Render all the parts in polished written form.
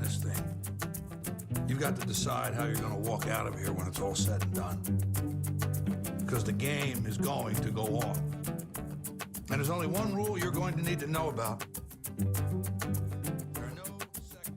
this thing. You've got to decide how you're going to walk out of here when it's all said and done. Because the game is going to go on. And there's only one rule you're going to need to know about. There are no second.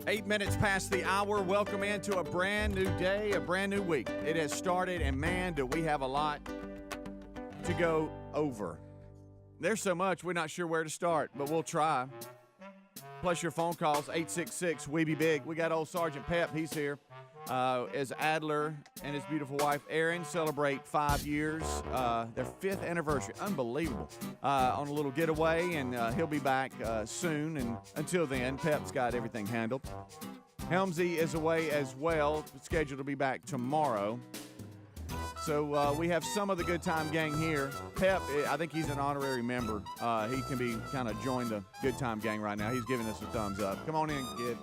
8 minutes past the hour. Welcome into a brand new day, a brand new week. It has started, and man, do we have a lot to go over. There's so much, we're not sure where to start, but we'll try. Plus your phone calls, 866-WE-BE-BIG. We got old Sergeant Pep, he's here. As Adler and his beautiful wife, Erin, celebrate 5 years, their 5th anniversary. Unbelievable. On a little getaway, and he'll be back soon. And until then, Pep's got everything handled. Helmsy is away as well, scheduled to be back tomorrow. So we have some of the Good Time Gang here. Pep, I think he's an honorary member. He can be kind of join the Good Time Gang right now. He's giving us a thumbs up. Come on in, kid.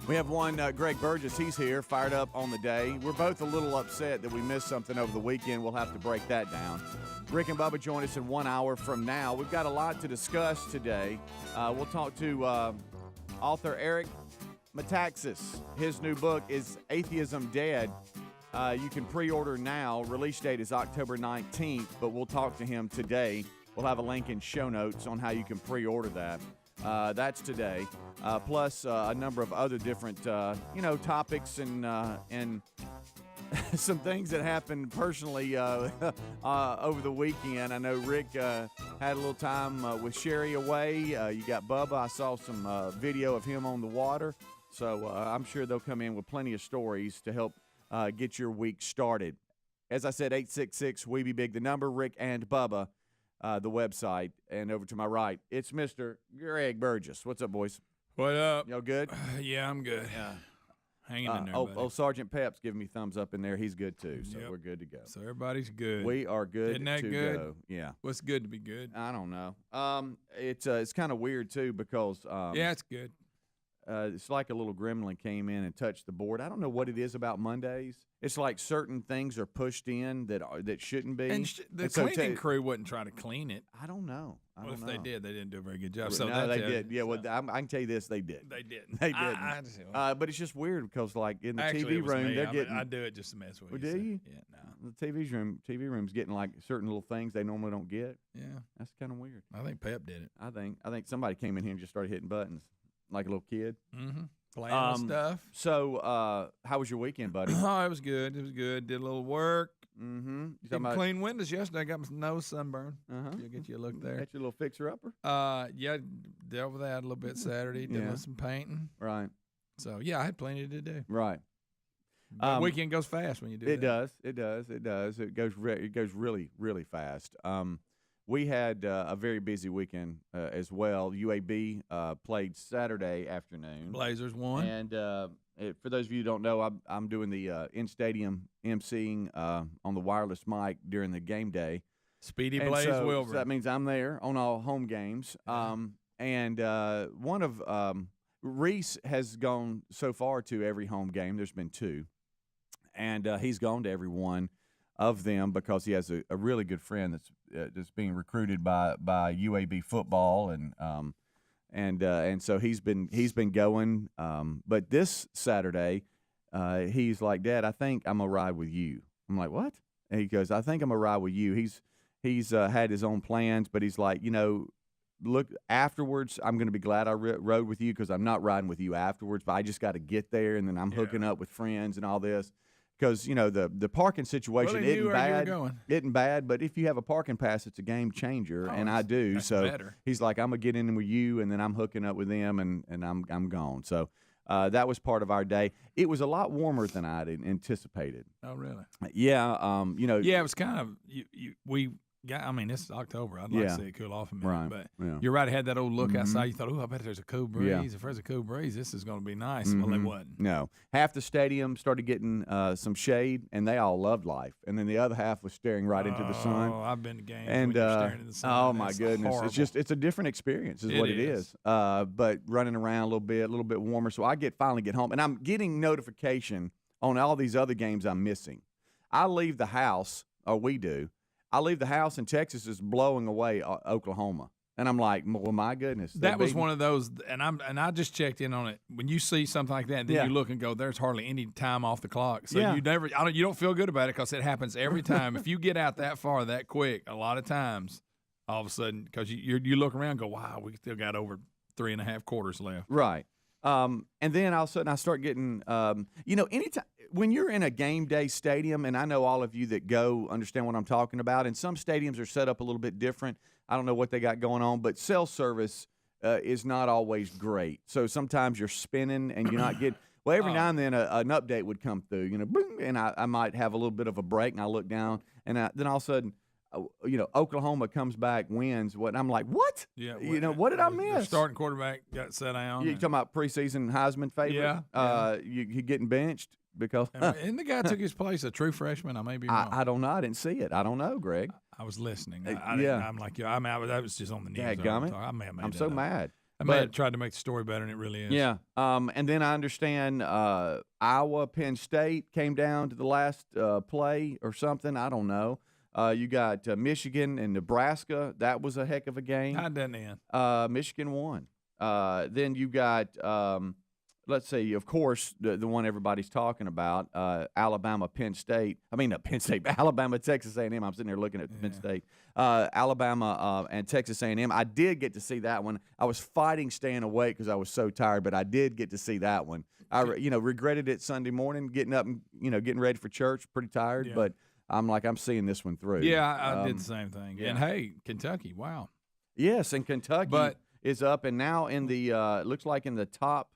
We have one, Greg Burgess. He's here, fired up on the day. We're both a little upset that we missed something over the weekend. We'll have to break that down. Rick and Bubba join us in 1 hour from now. We've got a lot to discuss today. We'll talk to author Eric Metaxas. His new book is Atheism Dead. You can pre-order now. Release date is October 19th, but we'll talk to him today. We'll have a link in show notes on how you can pre-order that. That's today. Plus a number of other different, topics and some things that happened personally over the weekend. I know Rick had a little time with Sherry away. You got Bubba. I saw some video of him on the water. So I'm sure they'll come in with plenty of stories to help get your week started. As I said, 866-WE-BE-BIG, the number, Rick and Bubba, the website. And over to my right, it's Mr. Greg Burgess. What's up, boys? What up? Y'all good? Yeah, I'm good. Yeah. Hanging in there, buddy. Sergeant Pep's giving me thumbs up in there. He's good, too, so we're good to go. So everybody's good. We are good Isn't that to good? go. Yeah. What's good to be good? I don't know. It's kind of weird, too, because yeah, it's good. It's like a little gremlin came in and touched the board. I don't know what it is about Mondays. It's like certain things are pushed in that shouldn't be. And the cleaning crew wouldn't try to clean it. I don't know. Well, if they did, they didn't do a very good job. So no, they did. Yeah, well, I can tell you this, they did. They did. They did. But it's just weird because, like, in the Actually, TV room, they're getting. I do it just to mess with you. Do you? Yeah, no. The TV room's getting like certain little things they normally don't get. Yeah, that's kind of weird. I think Pep did it. I think somebody came in here and just started hitting buttons like a little kid. Mm-hmm. Playing with stuff. So, how was your weekend, buddy? Oh, it was good. It was good. Did a little work. Mm-hmm. Didn't clean windows yesterday. I got my nose sunburn. Uh-huh. You'll get you a look there. Got your little fixer-upper? Yeah, dealt with that a little bit Saturday. Did some painting. Right. So, yeah, I had plenty to do. Right. The weekend goes fast when you do it that. It does. It goes really, really fast. we had a very busy weekend as well. UAB played Saturday afternoon. Blazers won. And for those of you who don't know, I'm doing the in-stadium emceeing on the wireless mic during the game day. Speedy Blaze Wilbur. So that means I'm there on all home games. And one of Reese has gone so far to every home game. There's been 2. And he's gone to every one of them because he has a really good friend that's being recruited by UAB football, and so he's been going. But this Saturday, he's like, Dad, I think I'm gonna ride with you. I'm like, what? And he goes, I think I'm gonna ride with you. He's had his own plans, but he's like, look, afterwards, I'm gonna be glad I rode with you because I'm not riding with you afterwards, but I just got to get there, and then I'm hooking up with friends and all this. Because, the parking situation isn't bad, but if you have a parking pass, it's a game changer, and I do. So better. He's like, I'm going to get in with you, and then I'm hooking up with them, and I'm gone. So that was part of our day. It was a lot warmer than I'd anticipated. Oh, really? Yeah. Yeah, it was kind of it's October. I'd like to see it cool off a minute. Right. But Yeah. you're right. It had that old look outside. You thought, I bet there's a cool breeze. Yeah. If there's a cool breeze, this is going to be nice. Well, it wasn't. No. Half the stadium started getting some shade, and they all loved life. And then the other half was staring right into the sun. Oh, I've been to games and when you're staring into the sun. oh, my That's goodness. horrible. It's a different experience is what it is. But running around a little bit warmer. So I finally get home, and I'm getting notification on all these other games I'm missing. I leave the house, or we do. I leave the house, and Texas is blowing away Oklahoma. And I'm like, well, my goodness. That was one of those, and I just checked in on it. When you see something like that, then you look and go, there's hardly any time off the clock. So you don't feel good about it because it happens every time. If you get out that far that quick, a lot of times, all of a sudden, because you look around and go, wow, we still got over 3.5 quarters left. Right. And then all of a sudden I start getting, anytime when you're in a game day stadium, and I know all of you that go understand what I'm talking about, and some stadiums are set up a little bit different. I don't know what they got going on, but cell service is not always great. So sometimes you're spinning and you're not getting – well, every now and then an update would come through, boom, and I might have a little bit of a break, and I look down, and then all of a sudden – Oklahoma comes back, wins. What? I'm like, what? Yeah. What did I miss? Their starting quarterback got set down. You talking about preseason Heisman favorite? Yeah. You getting benched because and the guy took his place, a true freshman. I may be wrong. I don't know. I didn't see it. I don't know, Greg. I was listening. Yeah. I'm like, that was just on the news. I'm so mad. I may have tried to make the story better than it really is. Yeah. And then I understand Iowa, Penn State came down to the last play or something. I don't know. You got Michigan and Nebraska. That was a heck of a game. How'd that end? Michigan won. Then you got, let's see, of course, the one everybody's talking about, Alabama, Alabama, Texas A&M. I'm sitting there looking at Penn State. Alabama and Texas A&M. I did get to see that one. I was fighting staying awake because I was so tired, but I did get to see that one. I, regretted it Sunday morning, getting up and, getting ready for church, pretty tired, but I'm seeing this one through. Yeah, I did the same thing. Yeah. And, hey, Kentucky, wow. Yes, and Kentucky is up, and now in the looks like in the top,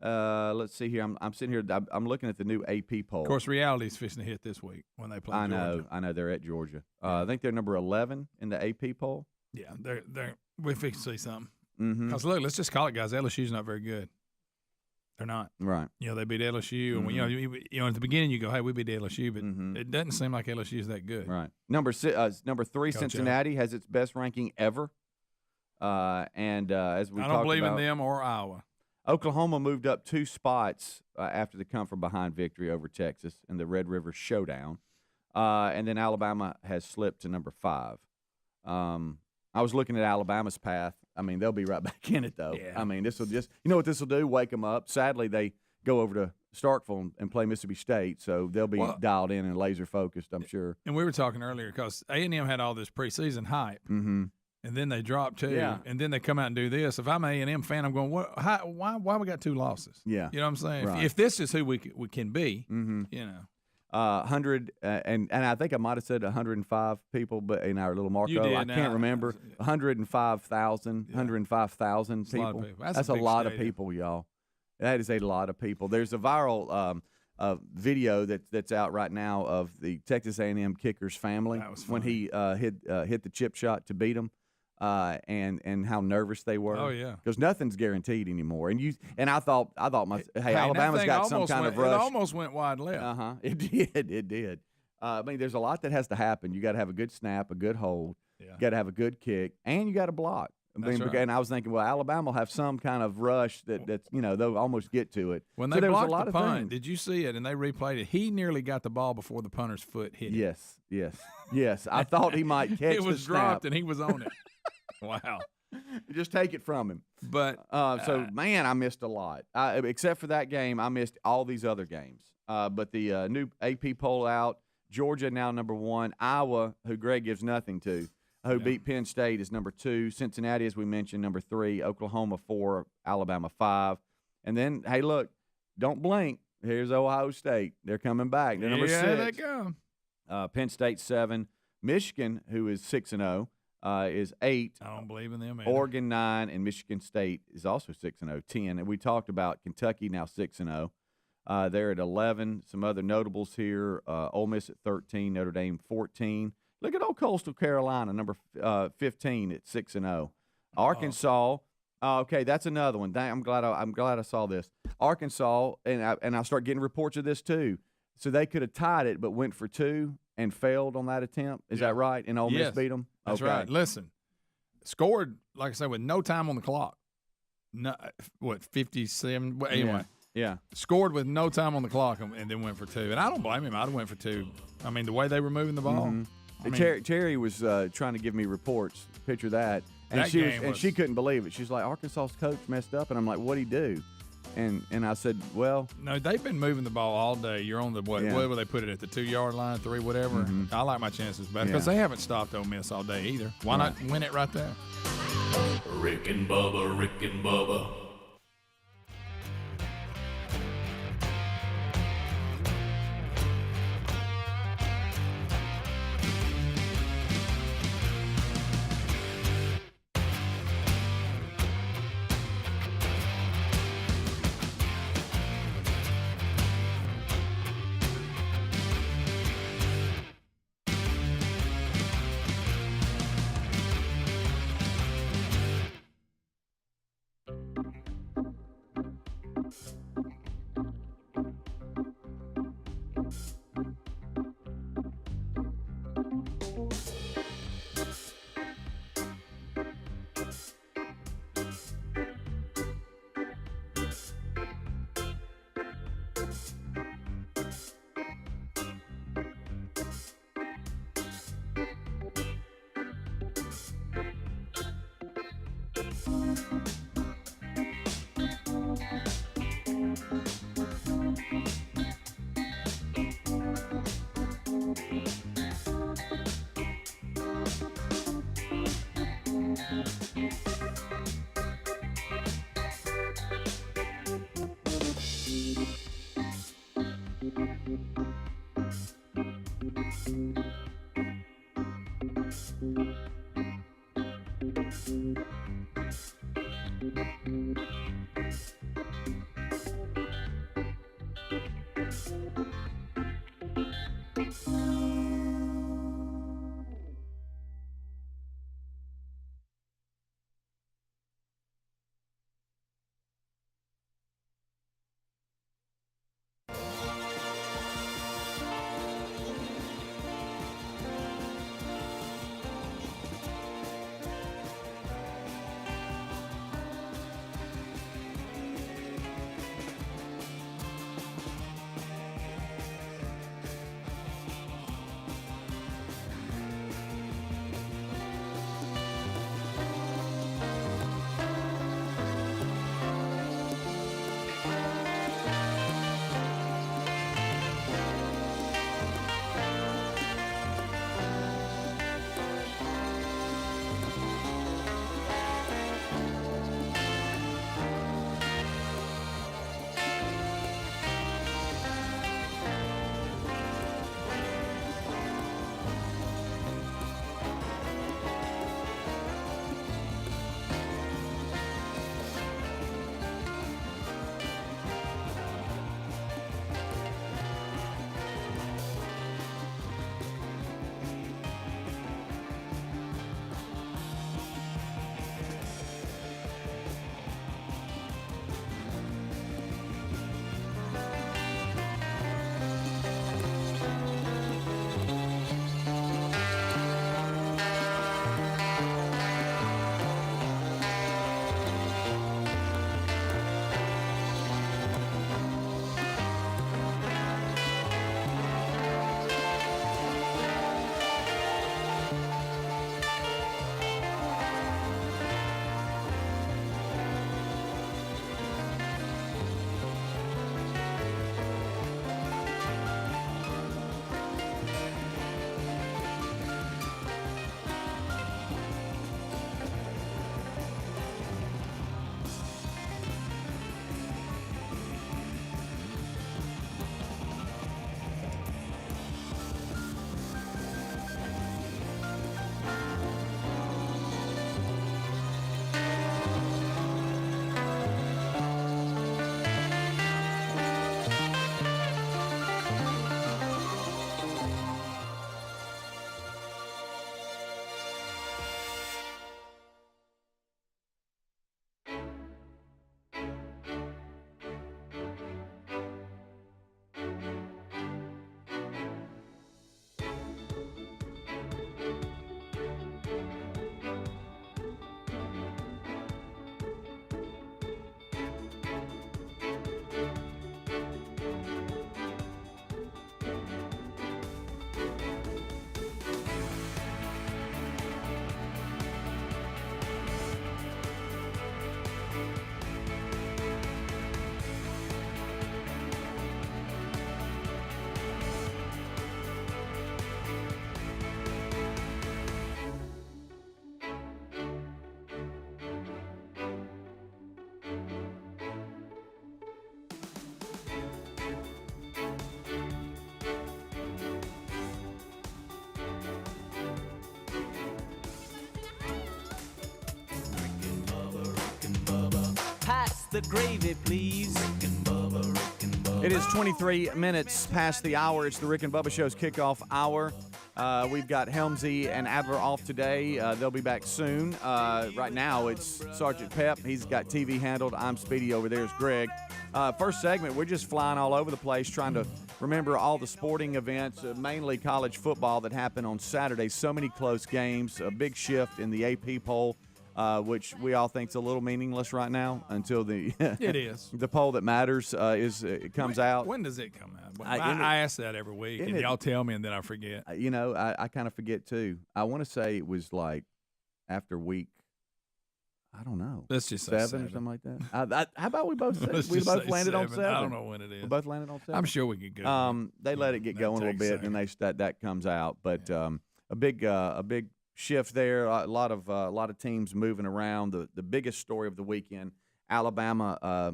let's see here. I'm sitting here. I'm looking at the new AP poll. Of course, reality is fishing to hit this week when they play Georgia. I know. They're at Georgia. I think they're number 11 in the AP poll. Yeah, we fix to see something. Because look, let's just call it, guys. LSU's not very good. They're not. Right. They beat LSU, and at the beginning you go, "Hey, we beat LSU," but it doesn't seem like LSU is that good. Right. Number 3, Coach Cincinnati has its best ranking ever. And as we I don't believe in them or Iowa. Oklahoma moved up 2 spots after the come from behind victory over Texas in the Red River Showdown, and then Alabama has slipped to number 5. I was looking at Alabama's path. They'll be right back in it, though. Yeah. This will just – what this will do? Wake them up. Sadly, they go over to Starkville and play Mississippi State, so they'll be dialed in and laser-focused, I'm sure. And we were talking earlier because A&M had all this preseason hype, and then they dropped 2, and then they come out and do this. If I'm an A&M fan, I'm going, why we got 2 losses? Yeah. You know what I'm saying? Right. If this is who we can be, 100 and I think I might have said 105 people, but in our little Marco, I can't remember. 105,000 people. That's a lot of people, y'all. That is a lot of people. There's a viral video that's out right now of the Texas A&M kicker's family when he hit the chip shot to beat them, and how nervous they were. Oh yeah, because nothing's guaranteed anymore. And I thought Alabama's got some kind of rush. It almost went wide left. It did. I mean, there's a lot that has to happen. You got to have a good snap, a good hold. Yeah. You got to have a good kick, and you got to block. That's right. And I was thinking, well, Alabama will have some kind of rush that's they'll almost get to it. When they blocked the punt, did you see it? And they replayed it. He nearly got the ball before the punter's foot hit it. Yes. I thought he might catch it was the dropped, snap. and he was on it. Wow. Just take it from him. But man, I missed a lot. Except for that game, I missed all these other games. But the new AP poll out, Georgia now number 1. Iowa, who Greg gives nothing to, who beat Penn State, is number 2. Cincinnati, as we mentioned, number 3. Oklahoma 4. Alabama 5. And then, hey, look, don't blink. Here's Ohio State. They're coming back. They're number 6. Yeah, they go. Penn State 7. Michigan, who is 6-0, is 8. I don't believe in them either. Oregon 9, and Michigan State is also 6-0, 10. And we talked about Kentucky now 6-0. They're at 11. Some other notables here: Ole Miss at 13, Notre Dame 14. Look at old Coastal Carolina, number 15 at 6-0. Arkansas. Okay, that's another one. I'm glad I saw this. Arkansas, and I start getting reports of this too. So they could have tied it, but went for 2 and failed on that attempt. Is that right? And Ole Miss beat them. That's right. Listen, scored, like I said, with no time on the clock. No, 57? Well, anyway. Yeah. Scored with no time on the clock and then went for 2. And I don't blame him. I'd have went for 2. I mean, the way they were moving the ball. Mm-hmm. Terry was trying to give me reports. Picture that. And she couldn't believe it. She's like, Arkansas's coach messed up. And I'm like, what'd he do? And I said, well. No, they've been moving the ball all day. You're on the, what will they put it at, the 2-yard line, 3, whatever. Mm-hmm. I like my chances better because they haven't stopped Ole Miss all day either. Why not win it right there? Rick and Bubba, Rick and Bubba. the gravy, please. Rick and Bubba, Rick and Bubba. It is 23 minutes past the hour. It's the Rick and Bubba Show's kickoff hour. We've got Helmsy and Adler off today. They'll be back soon. Right now, it's Sergeant Pep. He's got TV handled. I'm Speedy. Over there is Greg. First segment, we're just flying all over the place trying to remember all the sporting events, mainly college football that happened on Saturday. So many close games, a big shift in the AP poll, which we all think is a little meaningless right now until the It is. the poll that matters it comes out. When does it come out? I ask that every week, and y'all tell me, and then I forget. I kind of forget too. I want to say it was like after week, I don't know. Let's just say 7 or something like that. How about we both landed on 7? I don't know when it is. We both landed on 7. I'm sure we could go. They let it get going a little bit, and that comes out. But a big shift there. A lot of teams moving around. The biggest story of the weekend: Alabama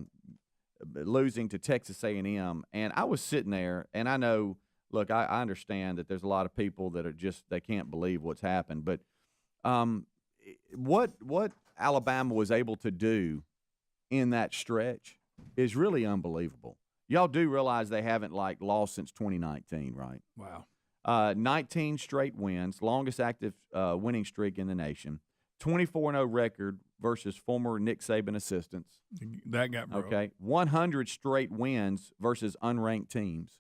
losing to Texas A&M. And I was sitting there, and I know. Look, I understand that there's a lot of people that are they can't believe what's happened. But what Alabama was able to do in that stretch is really unbelievable. Y'all do realize they haven't lost since 2019, right? Wow. 19 straight wins, longest active winning streak in the nation, 24-0 record versus former Nick Saban assistants. That got broke. Okay, 100 straight wins versus unranked teams.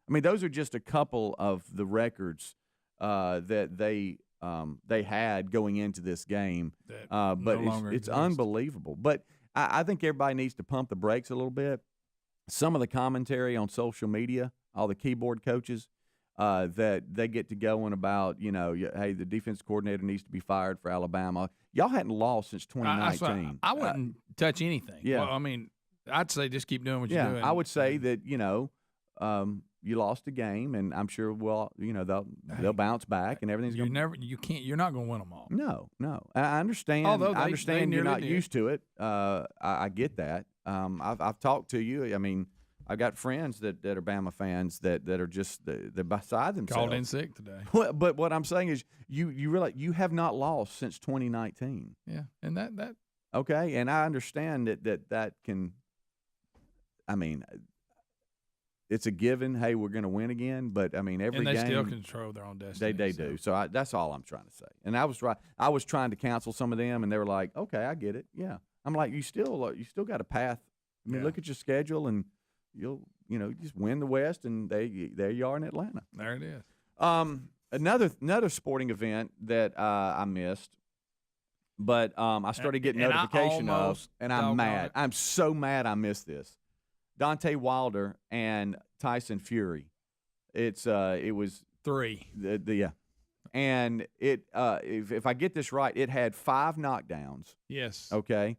I mean, those are just a couple of the records that they had going into this game, but it's unbelievable. But I think everybody needs to pump the brakes a little bit. Some of the commentary on social media, all the keyboard coaches, that they get to going about, hey, the defense coordinator needs to be fired for Alabama. Y'all hadn't lost since 2019. I wouldn't touch anything. Yeah. Well, I mean, I'd say just keep doing what you're doing. I would say that, you lost a game, and I'm sure they'll bounce back, and everything's going. You're not going to win them all. No. I understand. Although I understand you're not did. used to it. I get that. I've talked to you. I mean, I've got friends that are Bama fans that are just they're beside themselves. Called in sick today. But what I'm saying is, you realize you have not lost since 2019. Yeah, and that okay, and I understand that can. I mean. It's a given. Hey, we're going to win again, but I mean every game. And they still control their own destiny. They do. So that's all I'm trying to say. And I was trying to counsel some of them, and they were like, "Okay, I get it. Yeah." I'm like, "You still got a path. I mean, look at your schedule, and you'll just win the West, and there you are in Atlanta." There it is. Another sporting event that I missed, but I started getting notification of, and I'm mad. I'm so mad I missed this. Deontay Wilder and Tyson Fury. It was 3. And if I get this right, it had 5 knockdowns. Yes. Okay.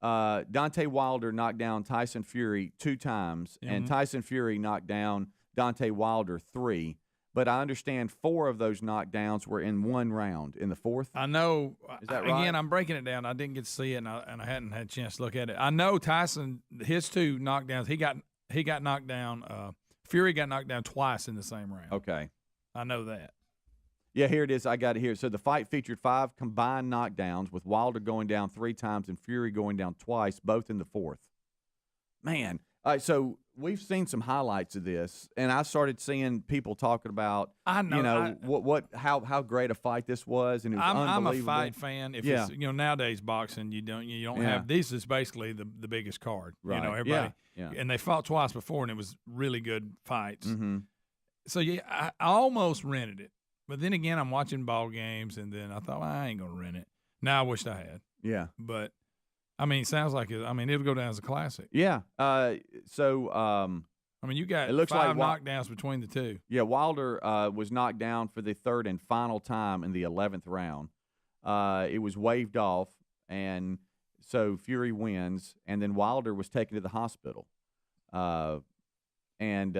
Deontay Wilder knocked down Tyson Fury 2 times, and Tyson Fury knocked down Deontay Wilder 3. But I understand 4 of those knockdowns were in 1 round. In the 4th, I know. Is that right? Again, I'm breaking it down. I didn't get to see it, and I hadn't had a chance to look at it. I know Tyson, his 2 knockdowns. He got knocked down. Fury got knocked down twice in the same round. Okay, I know that. Yeah, here it is. I got it here. So the fight featured 5 combined knockdowns, with Wilder going down 3 times and Fury going down twice, both in the 4th. Man, all right. So we've seen some highlights of this, and I started seeing people talking about, how great a fight this was, and it was unbelievable. I'm a fight fan. If it's nowadays boxing, you don't have this is basically the biggest card. Right. Everybody, yeah. And they fought twice before, and it was really good fights. Mm-hmm. So I almost rented it, but then again, I'm watching ball games, and then I thought, well, I ain't gonna rent it. Now I wished I had. Yeah, but. I mean, it sounds like it'll go down as a classic. Yeah. I mean, you got 5 knockdowns between the 2. Yeah, Wilder was knocked down for the 3rd and final time in the 11th round. It was waved off, and so Fury wins, and then Wilder was taken to the hospital. And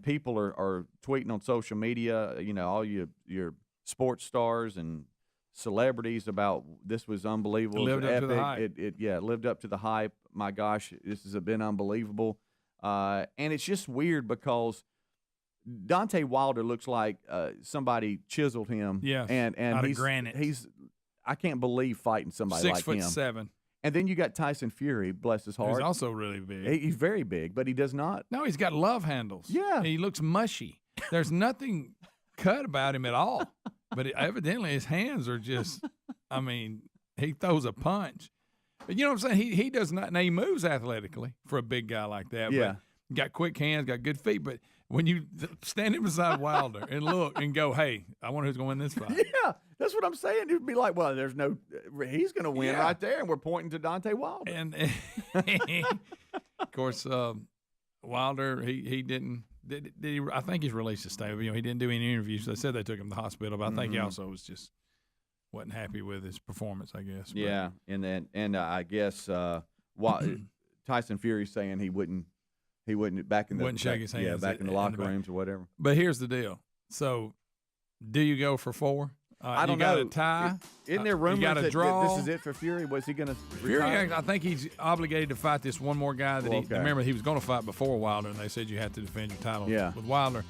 people are tweeting on social media, all your sports stars and celebrities about this was unbelievable. It lived up to the hype. It lived up to the hype. My gosh, this has been unbelievable. And it's just weird because Deontay Wilder looks like somebody chiseled him. Yeah, and out of granite. I can't believe fighting somebody like him. 6'7". And then you got Tyson Fury, bless his heart. He's also really big. He's very big, but he does not. No, he's got love handles. Yeah. He looks mushy. There's nothing cut about him at all. But evidently his hands are just, I mean, he throws a punch. But you know what I'm saying? He does not, now he moves athletically for a big guy like that. Yeah. But got quick hands, got good feet. But when you stand him beside Wilder and look and go, hey, I wonder who's going to win this fight. Yeah, that's what I'm saying. It'd be like, well, he's going to win Yeah. right there, and we're pointing to Deontay Wilder. And of course, Wilder, he didn't. Did he, I think he's released a statement. You know, he didn't do any interviews. They said they took him to the hospital, but I think he also was just wasn't happy with his performance, I guess. But, Yeah, and I guess Tyson Fury saying he wouldn't back in the Wouldn't shake his hands. Yeah, back in the locker rooms or whatever. But here's the deal. So, do you go for 4? I don't you got know. a tie. Isn't there rumors got a that draw. this is it for Fury? Was he going to Fury, I think he's obligated to fight this one more guy that remember he was going to fight before Wilder, and they said you had to defend your title with Wilder.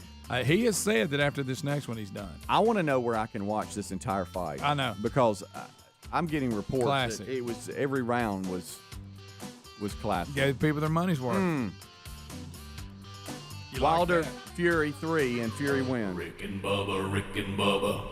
He has said that after this next one he's done. I want to know where I can watch this entire fight. I know because I'm getting reports Classic. that it was every round was classic. Gave people their money's worth. Wilder, Fury 3, and Fury wins. Rick and Bubba, Rick and Bubba.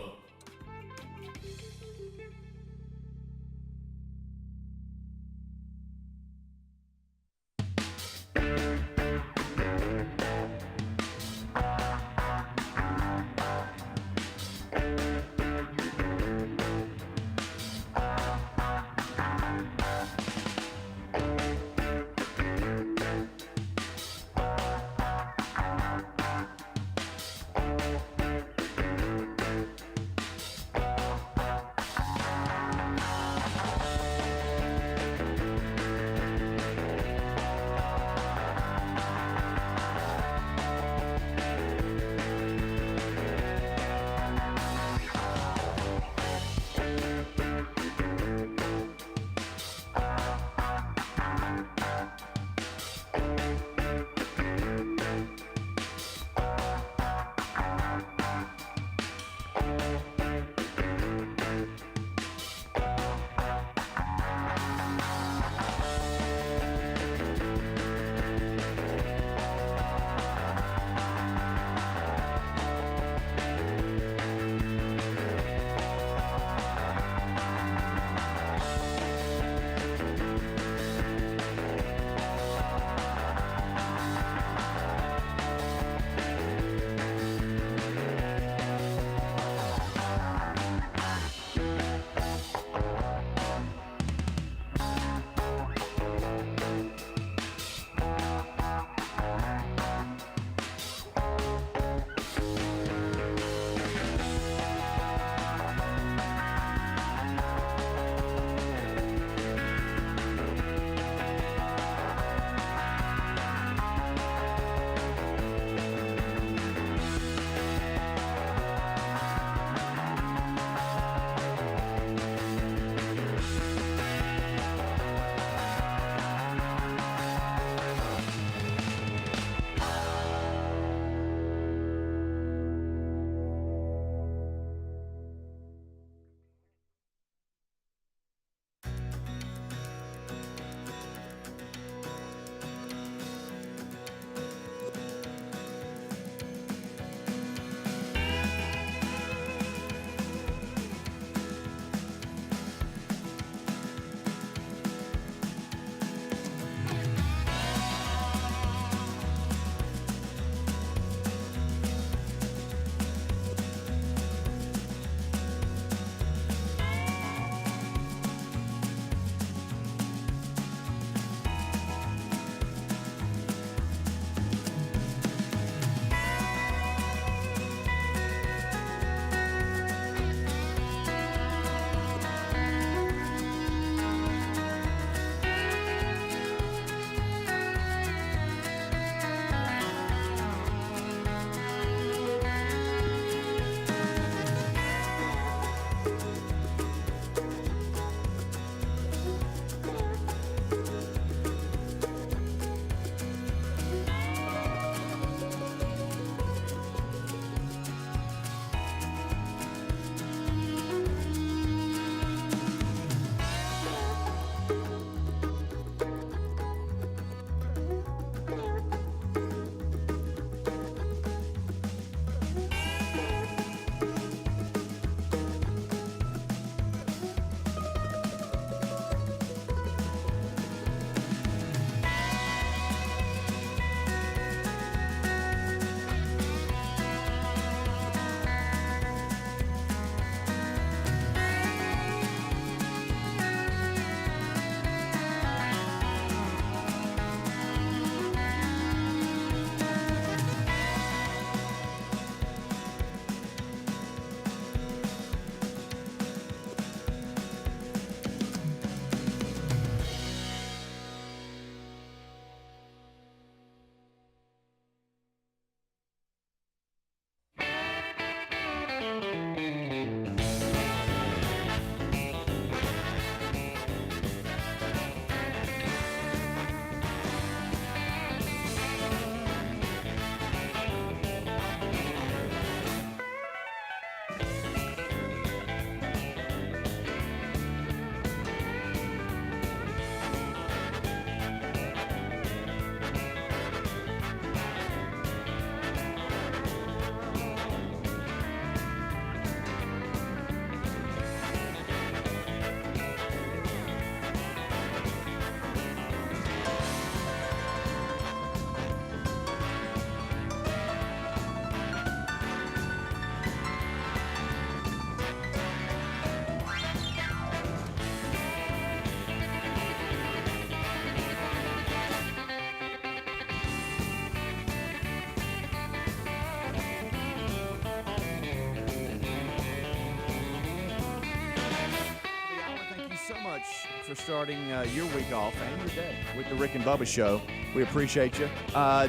for starting your week off and your day with the Rick and Bubba Show. We appreciate you.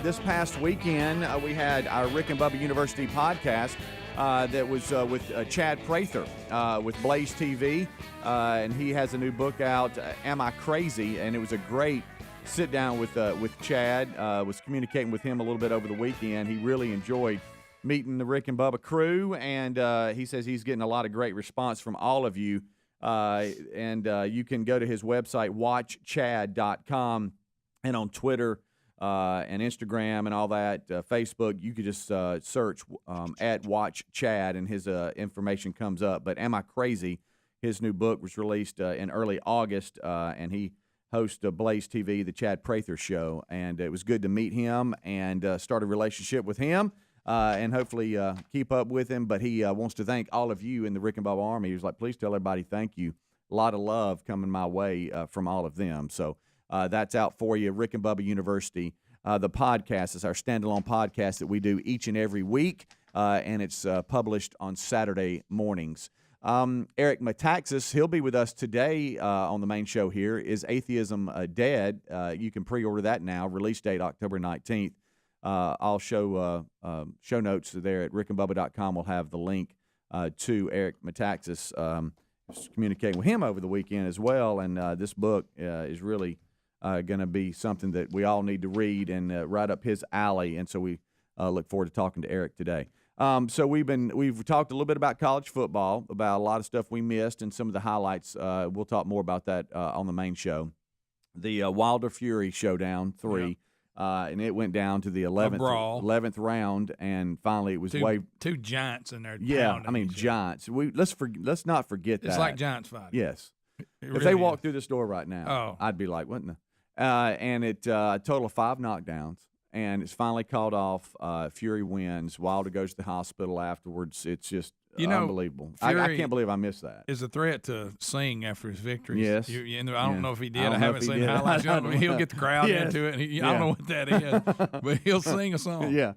This past weekend, we had our Rick and Bubba University podcast that was with Chad Prather with Blaze TV, and he has a new book out, Am I Crazy? And it was a great sit down with Chad. Was communicating with him a little bit over the weekend. He really enjoyed meeting the Rick and Bubba crew, and he says he's getting a lot of great response from all of you. And you can go to his website, watchchad.com, and on Twitter and Instagram and all that, Facebook, you could just search at Watch Chad, and his information comes up. But Am I Crazy? His new book was released in early August, and he hosts Blaze TV, the Chad Prather Show, and it was good to meet him and start a relationship with him. And hopefully keep up with him. But he wants to thank all of you in the Rick and Bubba Army. He was like, please tell everybody thank you. A lot of love coming my way from all of them. So that's out for you, Rick and Bubba University. The podcast is our standalone podcast that we do each and every week, and it's published on Saturday mornings. Eric Metaxas, he'll be with us today on the main show here, is Atheism Dead. You can pre-order that now, release date October 19th. I'll show notes there at rickandbubba.com. We'll have the link to Eric Metaxas. Communicating with him over the weekend as well, and this book is really going to be something that we all need to read and right up his alley. And so we look forward to talking to Eric today. So we've talked a little bit about college football, about a lot of stuff we missed, and some of the highlights. We'll talk more about that on the main show. The Wilder Fury Showdown 3. Yeah. And it went down to the 11th round, and finally it was two giants in there. Yeah, I mean giants. Let's not forget that. It's like giants fighting. Yes, if they walked through this door right now, I'd be like, what in the? And it a total of 5 knockdowns, and it's finally called off. Fury wins. Wilder goes to the hospital afterwards. It's just unbelievable. I can't believe I missed that. Is a threat to sing after his victories. Yes. I don't know if he did. I haven't seen the highlights. He'll get the crowd into it. I don't know what that is, but he'll sing a song. Yeah,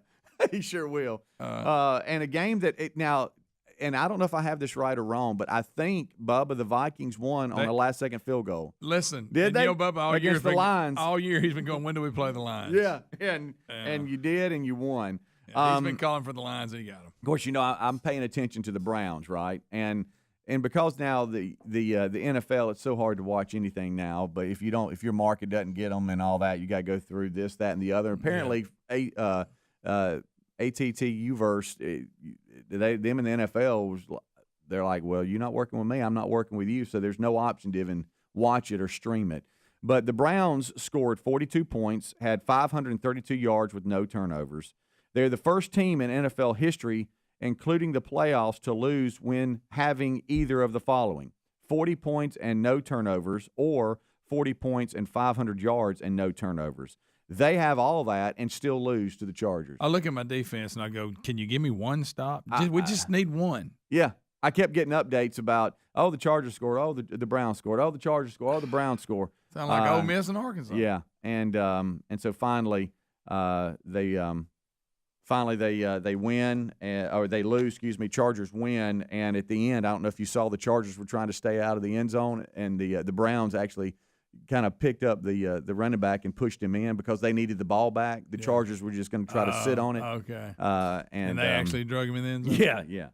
he sure will. And a game that now, and I don't know if I have this right or wrong, but I think, Bubba, the Vikings won on a last-second field goal. Listen, did they? Bubba, Against the Lions. All year he's been going, when do we play the Lions? Yeah, and you did, and you won. He's been calling for the Lions, and he got them. Of course, I'm paying attention to the Browns, right? And because now the NFL, it's so hard to watch anything now. But if your market doesn't get them and all that, you got to go through this, that, and the other. Apparently, ATTUverse, them in the NFL they're like, well, you're not working with me, I'm not working with you, so there's no option to even watch it or stream it. But the Browns scored 42 points, had 532 yards with no turnovers. They're the first team in NFL history, including the playoffs, to lose when having either of the following: 40 points and no turnovers, or 40 points and 500 yards and no turnovers. They have all that and still lose to the Chargers. I look at my defense and I go, can you give me one stop? We just need one. Yeah. I kept getting updates about, the Chargers scored, the Browns scored, the Chargers scored, the Browns scored. Sound like Ole Miss and Arkansas. Yeah. And so finally they win, or they lose, Chargers win, and at the end, I don't know if you saw, the Chargers were trying to stay out of the end zone, and the Browns actually kind of picked up the running back and pushed him in because they needed the ball back. The Chargers were just going to try to sit on it. Okay. And they actually drug him in the end zone? Yeah.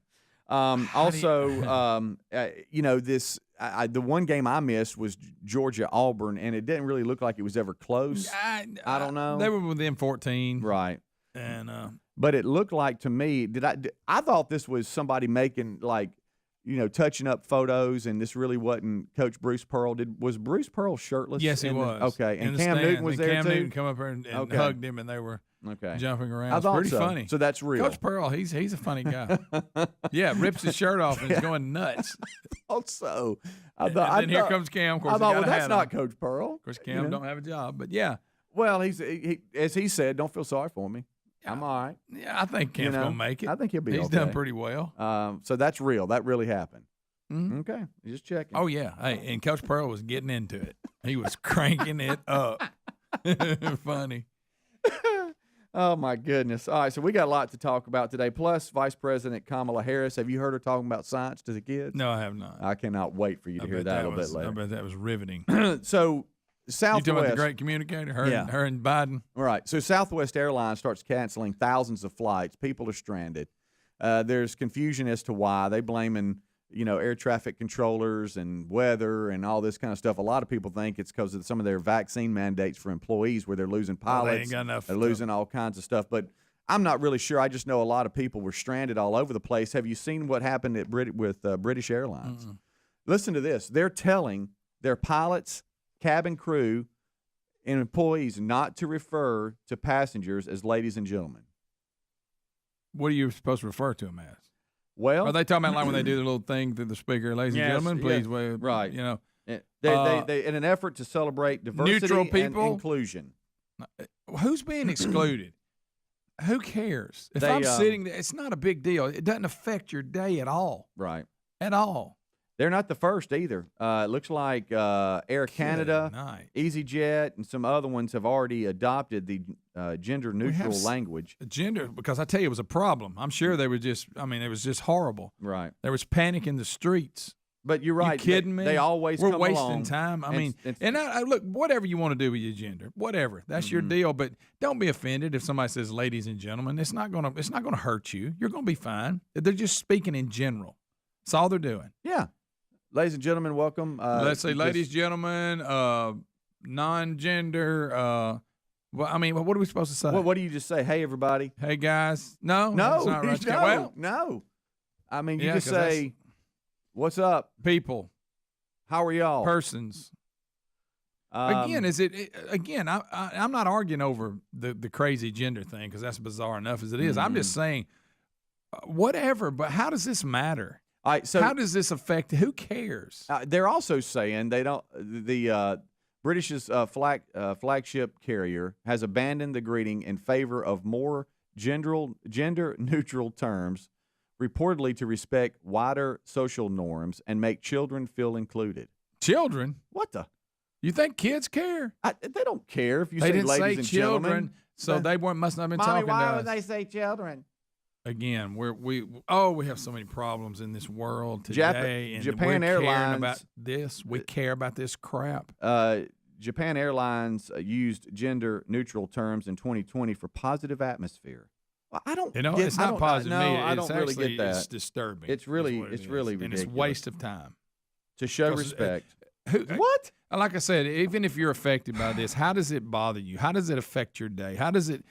The one game I missed was Georgia-Auburn, and it didn't really look like it was ever close. I don't know. They were within 14. Right. And but it looked like to me, I thought this was somebody making, touching up photos, and this really wasn't Coach Bruce Pearl. Was Bruce Pearl shirtless? Yes, he was. Okay, and Cam Newton was there Cam too? Newton come up here and hugged him, and they were jumping around. I thought it's pretty funny. So that's real. Coach Pearl, he's a funny guy. Yeah, rips his shirt off and is going nuts. Also, then here comes Cam. Of course, that's not Coach Pearl. Of course, Cam don't have a job, but yeah. Well, he as he said, don't feel sorry for me. I'm all right. Yeah, I think Cam's going to make it. I think he'll be He's done pretty well. So that's real. That really happened. Mm-hmm. Okay. Just checking. Oh, yeah. Hey, and Coach Pearl was getting into it. He was cranking it up. Funny. Oh, my goodness. All right, so we got a lot to talk about today. Plus, Vice President Kamala Harris. Have you heard her talking about science to the kids? No, I have not. I cannot wait for you to hear that a little bit later. I bet that was riveting. So, Southwest. You talking about the great communicator, her and Biden? All right. So, Southwest Airlines starts canceling thousands of flights. People are stranded. There's confusion as to why. They blaming, air traffic controllers and weather and all this kind of stuff. A lot of people think it's because of some of their vaccine mandates for employees where they're losing pilots. They ain't got enough. They're losing all kinds of stuff. But I'm not really sure. I just know a lot of people were stranded all over the place. Have you seen what happened with British Airlines? Mm-mm. Listen to this. They're telling their pilots, cabin crew, and employees not to refer to passengers as ladies and gentlemen. What are you supposed to refer to them as? Well, are they talking about like when they do the little thing through the speaker, ladies and gentlemen, please, right? They in an effort to celebrate diversity neutral people and inclusion. Who's being excluded? Who cares? If I'm sitting there, it's not a big deal. It doesn't affect your day at all. Right. At all. They're not the first either. It looks like Air Canada, EasyJet, and some other ones have already adopted the gender-neutral language. Gender, because I tell you, it was a problem. I'm sure they were just, it was just horrible. Right. There was panic in the streets. But you're right. You kidding me? They always We're come wasting along. time. And I look, whatever you want to do with your gender, whatever, that's your deal. But don't be offended if somebody says "ladies and gentlemen." It's not gonna hurt you. You're gonna be fine. They're just speaking in general. That's all they're doing. Yeah. Ladies and gentlemen, welcome. Let's say, ladies, gentlemen, non-gender. What are we supposed to say? What do you just say? Hey, everybody. Hey, guys. No, that's not right. No. You just say, what's up, people? How are y'all? Persons. Again, I'm not arguing over the crazy gender thing because that's bizarre enough as it is. I'm just saying, whatever. But how does this matter? All right, so how does this affect? Who cares? They're also saying they don't. The British's flagship carrier has abandoned the greeting in favor of more gender-neutral terms, reportedly to respect wider social norms and make children feel included. Children? What the? You think kids care? They don't care if you they say didn't ladies say and children, gentlemen. So they must not have been Mommy, talking to us. why would they say children? Again, we have so many problems in this world today, and Japan we're Airlines caring about this. We care about this crap. Japan Airlines used gender-neutral terms in 2020 for positive atmosphere. Well, I don't. It's not positive. I don't really get that. It's disturbing. It's really ridiculous. And it's a waste of time to show respect. What? Like I said, even if you're affected by this, how does it bother you? How does it affect your day? How does it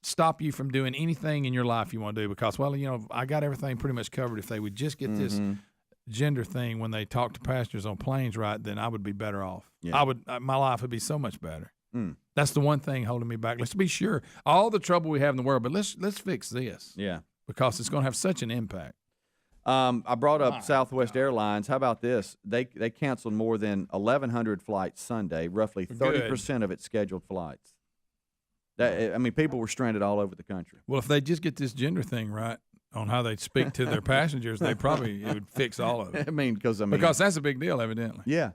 stop you from doing anything in your life you want to do? Because, I got everything pretty much covered. If they would just get this gender thing when they talk to passengers on planes right, then I would be better off. Yeah. My life would be so much better. That's the one thing holding me back. Let's be sure all the trouble we have in the world, but let's fix this. Yeah, because it's going to have such an impact. I brought up Southwest Airlines. How about this? They canceled more than 1,100 flights Sunday, roughly 30% of its scheduled flights. People were stranded all over the country. Well, if they just get this gender thing right on how they speak to their passengers, it would fix all of it. Because that's a big deal, evidently. Yeah.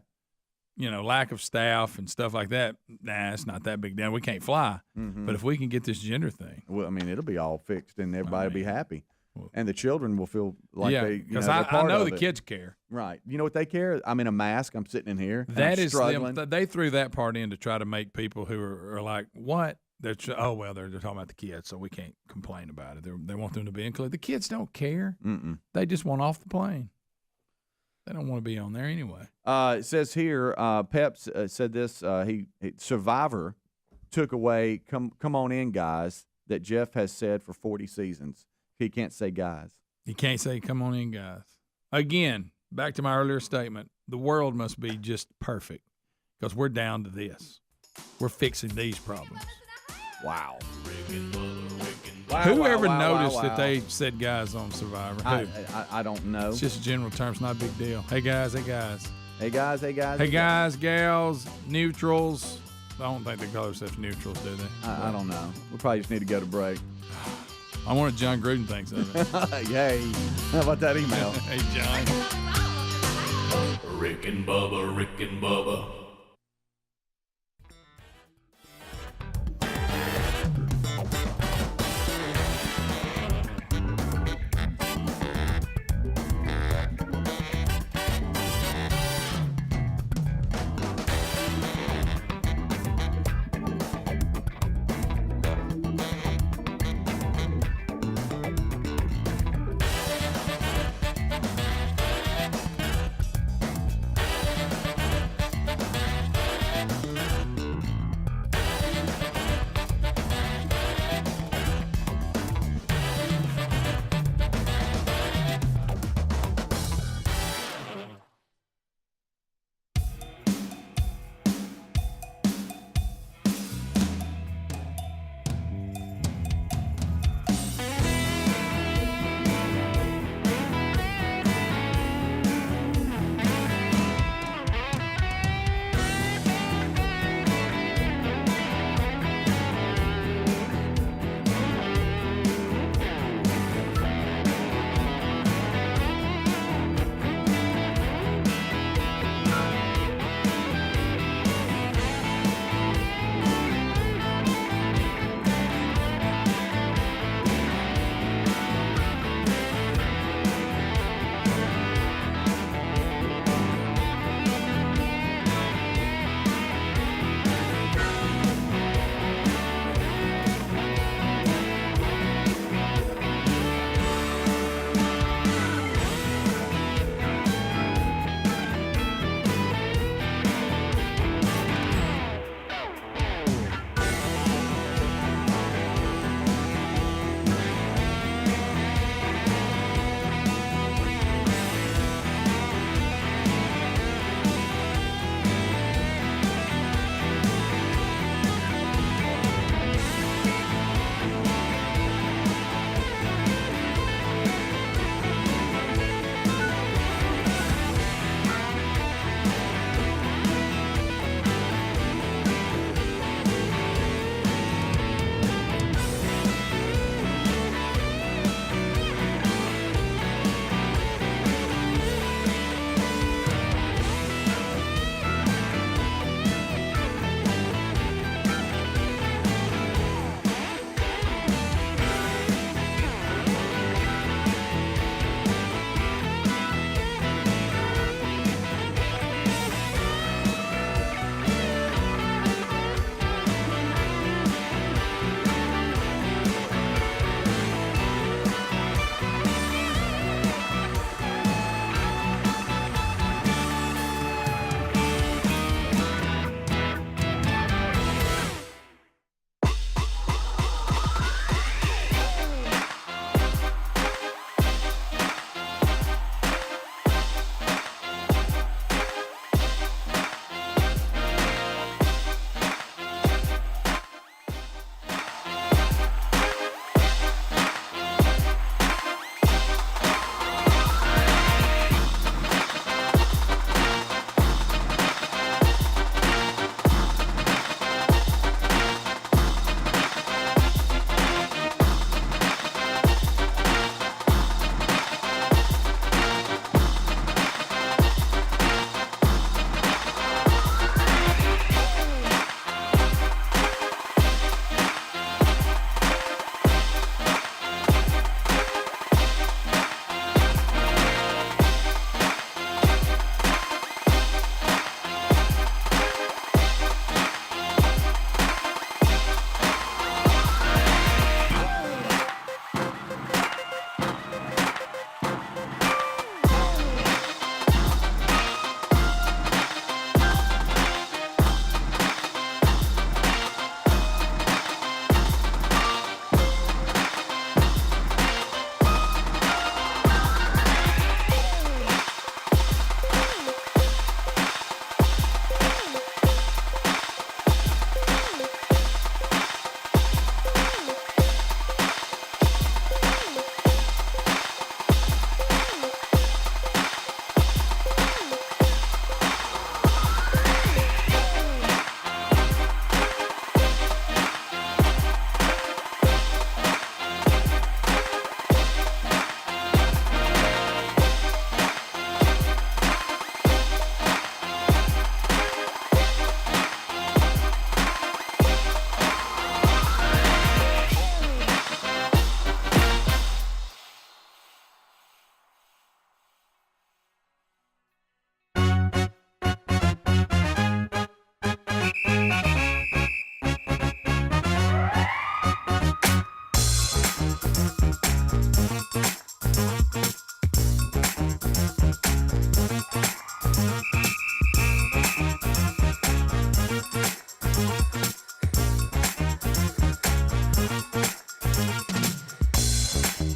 Lack of staff and stuff like that. Nah, it's not that big deal. We can't fly. But if we can get this gender thing, well, it'll be all fixed and everybody will be happy, and the children will feel like because I know the kids care. Right. You know what they care? I'm in a mask. I'm sitting in here. That is struggling. They threw that part in to try to make people who are like, what? They're talking about the kids, so we can't complain about it. They want them to be included. The kids don't care. They just want off the plane. They don't want to be on there anyway. It says here, Pep said this. Survivor took away "come on in, guys" that Jeff has said for 40 seasons. He can't say guys. He can't say "come on in, guys." Again, back to my earlier statement. The world must be just perfect because we're down to this. We're fixing these problems. Wow. Whoever noticed that they said guys on Survivor? I don't know. It's just a general term. It's not a big deal. Hey, guys. Hey, guys. Hey, guys. Hey, guys. Hey, guys, gals, neutrals. I don't think they call themselves neutrals, do they? I don't know. We probably just need to go to break. I wonder what John Gruden thinks of it. Yay. How about that email? Hey, John. Rick and Bubba, Rick and Bubba.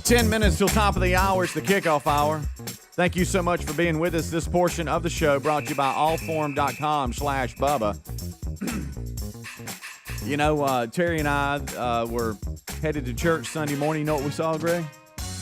10 minutes till top of the hour. It's the kickoff hour. Thank you so much for being with us. This portion of the show brought to you by allforum.com/Bubba. You know, Terry and I were headed to church Sunday morning. You know what we saw, Greg?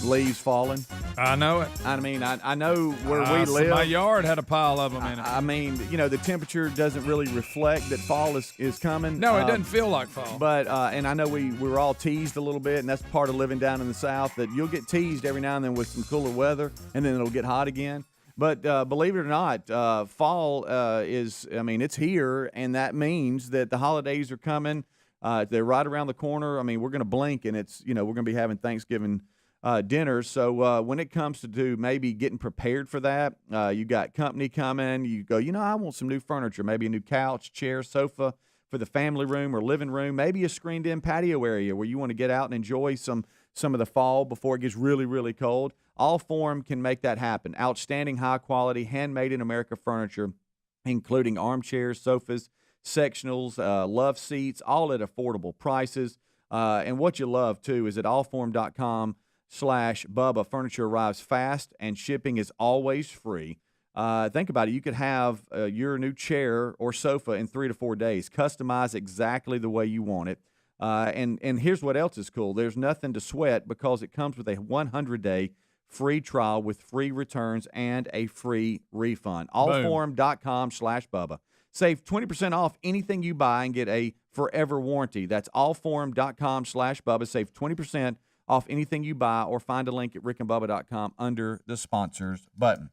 Leaves falling. I know it. I mean, I know where we live. My yard had a pile of them in it. I mean, you know, the temperature doesn't really reflect that fall is coming. No, it doesn't feel like fall. But, and I know we were all teased a little bit, and that's part of living down in the South, that you'll get teased every now and then with some cooler weather, and then it'll get hot again. But believe it or not, fall it's here, and that means that the holidays are coming. They're right around the corner. I mean, we're going to blink, and we're going to be having Thanksgiving dinners. So when it comes to maybe getting prepared for that, you got company coming. You go, I want some new furniture, maybe a new couch, chair, sofa for the family room or living room, maybe a screened-in patio area where you want to get out and enjoy some of the fall before it gets really, really cold. Allforum can make that happen. Outstanding, high-quality, handmade-in-America furniture, including armchairs, sofas, sectionals, love seats, all at affordable prices. And what you love, too, is at allforum.com/Bubba. Furniture arrives fast, and shipping is always free. Think about it. You could have your new chair or sofa in 3 to 4 days. Customize exactly the way you want it. And here's what else is cool. There's nothing to sweat because it comes with a 100-day free trial with free returns and a free refund. Allforum.com/Bubba. Save 20% off anything you buy and get a forever warranty. That's allforum.com/Bubba. Save 20% off anything you buy, or find a link at rickandbubba.com under the sponsors button.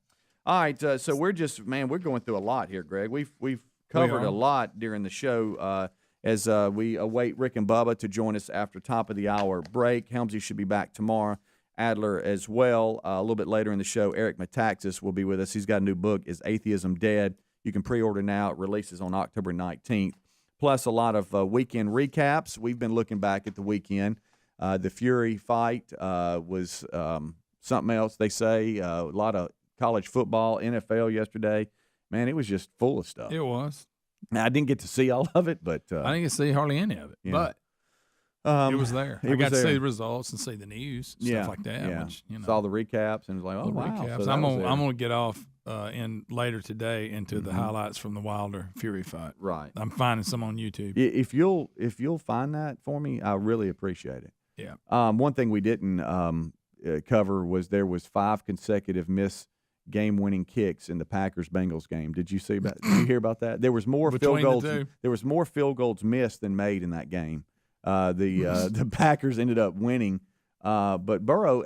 All right, so we're going through a lot here, Greg. We've covered a lot during the show as we await Rick and Bubba to join us after top of the hour break. Helmsy should be back tomorrow. Adler as well. A little bit later in the show, Eric Metaxas will be with us. He's got a new book, is Atheism Dead. You can pre-order now. It releases on October 19th. Plus a lot of weekend recaps. We've been looking back at the weekend. The Fury fight was something else, they say. A lot of college football, NFL yesterday. Man, it was just full of stuff. It was. Now, I didn't get to see all of it, but I didn't get to see hardly any of it. Yeah. But it was there. I got to see the results and see the news, stuff like that. Yeah. Which, saw the recaps and was like, oh, wow. Recaps. So I'm gonna get off in later today into the highlights from the Wilder Fury fight. Right. I'm finding some on YouTube. If you'll find that for me, I really appreciate it. Yeah. One thing we didn't cover was there was 5 consecutive missed game-winning kicks in the Packers-Bengals game. Did you hear about that? There was more field goals. There was more field goals missed than made in that game. The Packers ended up winning, but Burrow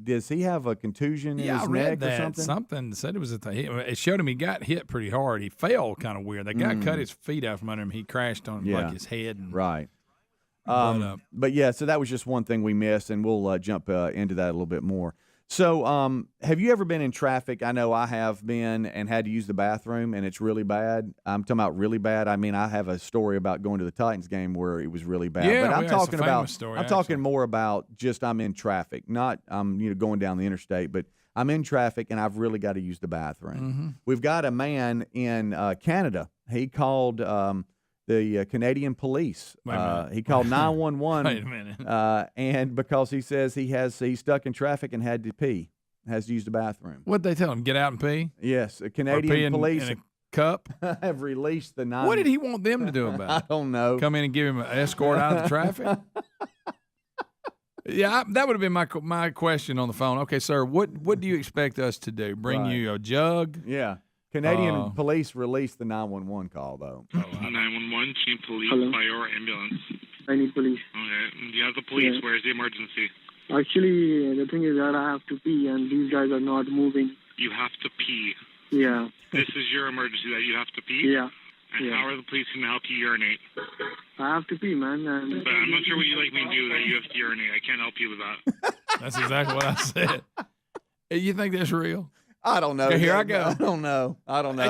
does he have a contusion in his neck or something? Something said it was it showed him he got hit pretty hard. He fell kind of weird. The guy cut his feet out from under him. He crashed on like his head. Right. But yeah, so that was just one thing we missed, and we'll jump into that a little bit more. So have you ever been in traffic? I know I have been and had to use the bathroom, and it's really bad. I'm talking about really bad. I mean, I have a story about going to the Titans game where it was really bad. Yeah, but I'm talking about story, I'm talking more about just I'm in traffic, not going down the interstate, but I'm in traffic and I've really got to use the bathroom. Mm-hmm. We've got a man in Canada. He called the Canadian police. He called 911. Wait a minute. And because he says he's stuck in traffic and had to pee, has to use the bathroom. What'd they tell him? Get out and pee? Yes, Canadian police in a cup have released the 911. What did he want them to do about it? I don't know. Come in and give him an escort out of the traffic? Yeah, that would have been my question on the phone. Okay, sir, what do you expect us to do? Bring you a jug? Yeah. Canadian police released the 911 call, though. 911, chief police, fire, or ambulance? I need police. Okay. You have the police. Yeah. Where's the emergency? Actually, the thing is that I have to pee, and these guys are not moving. You have to pee? Yeah. This is your emergency that you have to pee? Yeah. And how are the police going to help you urinate? I have to pee, man. But I'm not sure what you like me to do that you have to urinate. I can't help you with that. That's exactly what I said. You think that's real? I don't know. Okay, here I go. I don't know.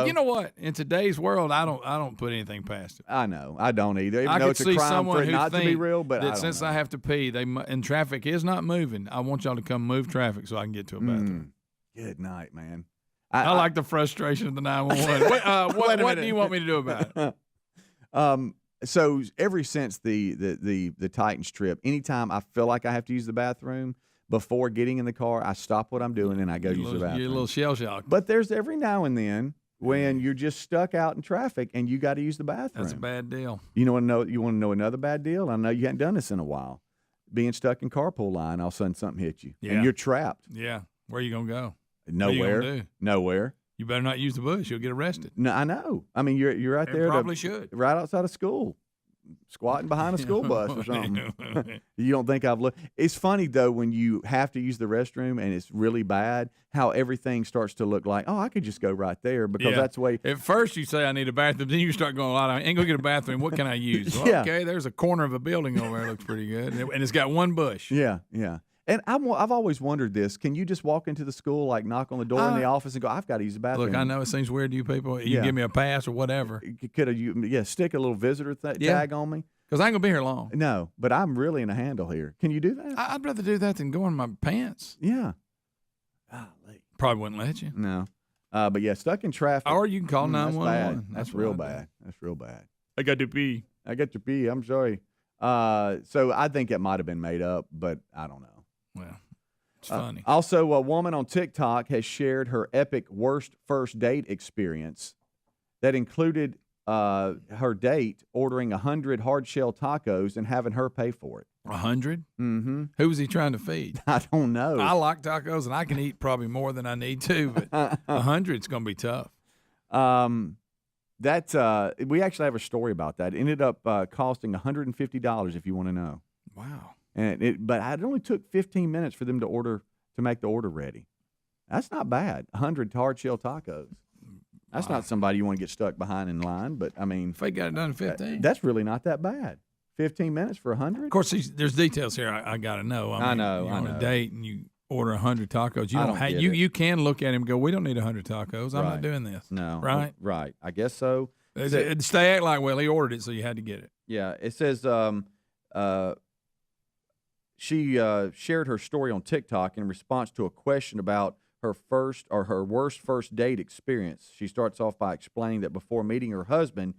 You know what? In today's world, I don't put anything past it. I know. I don't either. Even I though could it's a see crime someone for it who not to be real, but that since I have to pee, and traffic is not moving, I want y'all to come move traffic so I can get to a bathroom. Good night, man. I like the frustration of the 911. What do you want me to do about it? So ever since the Titans trip, anytime I feel like I have to use the bathroom before getting in the car, I stop what I'm doing and I go use the bathroom. You're a little shell shocked. But there's every now and then when you're just stuck out in traffic and you got to use the bathroom. That's a bad deal. You want to know another bad deal? I know you hadn't done this in a while. Being stuck in carpool line, all of a sudden something hits you and you're trapped. Yeah. Where are you gonna go? Nowhere. What are you gonna do? Nowhere. You better not use the bush. You'll get arrested. No, I know. I mean, you're right there. Probably should. Right outside of school, squatting behind a school bus or something. You don't think I've looked? It's funny though when you have to use the restroom and it's really bad. How everything starts to look like, oh, I could just go right there because that's the way. At first you say I need a bathroom, then you start going, I ain't gonna get a bathroom. What can I use? Well, Yeah. Okay, there's a corner of a building over there. Looks pretty good, and it's got one bush. Yeah. And I've always wondered this. Can you just walk into the school, like knock on the door in the office and go, I've got to use the bathroom? Look, I know it seems weird to you people. You can give me a pass or whatever. Could you stick a little visitor tag on me? Because I ain't going to be here long. No, but I'm really in a handle here. Can you do that? I'd rather do that than go in my pants. Yeah. Probably wouldn't let you. No. But yeah, stuck in traffic. Or you can call 911. That's real bad. That's real bad. I got to pee. I got to pee. I'm sorry. So I think it might have been made up, but I don't know. Well, it's funny. Also, a woman on TikTok has shared her epic worst first date experience that included her date ordering 100 hard-shell tacos and having her pay for it. 100? Mm-hmm. Who was he trying to feed? I don't know. I like tacos, and I can eat probably more than I need to, but 100's going to be tough. We actually have a story about that. It ended up costing $150 if you want to know. Wow. But it only took 15 minutes for them to make the order ready. That's not bad. 100 hard-shell tacos. That's not somebody you want to get stuck behind in line, but I mean, if they got it done in 15, that's really not that bad. 15 minutes for 100. Of course, there's details here. I got to know. I know. You're on a date and you order 100 tacos. You can look at him and go, we don't need 100 tacos. I'm not doing this. No. Right. Right. I guess so. They act like, well, he ordered it, so you had to get it. Yeah. It says she shared her story on TikTok in response to a question about her worst first date experience. She starts off by explaining that before meeting her husband,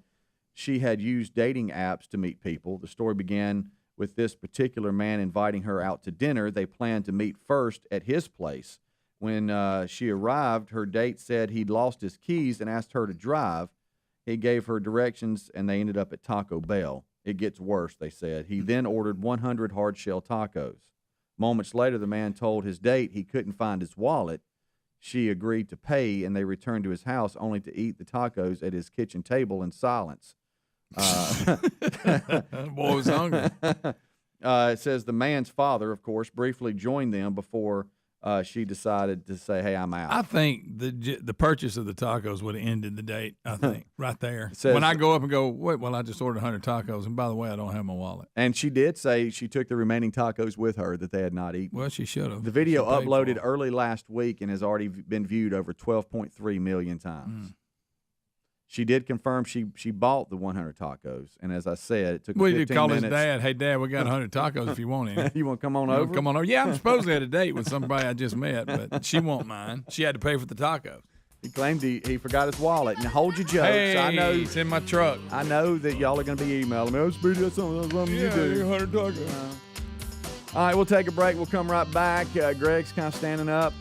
she had used dating apps to meet people. The story began with this particular man inviting her out to dinner. They planned to meet first at his place. When she arrived, her date said he'd lost his keys and asked her to drive. He gave her directions, and they ended up at Taco Bell. It gets worse, they said. He then ordered 100 hard-shell tacos. Moments later, the man told his date he couldn't find his wallet. She agreed to pay, and they returned to his house only to eat the tacos at his kitchen table in silence. Boy was hungry. It says the man's father, of course, briefly joined them before she decided to say, hey, I'm out. I think the purchase of the tacos would have ended the date, I think, right there. Says, when I go up and go, wait, well, I just ordered 100 tacos, and by the way, I don't have my wallet. And she did say she took the remaining tacos with her that they had not eaten. Well, she should have. The video uploaded early last week and has already been viewed over 12.3 million times. She did confirm she bought the 100 tacos, and as I said, it took 15 minutes. Call his dad, hey, Dad, we got 100 tacos if you want any. You want to come on over? Come on over. Yeah, I'm supposedly at a date with somebody I just met, but she won't mind. She had to pay for the tacos. He claimed he forgot his wallet. And hold your jokes. Hey, I know it's in my truck. I know that y'all are going to be emailing me. Oh, Speedy, that's something you do. 100 tacos. All right, we'll take a break. We'll come right back. Greg's kind of standing up,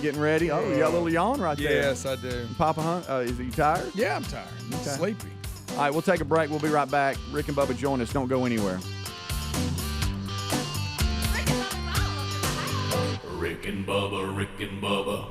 getting ready. Oh, you got a little yawn right there. Yes, I do. Papa Hunt, is you tired? Yeah, I'm tired. I'm sleepy. All right, we'll take a break. We'll be right back. Rick and Bubba join us. Don't go anywhere. Rick and Bubba, Rick and Bubba.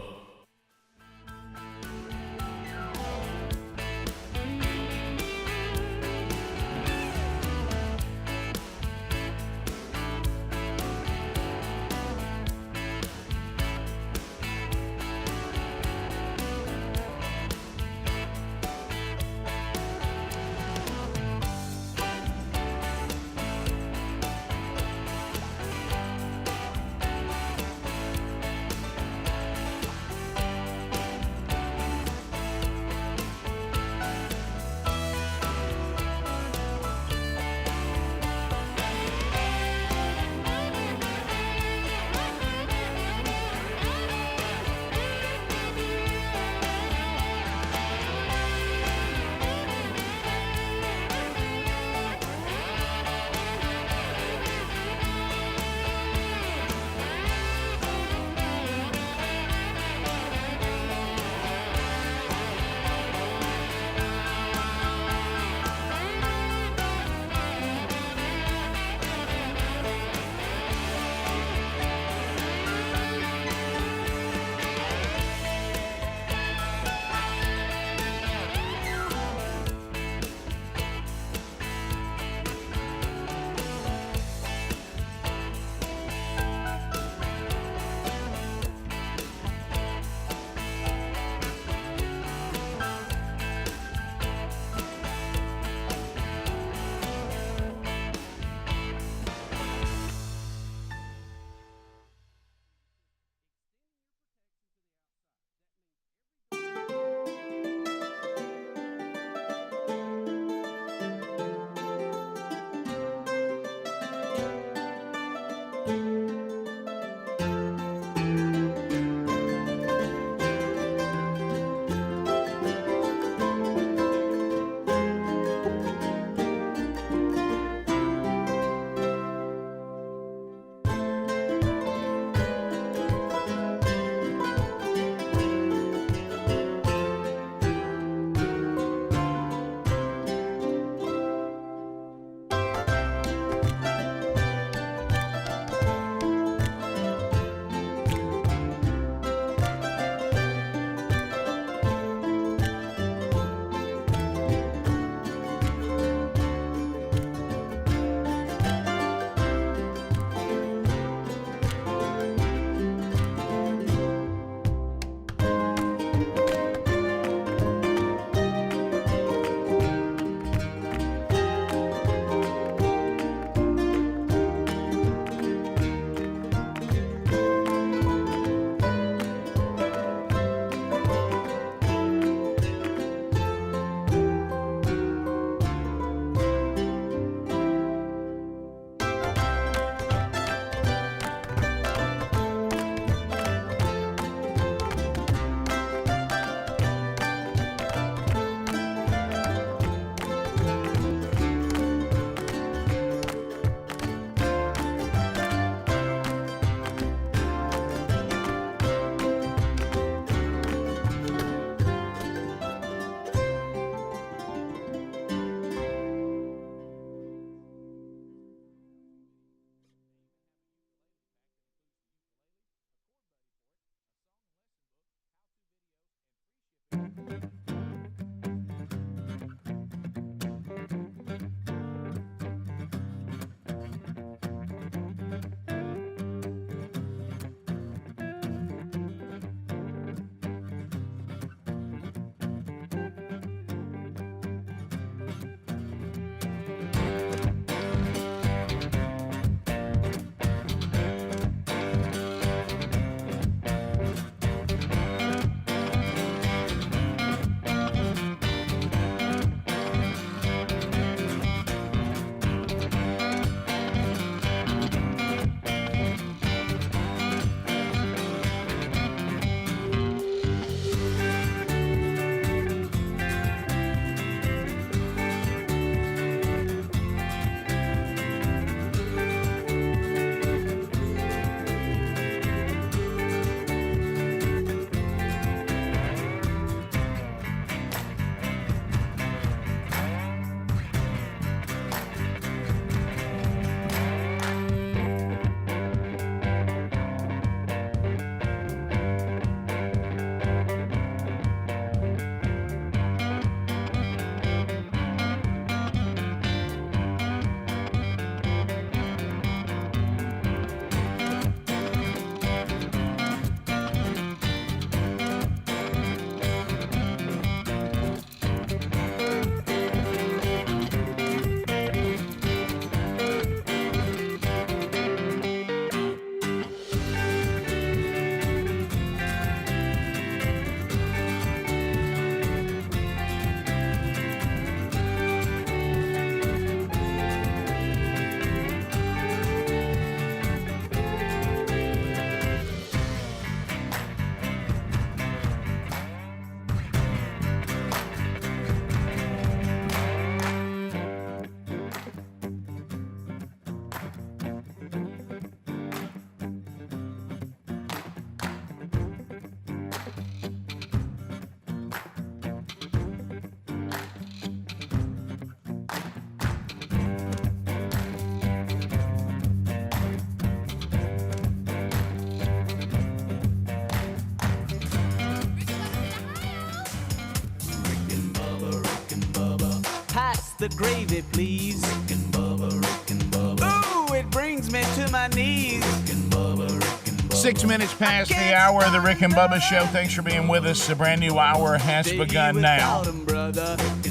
The gravy, please. Rick and Bubba. Ooh, it brings me to my knees. Rick and Bubba. 6 minutes past the hour of the Rick and Bubba Show. Thanks for being with us. A brand new hour has begun now.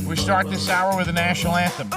We start this hour with the national anthem.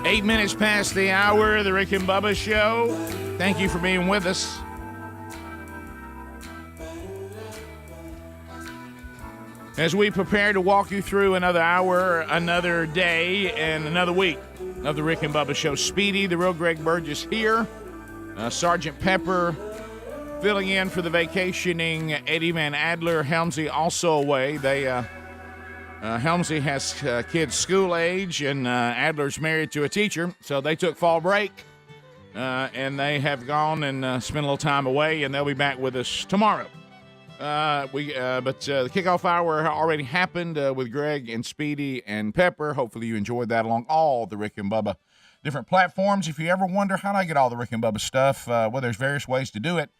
8 minutes past the hour of the Rick and Bubba Show. Thank you for being with us. As we prepare to walk you through another hour, another day, and another week of the Rick and Bubba Show. Speedy, the real Greg Burgess here. Sergeant Pepper filling in for the vacationing Eddie Van Adler. Helmsy also away. They Helmsley has kids school age, and Adler's married to a teacher, so they took fall break, and they have gone and spent a little time away, and they'll be back with us tomorrow. But the kickoff hour already happened with Greg and Speedy and Pepper. Hopefully you enjoyed that along all the Rick and Bubba different platforms. If you ever wonder how do I get all the Rick and Bubba stuff, well, there's various ways to do it.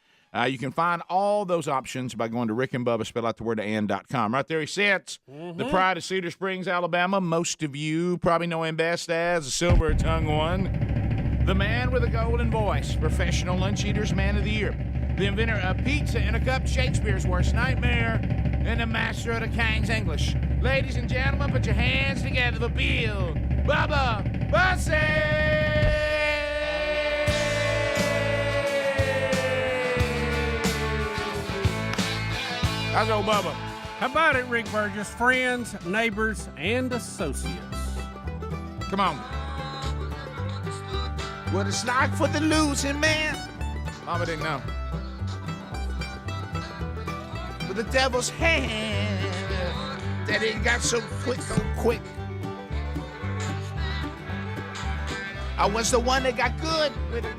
You can find all those options by going to Rick and Bubba, spell out the word and.com. Right there he sits, the pride of Cedar Springs, Alabama. Most of you probably know him best as the silver-tongued one, the man with a golden voice, professional lunch eaters man of the year, the inventor of pizza in a cup, Shakespeare's worst nightmare, and the master of the King's English. Ladies and gentlemen, put your hands together for Bill Bubba Bussey! How's old Bubba? How about it, Rick Burgess? Friends, neighbors, and associates. Come on. What it's like for the losing man. Mama didn't know. With the devil's hand that it got so quick, I was the one that got good with it.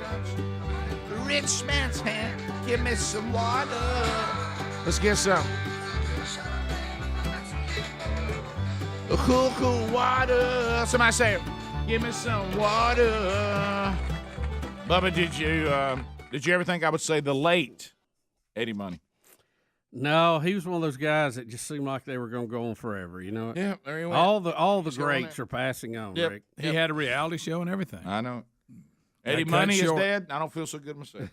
The rich man's hand. Give me some water. Let's get some. Cool water. Somebody say it. Give me some water. Bubba, did you ever think I would say the late Eddie Money? No, he was one of those guys that just seemed like they were going to go on forever. You know, yeah. There you all the greats are passing on. Yep. Rick. He had a reality show and everything. I know. Eddie Money is dead. I don't feel so good myself.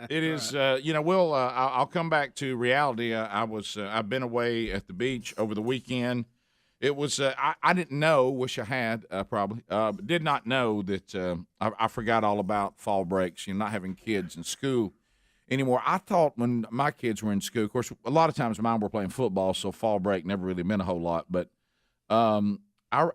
It is. I'll come back to reality. I've been away at the beach over the weekend. It was. I didn't know. Wish I had. Probably. Did not know that. I forgot all about fall breaks. Not having kids in school anymore. I thought when my kids were in school, of course, a lot of times mine were playing football, so fall break never really meant a whole lot. But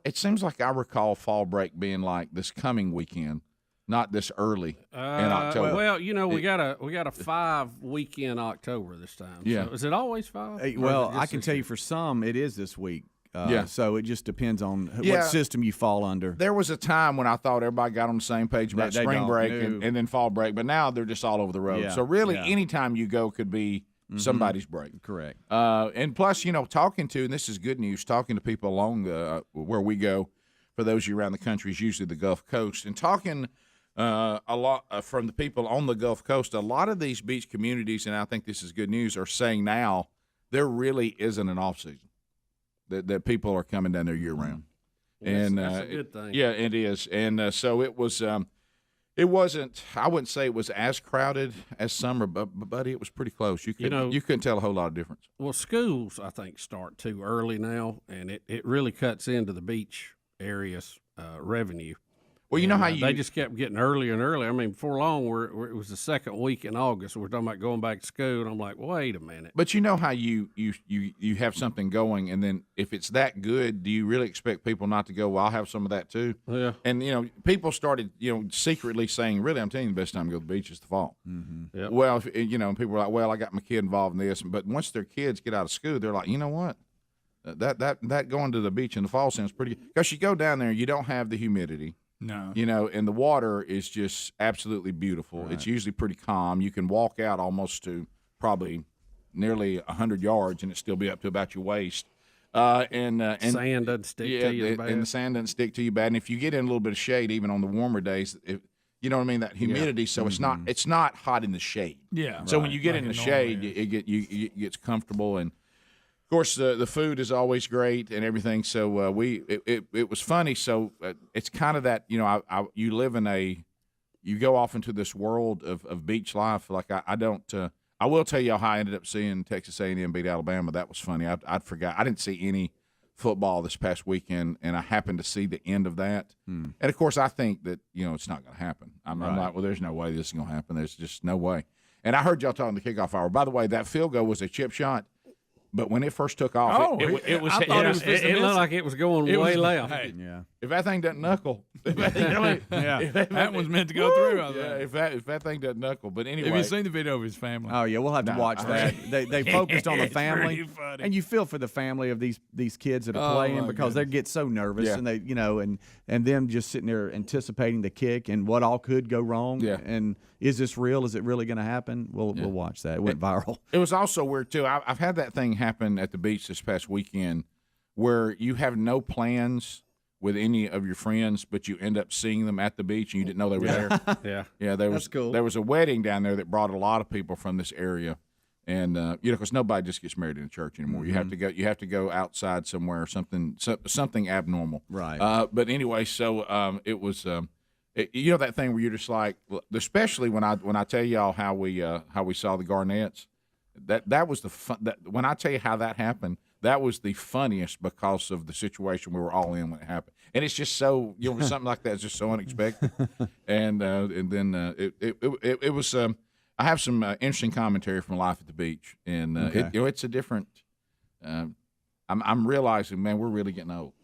it seems like I recall fall break being like this coming weekend, not this early in October. Well, we got a 5 weekend October this time. Yeah. So is it always 5? Well, I can tell you for some it is this week. Yeah. So it just depends on what system you fall under. There was a time when I thought everybody got on the same page about spring break and then fall break, but now they're just all over the road. Yeah. So really, anytime you go could be somebody's break. Correct. And plus, talking to, and this is good news, talking to people along where we go, for those of you around the country, is usually the Gulf Coast, and talking a lot from the people on the Gulf Coast, a lot of these beach communities, and I think this is good news, are saying now there really isn't an off season. That people are coming down there year round, and that's a good thing. Yeah, it is, and so it was. It wasn't. I wouldn't say it was as crowded as summer, but buddy, it was pretty close. You couldn't tell a whole lot of difference. Well, schools I think start too early now, and it really cuts into the beach areas revenue. Well, you know how they just kept getting earlier and earlier. I mean, before long, it was the second week in August. We're talking about going back to school, and I'm like, wait a minute. But you know how you have something going, and then if it's that good, do you really expect people not to go? Well, I'll have some of that too. Yeah. And people started secretly saying, really, I'm telling you, the best time to go to the beach is the fall. Mm-hmm. Yep. Well, people were like, well, I got my kid involved in this, but once their kids get out of school, they're like, you know what? That going to the beach in the fall sounds pretty good, because you go down there, you don't have the humidity. No. And the water is just absolutely beautiful. Right. It's usually pretty calm. You can walk out almost to probably nearly 100 yards, and it still be up to about your waist. And sand doesn't stick to you bad. And the sand doesn't stick to you bad. And if you get in a little bit of shade, even on the warmer days, you know what I mean, that humidity. So it's not hot in the shade. Yeah. So when you get in the shade, it gets comfortable. And of course, the food is always great and everything. So it was funny. So it's kind of that, you live in you go off into this world of beach life. Like I will tell you how I ended up seeing Texas A&M beat Alabama. That was funny. I'd forgot. I didn't see any football this past weekend, and I happened to see the end of that. And of course, I think that it's not going to happen. I'm like, well, there's no way this is going to happen. There's just no way. And I heard y'all talking the kickoff hour. By the way, that field goal was a chip shot. But when it first took off, it looked like it was going way left. Hey, if that thing doesn't knuckle, That one's meant to go through. I think. If that thing doesn't knuckle, but anyway. Have you seen the video of his family? Oh yeah, we'll have to watch that. They focused on the family, pretty funny. and you feel for the family of these kids that are playing because they get so nervous, and they and them just sitting there anticipating the kick and what all could go wrong. Yeah. And is this real? Is it really going to happen? We'll watch that. It went viral. It was also weird too. I've had that thing happen at the beach this past weekend, where you have no plans with any of your friends, but you end up seeing them at the beach and you didn't know they were there. Yeah. That's cool. There was a wedding down there that brought a lot of people from this area, and because nobody just gets married in a church anymore. Mm-hmm. You have to go outside somewhere, something abnormal. Right. But anyway, so it was. That thing where you're just like, especially when I tell y'all how we saw the Garnets, that was the fun. When I tell you how that happened, that was the funniest because of the situation we were all in when it happened. And it's just so something like that is just so unexpected. and then it was. I have some interesting commentary from life at the beach, and it's a different. I'm realizing, man, we're really getting old.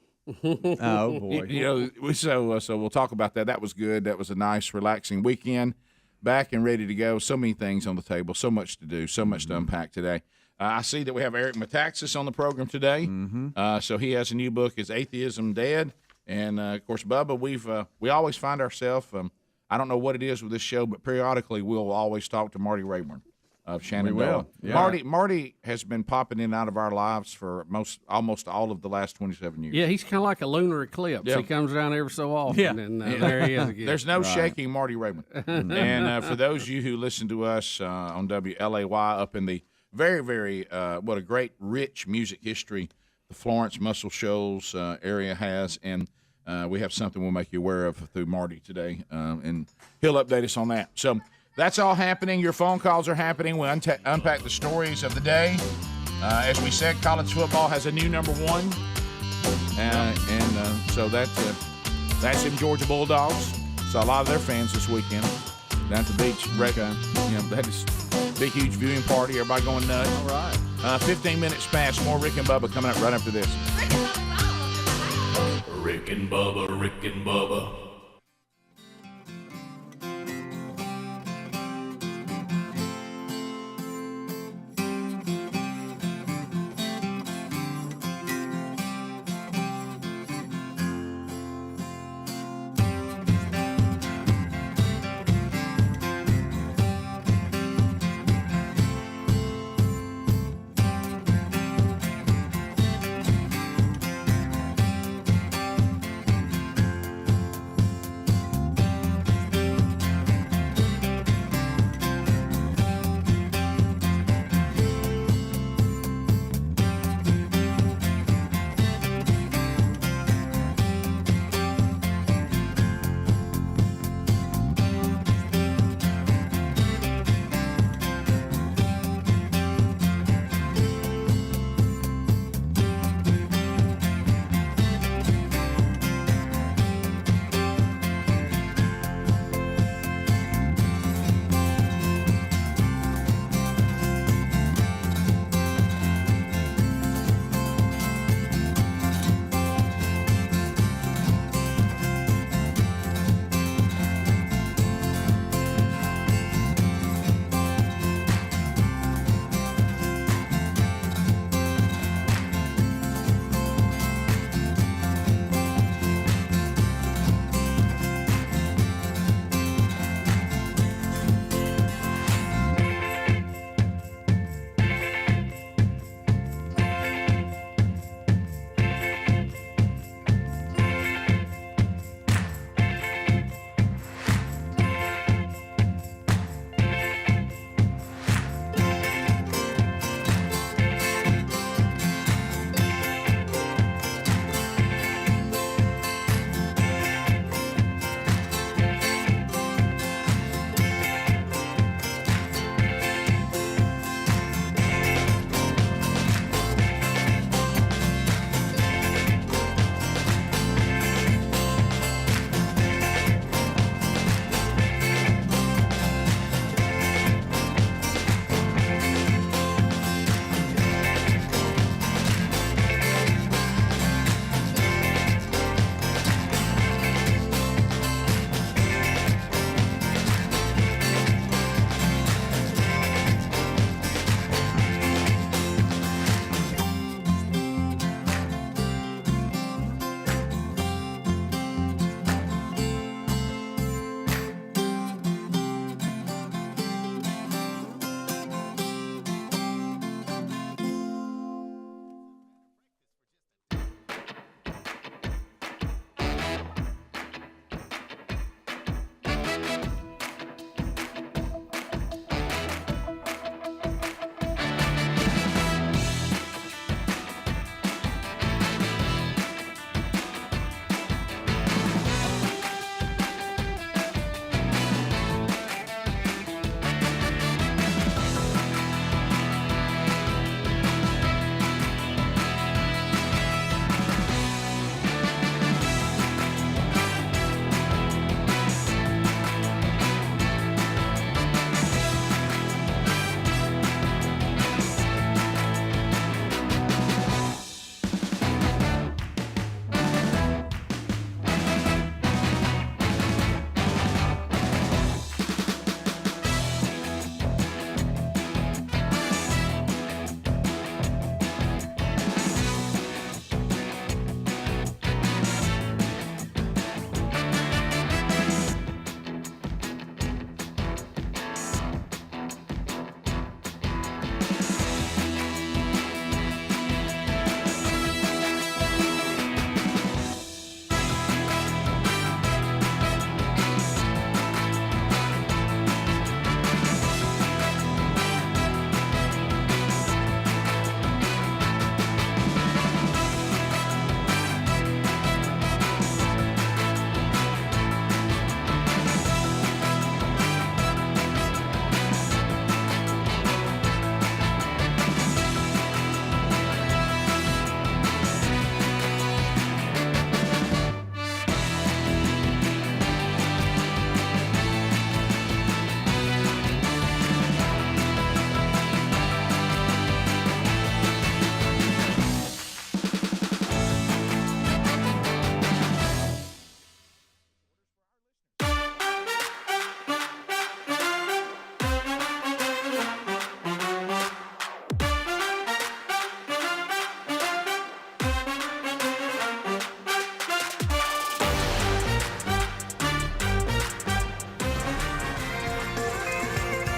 Oh boy! So we'll talk about that. That was good. That was a nice, relaxing weekend. Back and ready to go. So many things on the table. So much to do. So much to unpack today. I see that we have Eric Metaxas on the program today. Mm-hmm. So he has a new book, is Atheism Dead, and of course, Bubba. We always find ourselves. I don't know what it is with this show, but periodically we'll always talk to Marty Raybon of Shenandoah. Yeah. Marty has been popping in and out of our lives for almost all of the last 27 years. Yeah, he's kind of like a lunar eclipse. Yeah. He comes around every so often, and there he is again. There's no shaking Marty Raybon. And for those of you who listen to us on WLAY up in the very, very, what a great, rich music history the Florence, Muscle Shoals area has, and we have something we'll make you aware of through Marty today, and he'll update us on that. So that's all happening. Your phone calls are happening. We unpack the stories of the day. As we said, college football has a new number one, so that's them Georgia Bulldogs. So a lot of their fans this weekend down at the beach. They had this big, huge viewing party. Everybody going nuts. All right. 15 minutes past. More Rick and Bubba coming up right after this. Rick and Bubba, Rick and Bubba.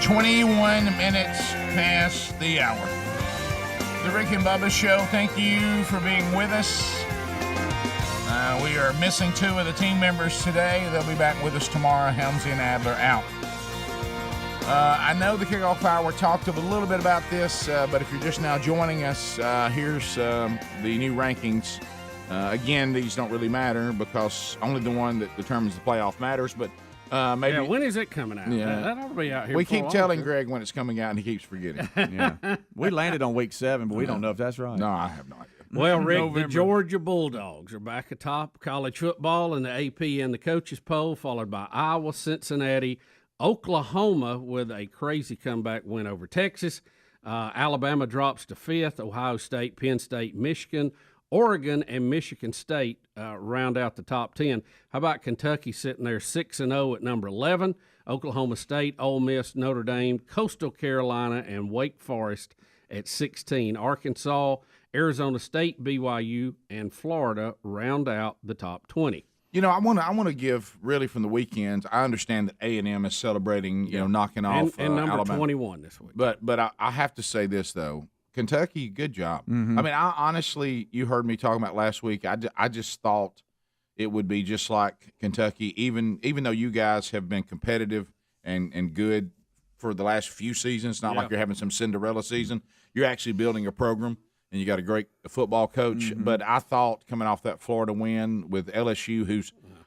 21 minutes past the hour. The Rick and Bubba Show, thank you for being with us. We are missing 2 of the team members today. They'll be back with us tomorrow. Helmsy and Adler out. I know the Kickoff Hour talked a little bit about this, but if you're just now joining us, here's the new rankings. Again, these don't really matter because only the one that determines the playoff matters, but maybe. Yeah, when is it coming out? Yeah. That ought to be out here. We keep telling Greg when it's coming out, and he keeps forgetting. Yeah. We landed on week 7, but we don't know if that's right. No, I have no idea. Well, Rick, November. the Georgia Bulldogs are back atop college football in the AP and the coaches poll, followed by Iowa, Cincinnati, Oklahoma with a crazy comeback win over Texas. Alabama drops to 5th. Ohio State, Penn State, Michigan, Oregon, and Michigan State round out the top 10. How about Kentucky sitting there 6-0 at number 11? Oklahoma State, Ole Miss, Notre Dame, Coastal Carolina, and Wake Forest at 16. Arkansas, Arizona State, BYU, and Florida round out the top 20. You know, I want to give really from the weekends. I understand that A&M is celebrating, knocking off and number Alabama. 21 this week. But I have to say this though, Kentucky, good job. Mm-hmm. I mean, I honestly, you heard me talking about last week. I just thought it would be just like Kentucky, even though you guys have been competitive and good for the last few seasons. It's not like you're having some Cinderella season. You're actually building a program. And you got a great football coach, Mm-hmm. but I thought coming off that Florida win with LSU,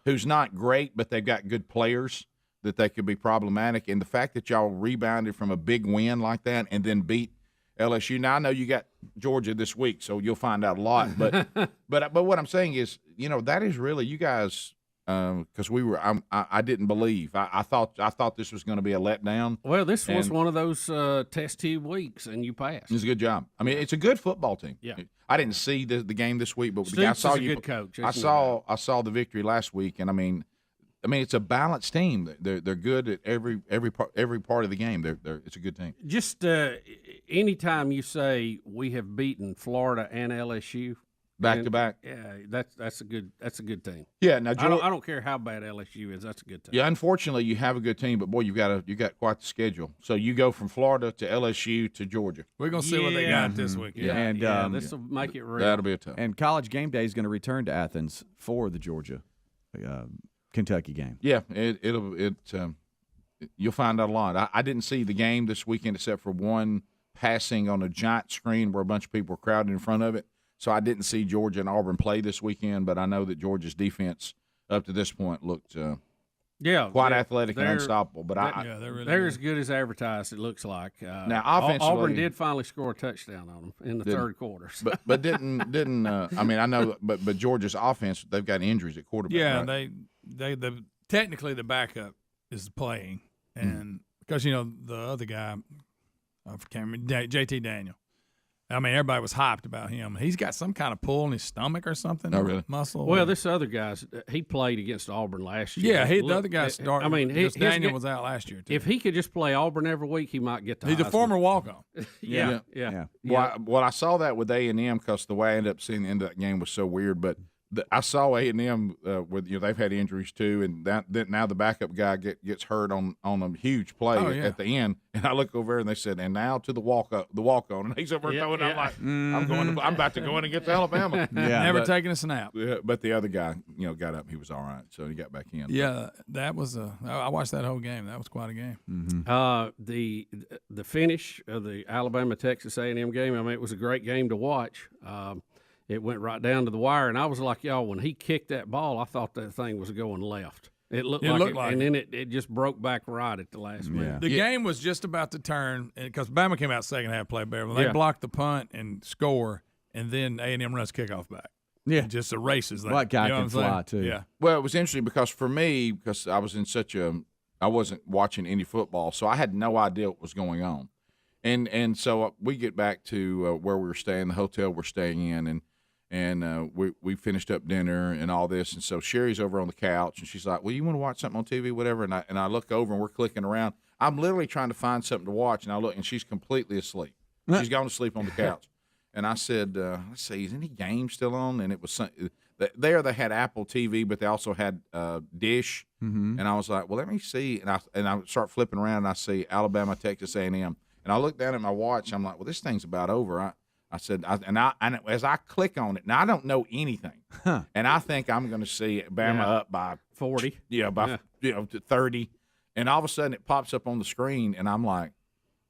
who's not great, but they've got good players, that they could be problematic. And the fact that y'all rebounded from a big win like that and then beat LSU. Now I know you got Georgia this week, so you'll find out a lot. But but what I'm saying is, that is really you guys. Because I didn't believe. I thought this was going to be a letdown. Well, this was one of those test tube weeks, and you passed. It's a good job. I mean, it's a good football team. Yeah. I didn't see the game this week, but Stoops I saw is a you. good coach. I saw the victory last week, and I mean, it's a balanced team. They're good at every part of the game. It's a good team. Just anytime you say we have beaten Florida and LSU. Back to back. Yeah, that's a good team. Yeah, now I don't care how bad LSU is. That's a good team. Yeah, unfortunately, you have a good team, but boy, you got quite the schedule. So you go from Florida to LSU to Georgia. We're gonna see what they got this week. Yeah, and this will make it real. That'll be a tough. And College Game Day is going to return to Athens for the Georgia Kentucky game. Yeah, you'll find out a lot. I didn't see the game this weekend except for one passing on a giant screen where a bunch of people were crowded in front of it. So I didn't see Georgia and Auburn play this weekend, but I know that Georgia's defense up to this point looked quite athletic and unstoppable. But they're as good as advertised. It looks like. Now offensively, Auburn did finally score a touchdown on them in the third quarter. So. But didn't I mean I know, but Georgia's offense, they've got injuries at quarterback. Yeah, right? they technically the backup is playing, and because the other guy, I can't remember, JT Daniel. I mean, everybody was hyped about him. He's got some kind of pull in his stomach or something. Oh, really? Muscle. Well, this other guy's he played against Auburn last year. Yeah, the other guy started. I mean, Daniel was out last year too. If he could just play Auburn every week, he might get the He's Heisman. a former walk-on. Yeah. Well, I saw that with A&M because the way I ended up seeing the end of that game was so weird. But I saw A&M with they've had injuries too, and that now the backup guy gets hurt on a huge play at the end, and I look over and they said, and now to the walk on, and he's over throwing. I'm like, I'm about to go in and get to Alabama. Never taking a snap. But the other guy, got up, he was all right, so he got back in. Yeah, that was I watched that whole game. That was quite a game. Mm-hmm. The finish of the Alabama Texas A&M game. I mean, it was a great game to watch. It went right down to the wire, and I was like, y'all, when he kicked that ball, I thought that thing was going left. It looked like it, and then it just broke back right at the last minute. The game was just about to turn because Bama came out second half, played better. They blocked the punt and score, and then A&M runs kickoff back. Yeah, it just erases that. That guy can fly too. Yeah. Well, it was interesting because for me, because I was in I wasn't watching any football, so I had no idea what was going on, and so we get back to where we were staying, the hotel we're staying in, and we finished up dinner and all this, and so Sherry's over on the couch, and she's like, well, you want to watch something on TV, whatever, and I look over, and we're clicking around. I'm literally trying to find something to watch, and I look, and she's completely asleep. She's gone to sleep on the couch. And I said, let's see, is any game still on? And it was There they had Apple TV, but they also had Dish. Mm-hmm. And I was like, well, let me see. And I start flipping around, and I see Alabama, Texas A&M. And I look down at my watch. I'm like, well, this thing's about over. I said, as I click on it, now I don't know anything, and I think I'm going to see Bama up by 40, to 30, and all of a sudden it pops up on the screen, and I'm like,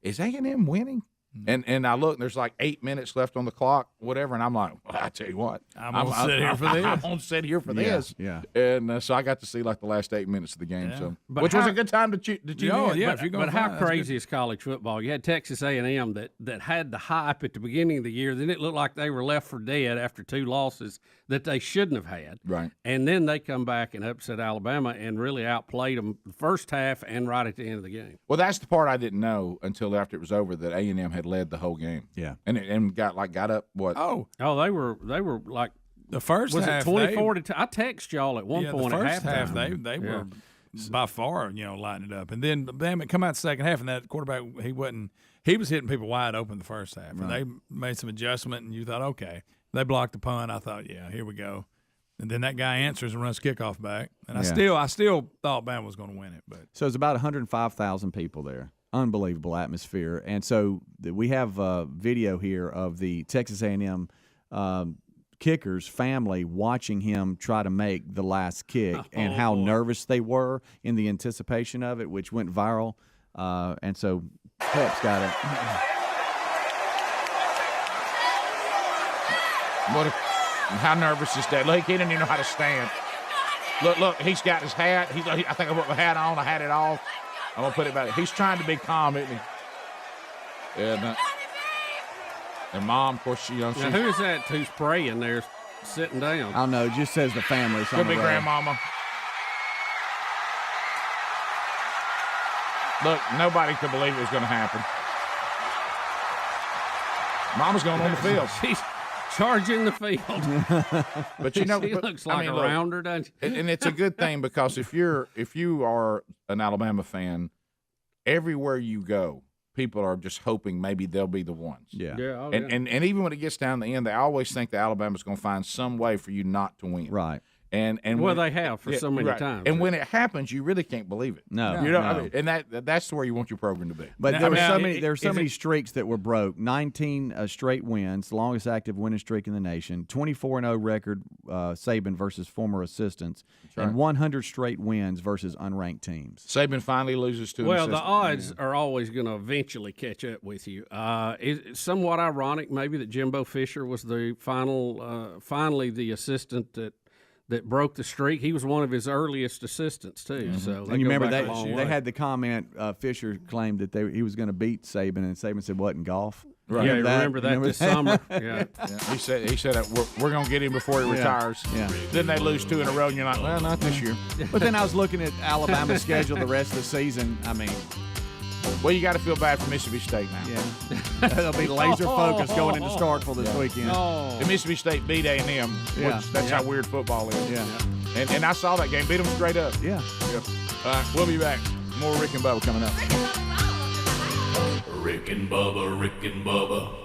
is A&M winning? And I look, and there's like 8 minutes left on the clock, whatever, and I'm like, well, I tell you what, I'm gonna sit here for this. I'm gonna sit here for this. Yeah. And so I got to see like the last 8 minutes of the game, which was a good time to tune in. But how crazy is college football? You had Texas A&M that had the hype at the beginning of the year. Then it looked like they were left for dead after 2 losses that they shouldn't have had. Right. And then they come back and upset Alabama and really outplayed them the first half and right at the end of the game. Well, that's the part I didn't know until after it was over that A&M had led the whole game. Yeah. And got up what? Oh, they were like the first was half. It 24 to 2? I text y'all at one point the at first half halftime. they were by far lighting it up, and then Bama come out the second half, and that quarterback he was hitting people wide open the first half, and they made some adjustment, and you thought, okay, they blocked the punt. I thought, yeah, here we go. And then that guy answers and runs kickoff back, and I still thought Bama was going to win it. But so it's about 105,000 people there. Unbelievable atmosphere. And so we have a video here of the Texas A&M kicker's family watching him try to make the last kick and how nervous they were in the anticipation of it, which went viral. And so Pep's got it. How nervous is that? Look, he didn't even know how to stand. Look, he's got his hat. I think I put my hat on. I had it off. I'm going to put it back. He's trying to be calm, isn't he? And Mom, of course, now, who is that who's praying there sitting down? I don't know. It just says the family. Could be Grandmama. Look, nobody could believe it was going to happen. Mama's going on the field. She's charging the field. But she looks like a rounder, doesn't she? And it's a good thing because if you are an Alabama fan, everywhere you go, people are just hoping maybe they'll be the ones. Yeah. And even when it gets down to the end, they always think that Alabama's going to find some way for you not to win. Right. And well, they have for so many times. And when it happens, you really can't believe it. No, you know, I mean, and that's where you want your program to be. But there were so many streaks that were broke. 19 straight wins, the longest active winning streak in the nation. 24-0 record, Saban versus former assistants, and 100 straight wins versus unranked teams. Saban finally loses to an assistant. The odds are always going to eventually catch up with you. It's somewhat ironic, maybe, that Jimbo Fisher was the finally the assistant that broke the streak. He was one of his earliest assistants too. Mm-hmm. So and you remember they had the comment. Fisher claimed that he was going to beat Saban, and Saban said, "What, in golf?" Right. Yeah, remember that this summer. Yeah. He said that we're going to get him before he retires. Yeah. Then they lose 2 in a row, and you're like, well, not this year. But then I was looking at Alabama's schedule the rest of the season. I mean, well, you got to feel bad for Mississippi State now. Yeah, they'll be laser focused going into Starkville this weekend. And Mississippi State beat A&M. That's how weird football is. Yeah. And I saw that game. Beat them straight up. Yeah. All right, we'll be back. More Rick and Bubba coming up. Rick and Bubba, Rick and Bubba.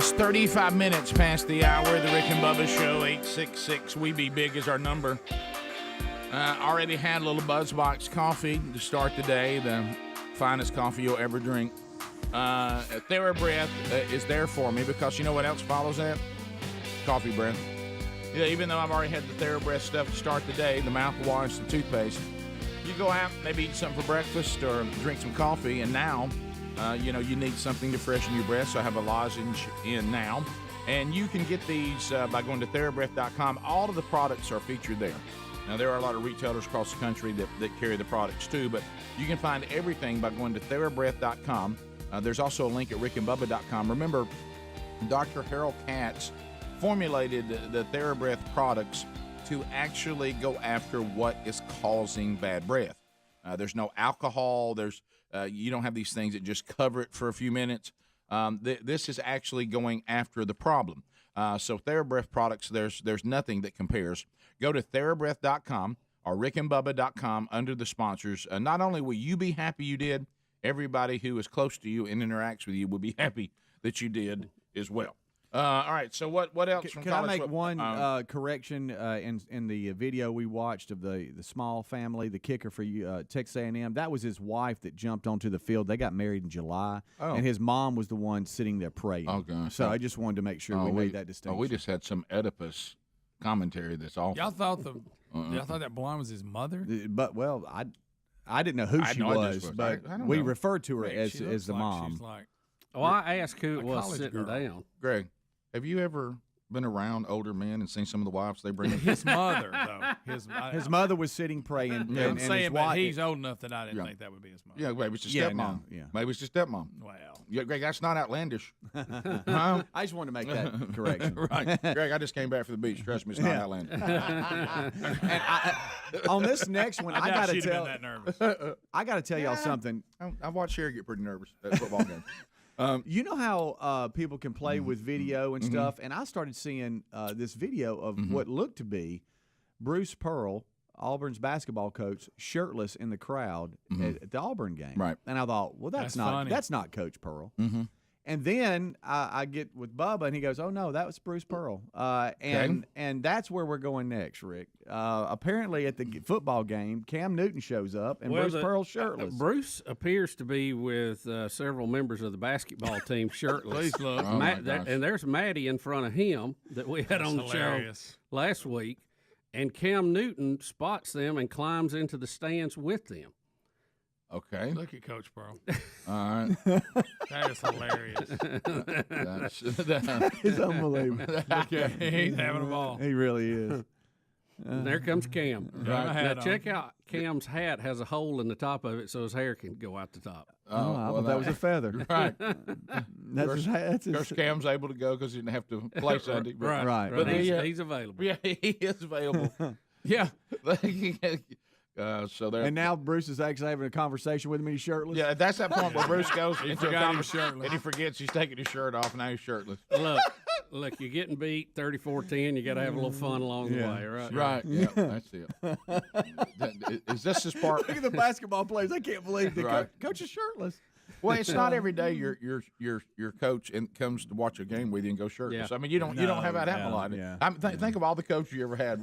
It's 35 minutes past the hour. The Rick and Bubba Show, 866 We Be Big is our number. Already had a little BuzzBox coffee to start the day, the finest coffee you'll ever drink. TheraBreath is there for me because you know what else follows that? Coffee breath. Yeah, even though I've already had the TheraBreath stuff to start the day, the mouthwash, the toothpaste, you go out, maybe eat something for breakfast or drink some coffee, and now, you need something to freshen your breath, so I have a lozenge in now. And you can get these by going to TheraBreath.com. All of the products are featured there. Now, there are a lot of retailers across the country that carry the products too, but you can find everything by going to TheraBreath.com. There's also a link at rickandbubba.com. Remember, Dr. Harold Katz formulated the TheraBreath products to actually go after what is causing bad breath. There's no alcohol. You don't have these things that just cover it for a few minutes. This is actually going after the problem. So TheraBreath products, there's nothing that compares. Go to TheraBreath.com or rickandbubba.com under the sponsors. Not only will you be happy you did, everybody who is close to you and interacts with you will be happy that you did as well. All right, so what else from Can I make one correction in the video we watched of the small family, the kicker for Texas A&M? That was his wife that jumped onto the field. They got married in July, and his mom was the one sitting there praying. Oh, gosh. So I just wanted to make sure we made that distinction. We just had some Oedipus commentary that's awful. Y'all thought that blonde was his mother? But I didn't know who she was, but we referred to her as the mom. She's like, I asked who it was sitting down. Greg, have you ever been around older men and seen some of the wives they bring? His mother, though. His mother was sitting praying. I'm saying, but he's old enough that I didn't think that would be his mother. Yeah, maybe it's just stepmom. Maybe it's just stepmom. Wow. Yeah, Greg, that's not outlandish. I just wanted to make that correction. Right. Greg, I just came back from the beach. Trust me, it's not outlandish. And on this next one, I got to tell y'all something. I watched Sherry get pretty nervous at football games. You know how people can play with video and stuff, and I started seeing this video of what looked to be Bruce Pearl, Auburn's basketball coach, shirtless in the crowd at the Auburn game. Right. And I thought, well, that's not Coach Pearl. And then I get with Bubba, and he goes, "Oh no, that was Bruce Pearl." And that's where we're going next, Rick. Apparently, at the football game, Cam Newton shows up, and Bruce Pearl's shirtless. Bruce appears to be with several members of the basketball team shirtless. Please look. And there's Maddie in front of him that we had on the show last week, and Cam Newton spots them and climbs into the stands with them. Okay. Look at Coach Pearl. All right. That is hilarious. It's unbelievable. He's having a ball. He really is. There comes Cam. Now check out Cam's hat has a hole in the top of it so his hair can go out the top. I thought that was a feather. Right. That's his. First Cam's able to go because he didn't have to play Sunday. Right. But he's available. Yeah, he is available. Yeah. And now Bruce is actually having a conversation with me. He's shirtless. Yeah, that's that point where Bruce goes into a shirtless. and he forgets he's taking his shirt off, and now he's shirtless. Look, you're getting beat 34-10. You got to have a little fun along the way, right? Right. Yeah, that's it. Is this his part? Look at the basketball players. I can't believe the coach is shirtless. Well, it's not every day your coach comes to watch a game with you and goes shirtless. Yeah. I mean, you don't have that happen a lot. Yeah. Think of all the coaches you ever had.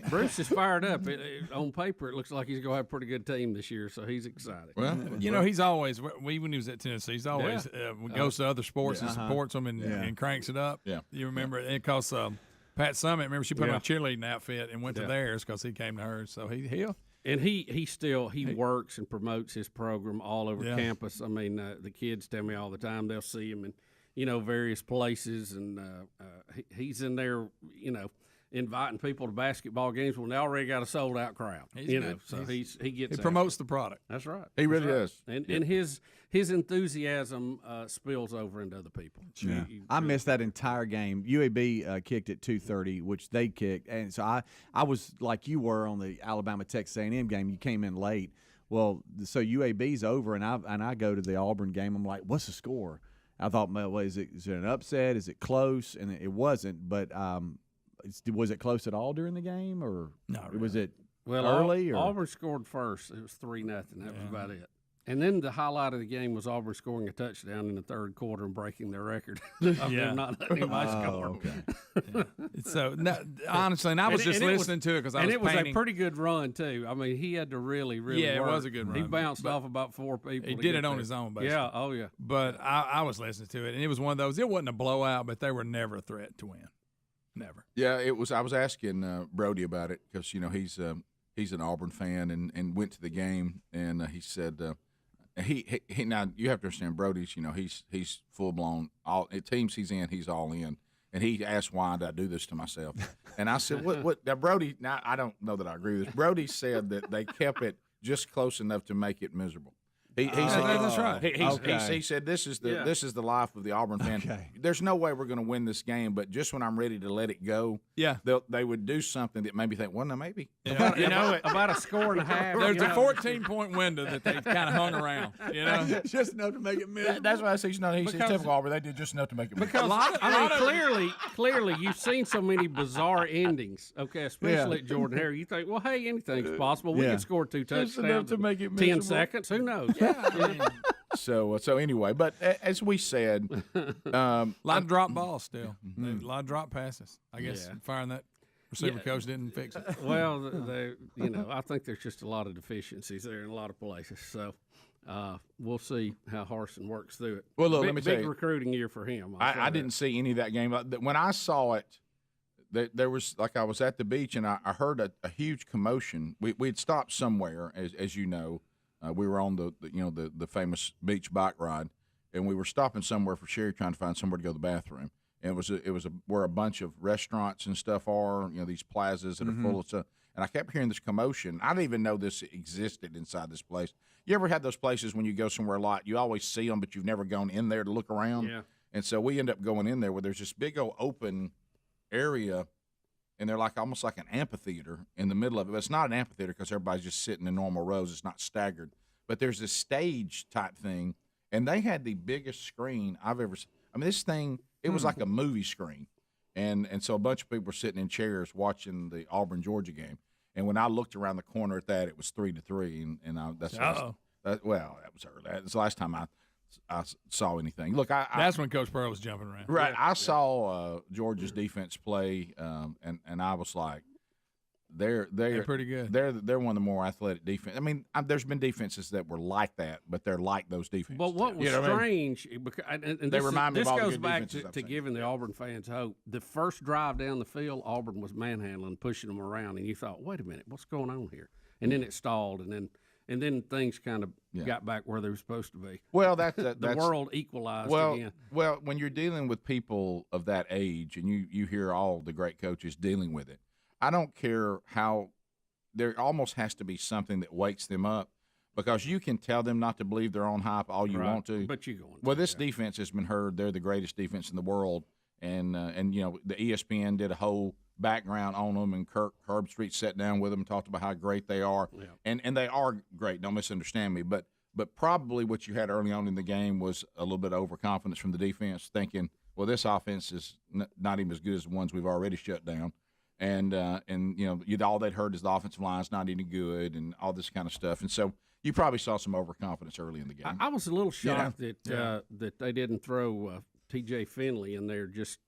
Bruce is fired up. On paper, it looks like he's going to have a pretty good team this year, so he's excited. Well, he's always when he was at Tennessee, he's always goes to other sports and supports them and cranks it up. Yeah, you remember it because Pat Summitt. Remember she put on a cheerleading outfit and went to theirs because he came to hers. So he'll. And he works and promotes his program all over campus. I mean, the kids tell me all the time they'll see him in, various places, and he's in there, inviting people to basketball games when they already got a sold out crowd. He promotes the product. That's right. He really does. And his enthusiasm spills over into other people. Yeah. I missed that entire game. UAB kicked at 2:30, which they kicked, and so I was like you were on the Alabama-Texas A&M game. You came in late. Well, so UAB's over, and I go to the Auburn game. I'm like, what's the score? I thought, well, is it an upset? Is it close? And it wasn't. But was it close at all during the game, or no? Really. Was it early? Auburn scored first. It was 3-0. That was about it. And then the highlight of the game was Auburn scoring a touchdown in the third quarter and breaking their record of them not letting anybody score. Okay. So honestly, and I was just listening to it because I was and it was painting. a pretty good run too. I mean, he had to really work. It was a good run. He bounced off about 4 people. He did it on his own, basically. Yeah, oh yeah. But I was listening to it, and it was one of those. It wasn't a blowout, but they were never a threat to win. Never. Yeah, it was. I was asking Brody about it because he's an Auburn fan and went to the game, and he said. He now you have to understand Brody's he's full blown all teams he's in, he's all in, and he asked why did I do this to myself, and I said what now Brody, now I don't know that I agree with this. Brody said that they kept it just close enough to make it miserable. He said, that's right. He said this is the life of the Auburn fan. Okay. There's no way we're going to win this game, but just when I'm ready to let it go, they would do something that made me think, well, no, maybe. About a score and a half. There's a 14-point window that they've kind of hung around. Just enough to make it miserable. That's why I say he's typical Auburn. They did just enough to make it miserable. Because clearly, you've seen so many bizarre endings. Okay, especially at Jordan Hare. You think, well, hey, anything's possible. We can score 2 touchdowns to make it 10 miserable. seconds. Who knows? So anyway, but as we said, a lot of drop balls still. A lot of drop passes. I guess firing that receiver coach didn't fix it. Well, I think there's just a lot of deficiencies there in a lot of places. So we'll see how Harsin works through it. Well, look, let me tell you, big recruiting year for him. I didn't see any of that game. When I saw it, there was I was at the beach and I heard a huge commotion. We'd stopped somewhere, as you know. We were on the famous beach bike ride, and we were stopping somewhere for Sherry, trying to find somewhere to go to the bathroom. And it was where a bunch of restaurants and stuff are, these plazas that are full of stuff. And I kept hearing this commotion. I didn't even know this existed inside this place. You ever had those places when you go somewhere a lot, you always see them, but you've never gone in there to look around? Yeah. And so we end up going in there where there's this big old open area, and they're almost like an amphitheater in the middle of it. But it's not an amphitheater because everybody's just sitting in normal rows. It's not staggered. But there's this stage type thing, and they had the biggest screen I've ever seen. I mean, this thing, it was like a movie screen. And so a bunch of people were sitting in chairs watching the Auburn-Georgia game. And when I looked around the corner at that, it was 3-3. And that's that was early. That's the last time I saw anything. Look, that's when Coach Pearl was jumping around. Right. I saw Georgia's defense play, and I was like, they're pretty good. They're one of the more athletic defense. I mean, there's been defenses that were like that, but they're like those defenses. But what was strange, because they remind me of all the good back defenses to giving the Auburn fans hope. The first drive down the field, Auburn was manhandling, pushing them around, and you thought, wait a minute, what's going on here? And then it stalled, and then things kind of got back where they were supposed to be. Well, that's the world equalized again. Well, when you're dealing with people of that age, and you hear all the great coaches dealing with it, I don't care how there almost has to be something that wakes them up, because you can tell them not to believe their own hype all you want to. But you're going to. Well, this defense has been heard. They're the greatest defense in the world. And the ESPN did a whole background on them, and Herb Street sat down with them and talked about how great they are. Yeah. And they are great. Don't misunderstand me. But probably what you had early on in the game was a little bit of overconfidence from the defense, thinking, well, this offense is not even as good as the ones we've already shut down. And all they'd heard is the offensive line's not any good and all this kind of stuff. And so you probably saw some overconfidence early in the game. I was a little shocked that they didn't throw T.J. Finley in there just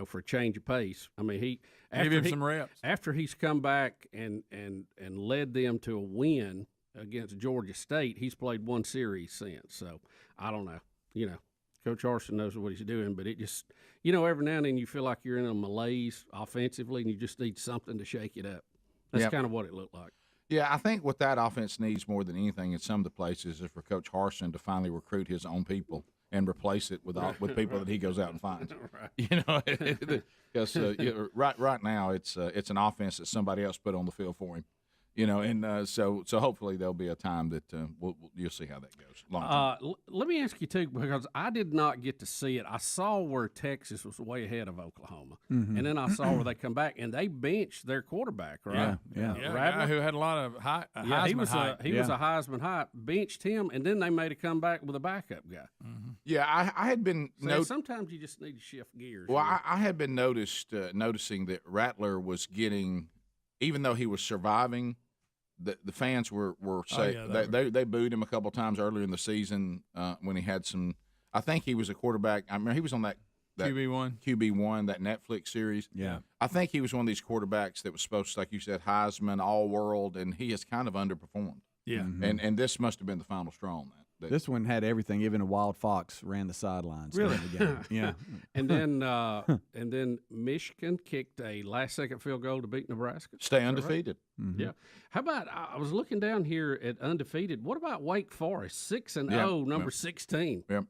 for a change of pace. I mean, he gave him some reps after he's come back and led them to a win against Georgia State. He's played one series since. So I don't know. Coach Harsin knows what he's doing, but it just, every now and then you feel like you're in a malaise offensively and you just need something to shake it up. That's kind of what it looked like. Yeah, I think what that offense needs more than anything in some of the places is for Coach Harsin to finally recruit his own people and replace it with people that he goes out and finds. Right. Because right now it's an offense that somebody else put on the field for him. So hopefully there'll be a time that you'll see how that goes. Let me ask you too, because I did not get to see it. I saw where Texas was way ahead of Oklahoma, and then I saw where they come back and they benched their quarterback, right? Yeah. A guy who had a lot of Heisman hype. He was a Heisman hype. Benched him, and then they made a comeback with a backup guy. Mm-hmm. Yeah, I had been. Sometimes you just need to shift gears. Well, I had been noticing that Rattler was getting, even though he was surviving the fans were saying they booed him a couple times earlier in the season when he had some. I think he was a quarterback. I remember he was on that QB1, that Netflix series. Yeah. I think he was one of these quarterbacks that was supposed to, like you said, Heisman, all world, and he has kind of underperformed. Yeah. Mm-hmm. And this must have been the final straw on that. This one had everything. Even a wild fox ran the sidelines. Really? during the game. Yeah. And then Michigan kicked a last-second field goal to beat Nebraska. Stay undefeated. Right? Mm-hmm. Yeah. How about I was looking down here at undefeated. What about Wake Forest, 6-0, number 16? Yep.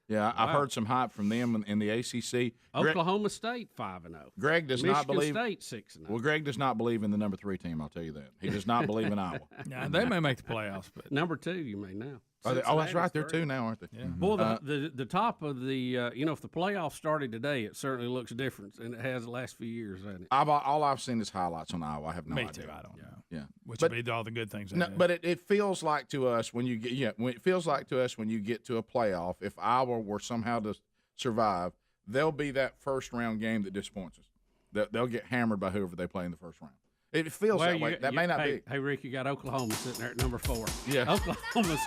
Yeah, I've heard some hype from them in the ACC. Oklahoma State 5-0. Greg does not believe Michigan State 6-0. Well, Greg does not believe in the number 3 team. I'll tell you that. He does not believe in Iowa. Yeah, they may make the playoffs, but number 2 you may now. Oh, that's right. They're 2 now, aren't they? Yeah. Boy, the top of the if the playoffs started today, it certainly looks different, and it has the last few years, hasn't it? All I've seen is highlights on Iowa. I have no idea. Me too. I don't know. Yeah, which would be all the good things. No, but it feels like to us when you get it feels like to us when you get to a playoff. If Iowa were somehow to survive, they'll be that first round game that disappoints us. They'll get hammered by whoever they play in the first round. It feels that way. That may not be. Hey, Rick, you got Oklahoma sitting there at number 4. Yeah, Oklahoma's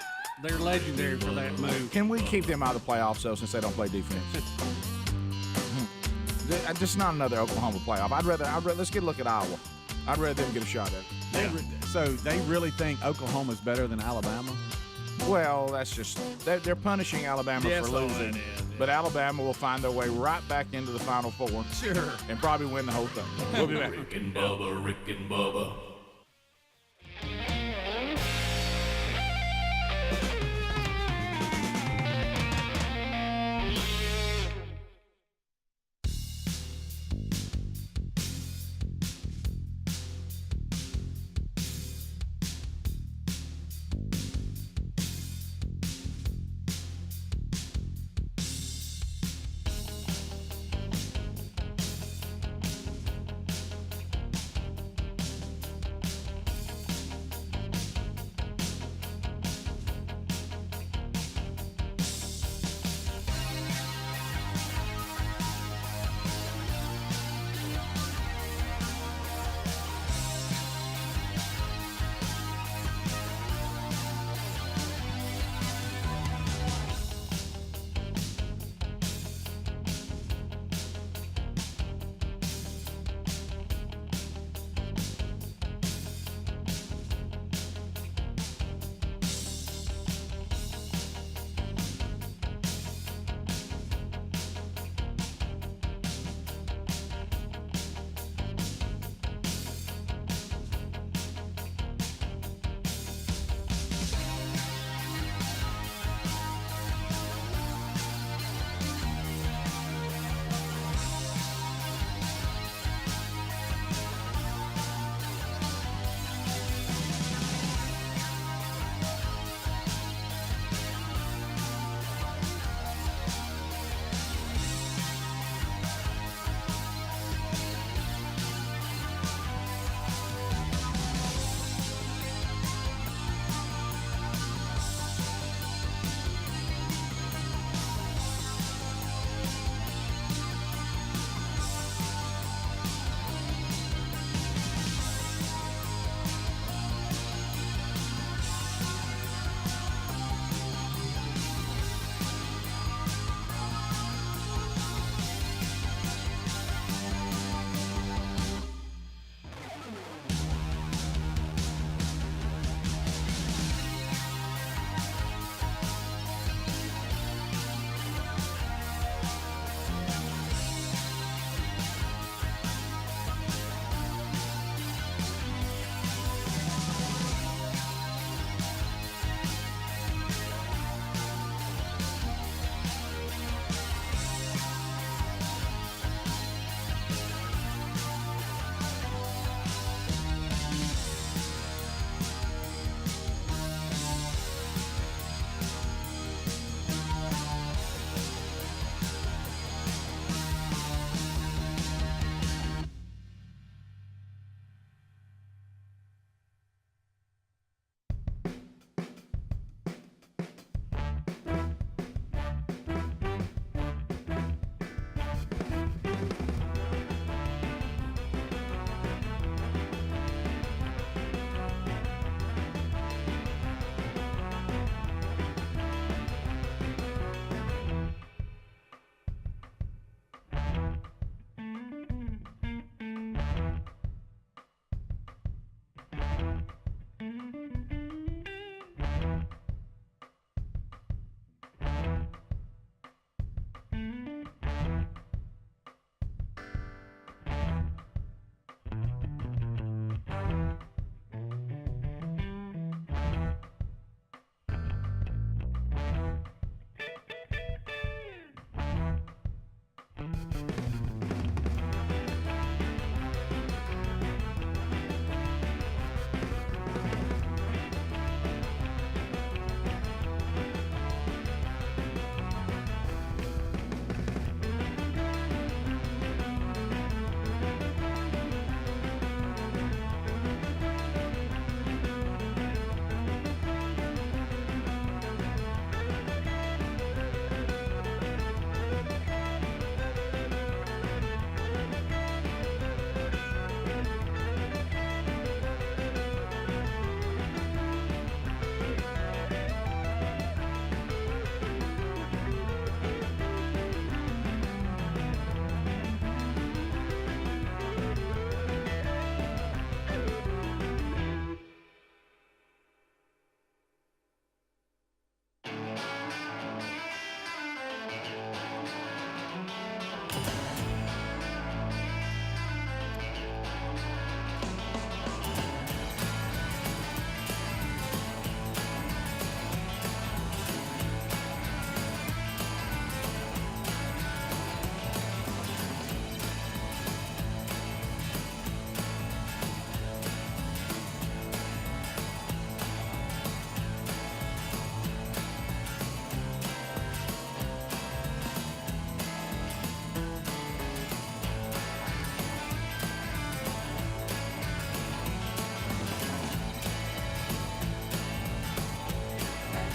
they're legendary for that move. Can we keep them out of the playoffs though, since they don't play defense? Just not another Oklahoma playoff. I'd rather let's get a look at Iowa. I'd rather them get a shot at it. So they really think Oklahoma's better than Alabama? Well, that's just they're punishing Alabama for losing. But Alabama will find their way right back into the Final Four. Sure. And probably win the whole thing. We'll be back. Rick and Bubba.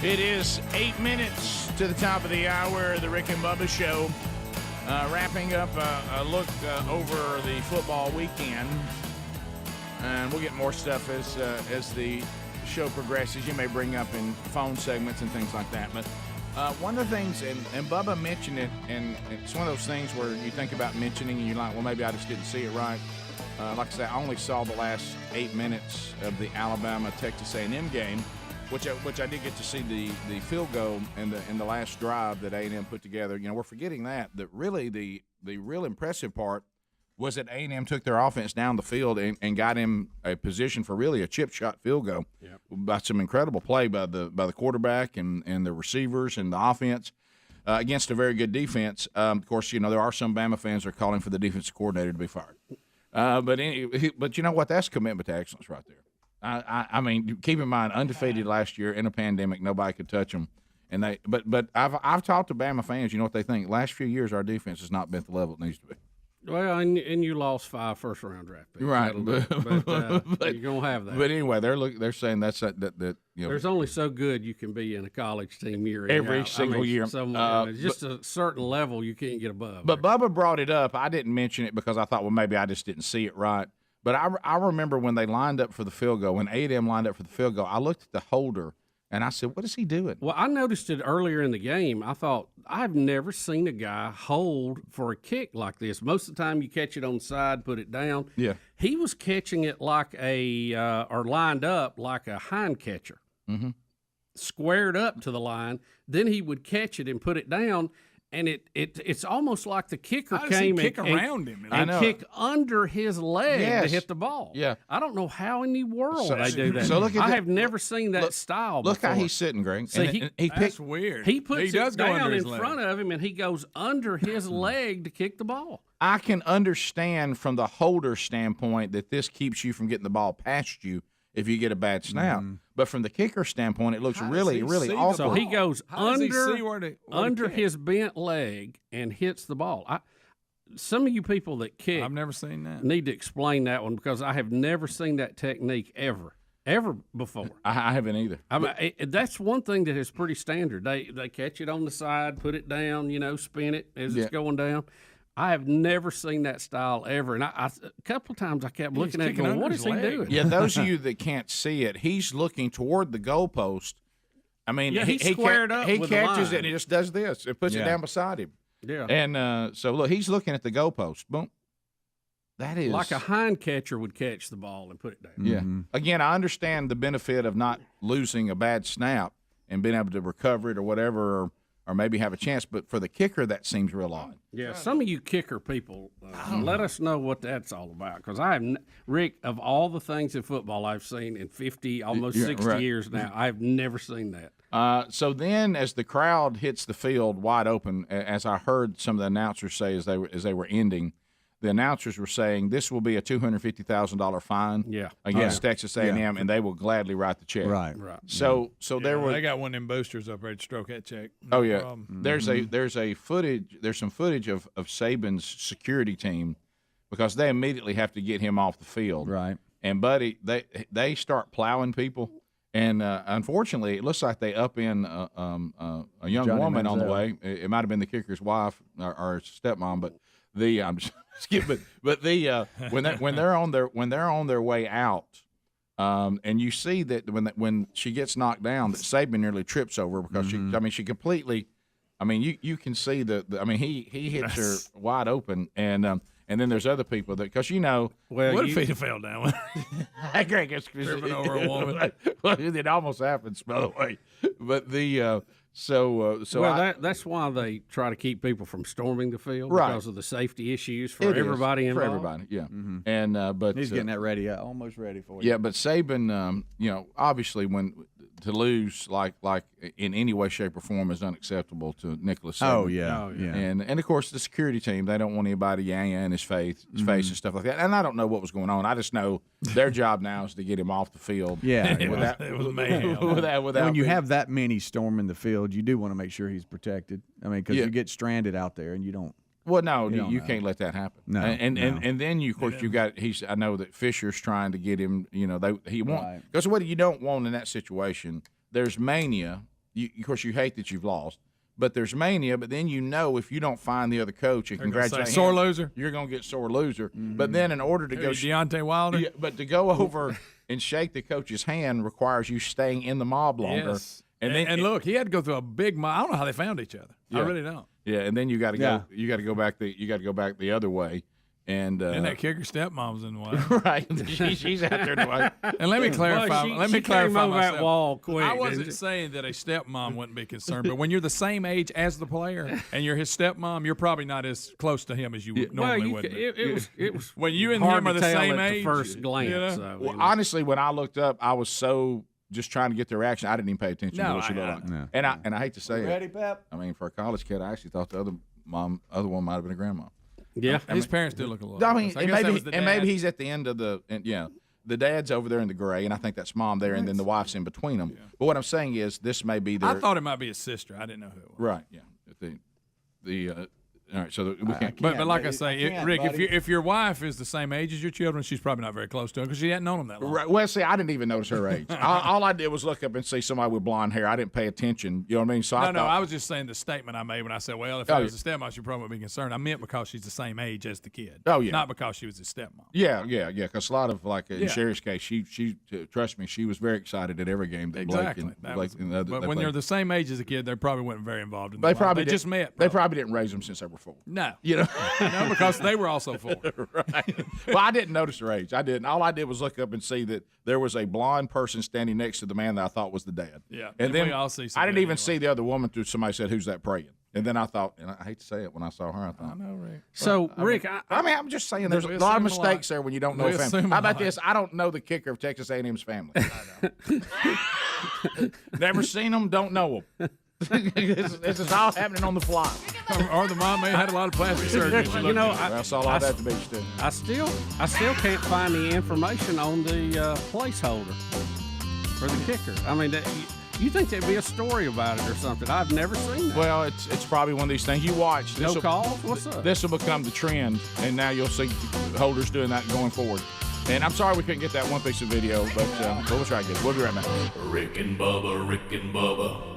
It is 8 minutes to the top of the hour, the Rick and Bubba Show. Wrapping up a look over the football weekend. And we'll get more stuff as the show progresses. You may bring up in phone segments and things like that. But one of the things, and Bubba mentioned it, and it's one of those things where you think about mentioning and you're like, well, maybe I just didn't see it right. Like I said, I only saw the last 8 minutes of the Alabama-Texas A&M game, which I did get to see the field goal in the last drive that A&M put together. You know, we're forgetting that really the real impressive part was that A&M took their offense down the field and got him a position for really a chip shot field goal by some incredible play by the quarterback and the receivers and the offense against a very good defense. Of course, you know, there are some Bama fans that are calling for the defensive coordinator to be fired. But you know what? That's commitment to excellence right there. I mean, keep in mind, undefeated last year in a pandemic, nobody could touch them. And but I've talked to Bama fans. You know what they think? Last few years, our defense has not been at the level it needs to be. Well, and you lost 5 first-round draft picks, right? But you're gonna have that. But anyway, they're saying that you know, there's only so good you can be in a college team year every single year. It's just a certain level you can't get above. But Bubba brought it up. I didn't mention it because I thought, well, maybe I just didn't see it right. But I remember when they lined up for the field goal, when A&M lined up for the field goal, I looked at the holder and I said, what is he doing? Well, I noticed it earlier in the game. I thought, I've never seen a guy hold for a kick like this. Most of the time you catch it on the side, put it down. Yeah. He was catching it like or lined up like a hind catcher. Mm-hmm. Squared up to the line. Then he would catch it and put it down. And it's almost like the kicker came kick around him and kick under his leg to hit the ball. Yeah. I don't know how in the world they do that. So look at I have never seen that style before. Look how he's sitting, Greg. See, that's weird. He puts does it go down under his in leg. front of him, and he goes under his leg to kick the ball. I can understand from the holder standpoint that this keeps you from getting the ball past you if you get a bad snap. But from the kicker standpoint, it looks really awkward. So he goes under under his bent leg and hits the ball. Some of you people that kick, I've never seen that. Need to explain that one because I have never seen that technique ever before. I haven't either. I mean, that's one thing that is pretty standard. They catch it on the side, put it down, spin it as it's going down. I have never seen that style ever, and a couple of times I kept looking at it going, what is he doing? Yeah, those of you that can't see it, he's looking toward the goalpost. I mean, he's squared up. He with catches the it and he just does this. It puts it down beside him. Yeah. And so, look, he's looking at the goalpost. Boom. That is. Like a hind catcher would catch the ball and put it down. Yeah. Again, I understand the benefit of not losing a bad snap and being able to recover it or whatever, or maybe have a chance. But for the kicker, that seems real odd. Yeah, some of you kicker people, let us know what that's all about. Because I have, Rick, of all the things in football I've seen in 50, almost 60 years now, I've never seen that. So then as the crowd hits the field wide open, as I heard some of the announcers say as they were ending, the announcers were saying this will be a $250,000 fine against Texas A&M, and they will gladly write the check. Right. So there were. They got one of them boosters up there to stroke that check. No yeah. problem. There's some footage of Saban's security team because they immediately have to get him off the field. Right. And buddy, they start plowing people. And unfortunately, it looks like they up in a young Johnny woman on the Manziel. way. It might have been the kicker's wife or stepmom, but I'm just skipping. But when they're on their way out, and you see that when she gets knocked down, that Saban nearly trips over because she completely. I mean, you can see he hits her wide open, and then there's other people that because what if he fell down? Tripping over a woman. Well, it almost happens, by the way. But that's why they try to keep people from storming the field because of the safety issues for it is, everybody involved. For everybody, yeah. And but he's getting that ready, almost ready for you. Yeah, but Saban, obviously to lose like in any way, shape, or form is unacceptable to Nicholas Saban. Oh yeah. And of course the security team, they don't want anybody in his face and stuff like that. And I don't know what was going on. I just know their job now is to get him off the field. Yeah. It was mayhem. without when you being- have that many storming the field, you do want to make sure he's protected. I mean, because you get stranded out there and you don't. Well, no, You don't you know. can't let that happen. No, and no. then you, of course, you got. I know that Fisher's trying to get him. He won't Right. because what you don't want in that situation. There's mania of course, you hate that you've lost. But there's mania. But then if you don't find the other coach and congratulate him, sore loser, you're going to get sore loser. Mm-hmm. But then in order to go Deontay Wilder, but to go over and shake the coach's hand requires you staying in the mob longer. Yes. And look, he had to go through a big mob. I don't know how they found each other. Yeah. I really don't. Yeah, and then you got to go. You got to go back. You got to go back the other way. And that kicker stepmom's in the way. Right. She's out there in the way. And let me clarify. She came over that wall quick. I wasn't saying that a stepmom wouldn't be concerned, but when you're the same age as the player and you're his stepmom, you're probably not as close to him as you normally would be. It was when you and him are the same age. First glance. You know? So, well, honestly, when I looked up, I was so just trying to get the reaction. I didn't even pay attention to what she looked like. No. And I hate to say Ready, it. Pep? I mean, for a college kid, I actually thought the other one might have been a grandma. Yeah, his parents do look a little. I mean, and maybe he's at the end of the the dad's over there in the gray, and I think that's mom there, and then the wife's in between them. Yeah. But what I'm saying is, this may be their. I thought it might be his sister. I didn't know who it was. Right. Yeah. All right. So we can't. But like I say, Rick, if your wife is the same age as your children, she's probably not very close to them because she hadn't known them that long. Right. Well, see, I didn't even notice her age. all I did was look up and see somebody with blonde hair. I didn't pay attention. You know what I mean? So I was just saying the statement I made when I said, well, if I was a stepmom, she probably wouldn't be concerned. I meant because she's the same age as the kid. Oh yeah. Not because she was his stepmom. Yeah. Because a lot of in Sherry's case, she trust me, she was very excited at every game that Blake and the other. But when they're the same age as a kid, they probably weren't very involved in. They probably just met. They probably didn't raise them since they were 4. No. You know. No, because they were also 4. Right. Well, I didn't notice her age. I didn't. All I did was look up and see that there was a blonde person standing next to the man that I thought was the dad. Yeah. And then we all see I didn't even see the other woman until somebody said, "Who's that praying?" And then I thought, and I hate to say it, when I saw her, I thought, I know, Rick. So, Rick, I'm just saying there's a lot of mistakes there when you don't know a family. How about this? I don't know the kicker of Texas A&M's family. Never seen them, don't know them. This is all happening on the fly. Or the mom may have had a lot of plastic surgery. I saw all that at the beach too. I still can't find the information on the placeholder for the kicker. I mean, you think there'd be a story about it or something? I've never seen that. Well, it's probably one of these things you watch. No calls? What's up? This will become the trend, and now you'll see holders doing that going forward. And I'm sorry we couldn't get that one piece of video, but we'll try to get it. We'll be right back. Rick and Bubba, Rick and Bubba.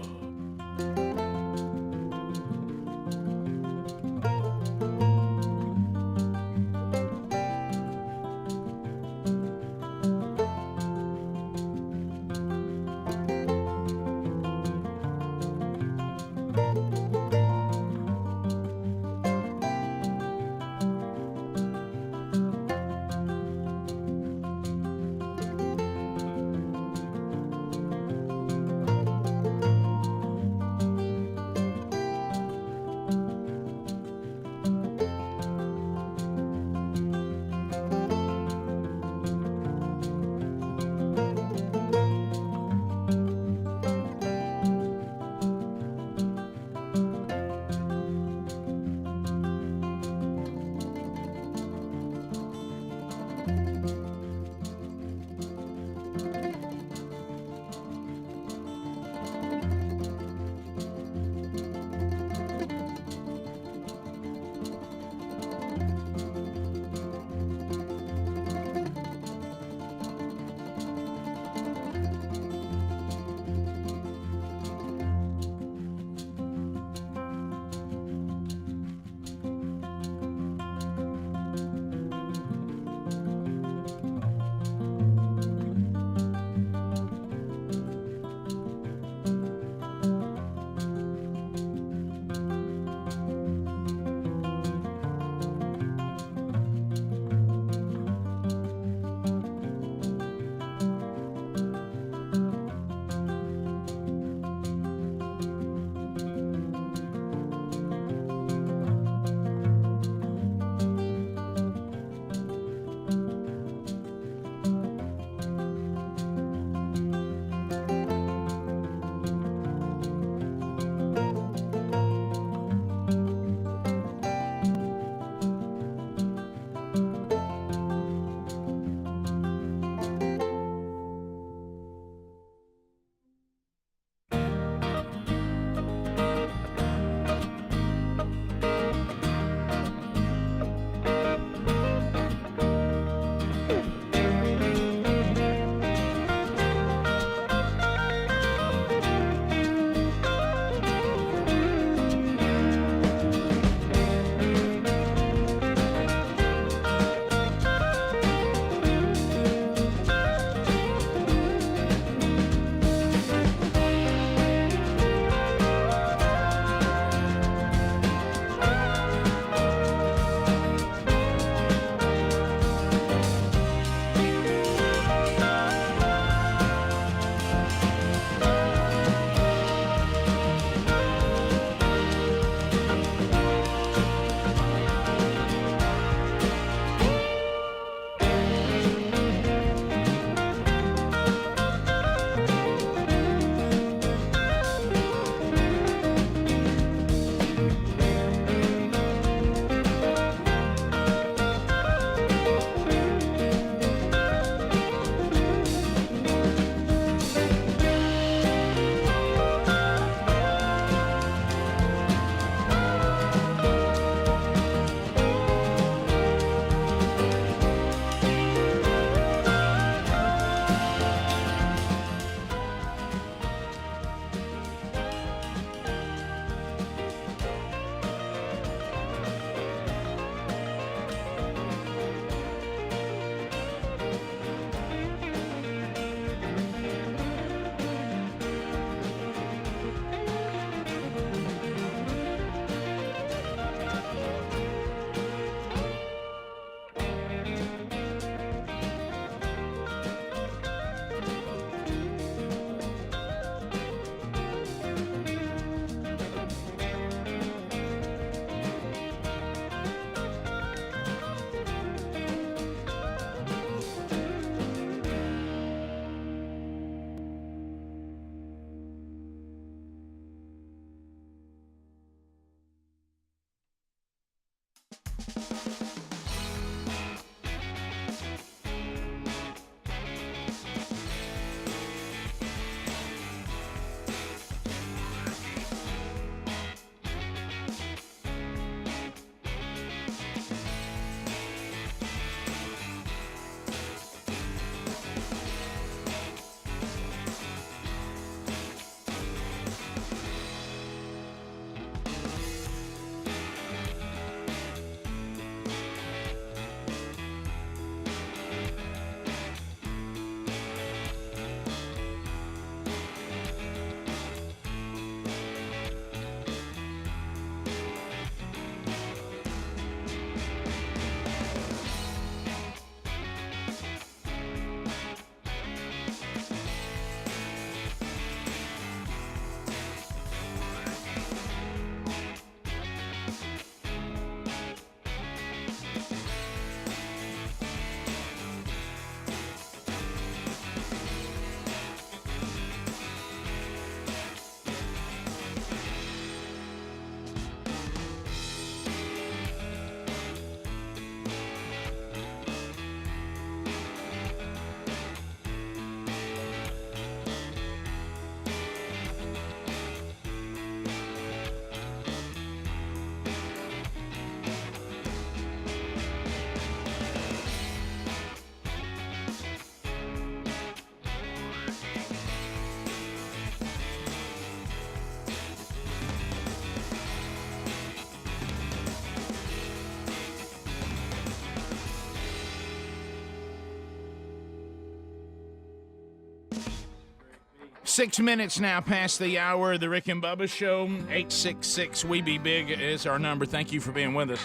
6 minutes now past the hour of the Rick and Bubba Show. 866-WE-BE-BIG is our number. Thank you for being with us.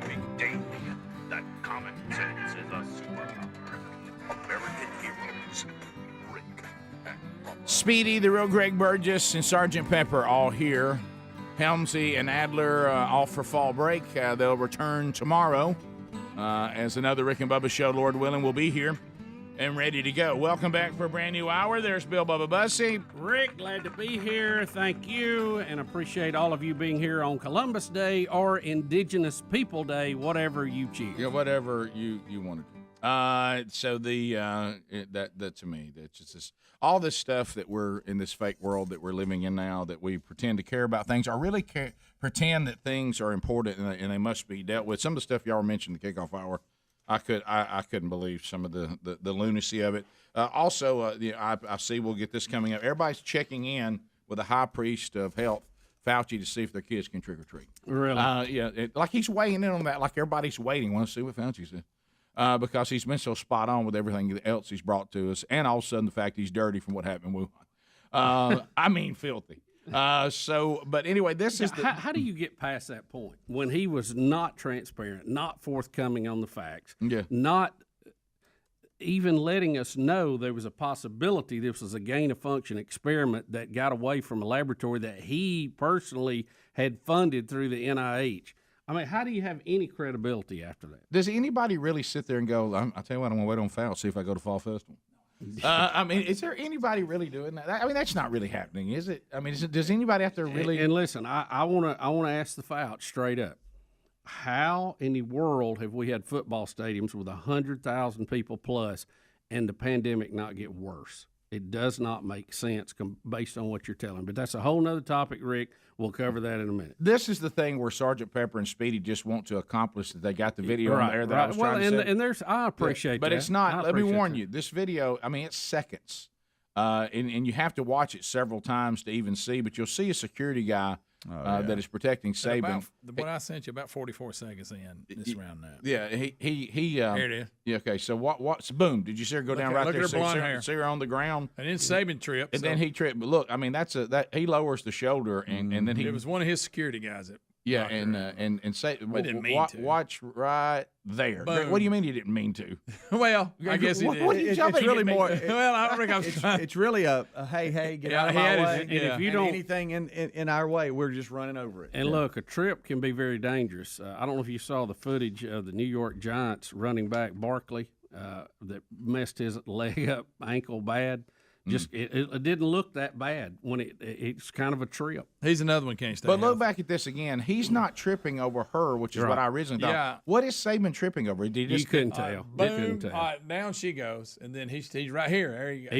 Big day. That common sense is a superpower. American heroes. Rick and Bubba. Speedy, the real Greg Burgess, and Sergeant Pepper all here. Helmsy and Adler off for fall break. They'll return tomorrow as another Rick and Bubba show, Lord willing, will be here and ready to go. Welcome back for a brand new hour. There's Bill Bubba Bussey. Rick, glad to be here. Thank you, and appreciate all of you being here on Columbus Day or Indigenous People Day, whatever you choose. Yeah, whatever you want to do. So that to me, that's just this, all this stuff that we're in this fake world that we're living in now, that we pretend to care about things, or really pretend that things are important and they must be dealt with. Some of the stuff y'all mentioned in the kickoff hour, I couldn't believe some of the lunacy of it. Also, I see we'll get this coming up. Everybody's checking in with the high priest of health, Fauci, to see if their kids can trick or treat. Really? Like he's weighing in on that. Like everybody's waiting. Want to see what Fauci said. Because he's been so spot on with everything else he's brought to us, and all of a sudden the fact he's dirty from what happened in Wuhan. I mean, filthy. But anyway, this is how do you get past that point when he was not transparent, not forthcoming on the facts, not even letting us know there was a possibility this was a gain-of-function experiment that got away from a laboratory that he personally had funded through the NIH? I mean, how do you have any credibility after that? Does anybody really sit there and go, I'll tell you what, I'm going to wait on Fauci, see if I go to Fall Festival? I mean, is there anybody really doing that? I mean, that's not really happening, is it? I mean, does anybody have to really? And listen, I want to ask the Fauci straight up. How in the world have we had football stadiums with 100,000 people plus and the pandemic not get worse? It does not make sense based on what you're telling. But that's a whole nother topic, Rick. We'll cover that in a minute. This is the thing where Sergeant Pepper and Speedy just want to accomplish that they got the video on there that I was trying to say. And I appreciate that. But it's not. Let me warn you. This video, I mean, it's seconds. And you have to watch it several times to even see. But you'll see a security guy that is protecting Saban. What I sent you, about 44 seconds in this round now. Yeah, he here it is. Yeah, okay. So what's boom? Did you see her go down right there? Look at her blonde hair. See her on the ground, and then Saban tripped, and then he tripped. But look, I mean, that he lowers the shoulder, and then he. It was one of his security guys that. Yeah, and say, didn't mean to. Watch right there. Boom. What do you mean he didn't mean to? Well, I guess he did. It's really more. Well, I don't think I was trying. It's really a hey, get out of my way. And if you don't anything in our way, we're just running over it. And look, a trip can be very dangerous. I don't know if you saw the footage of the New York Giants running back Barkley that messed his leg up, ankle bad. Just it didn't look that bad when it's kind of a trip. He's another one can't stay. But look back at this again. He's not tripping over her, which is what I originally thought. Yeah. What is Saban tripping over? Did you couldn't tell. Boom, You couldn't tell. All right, down she goes, and then he's right here. There you go.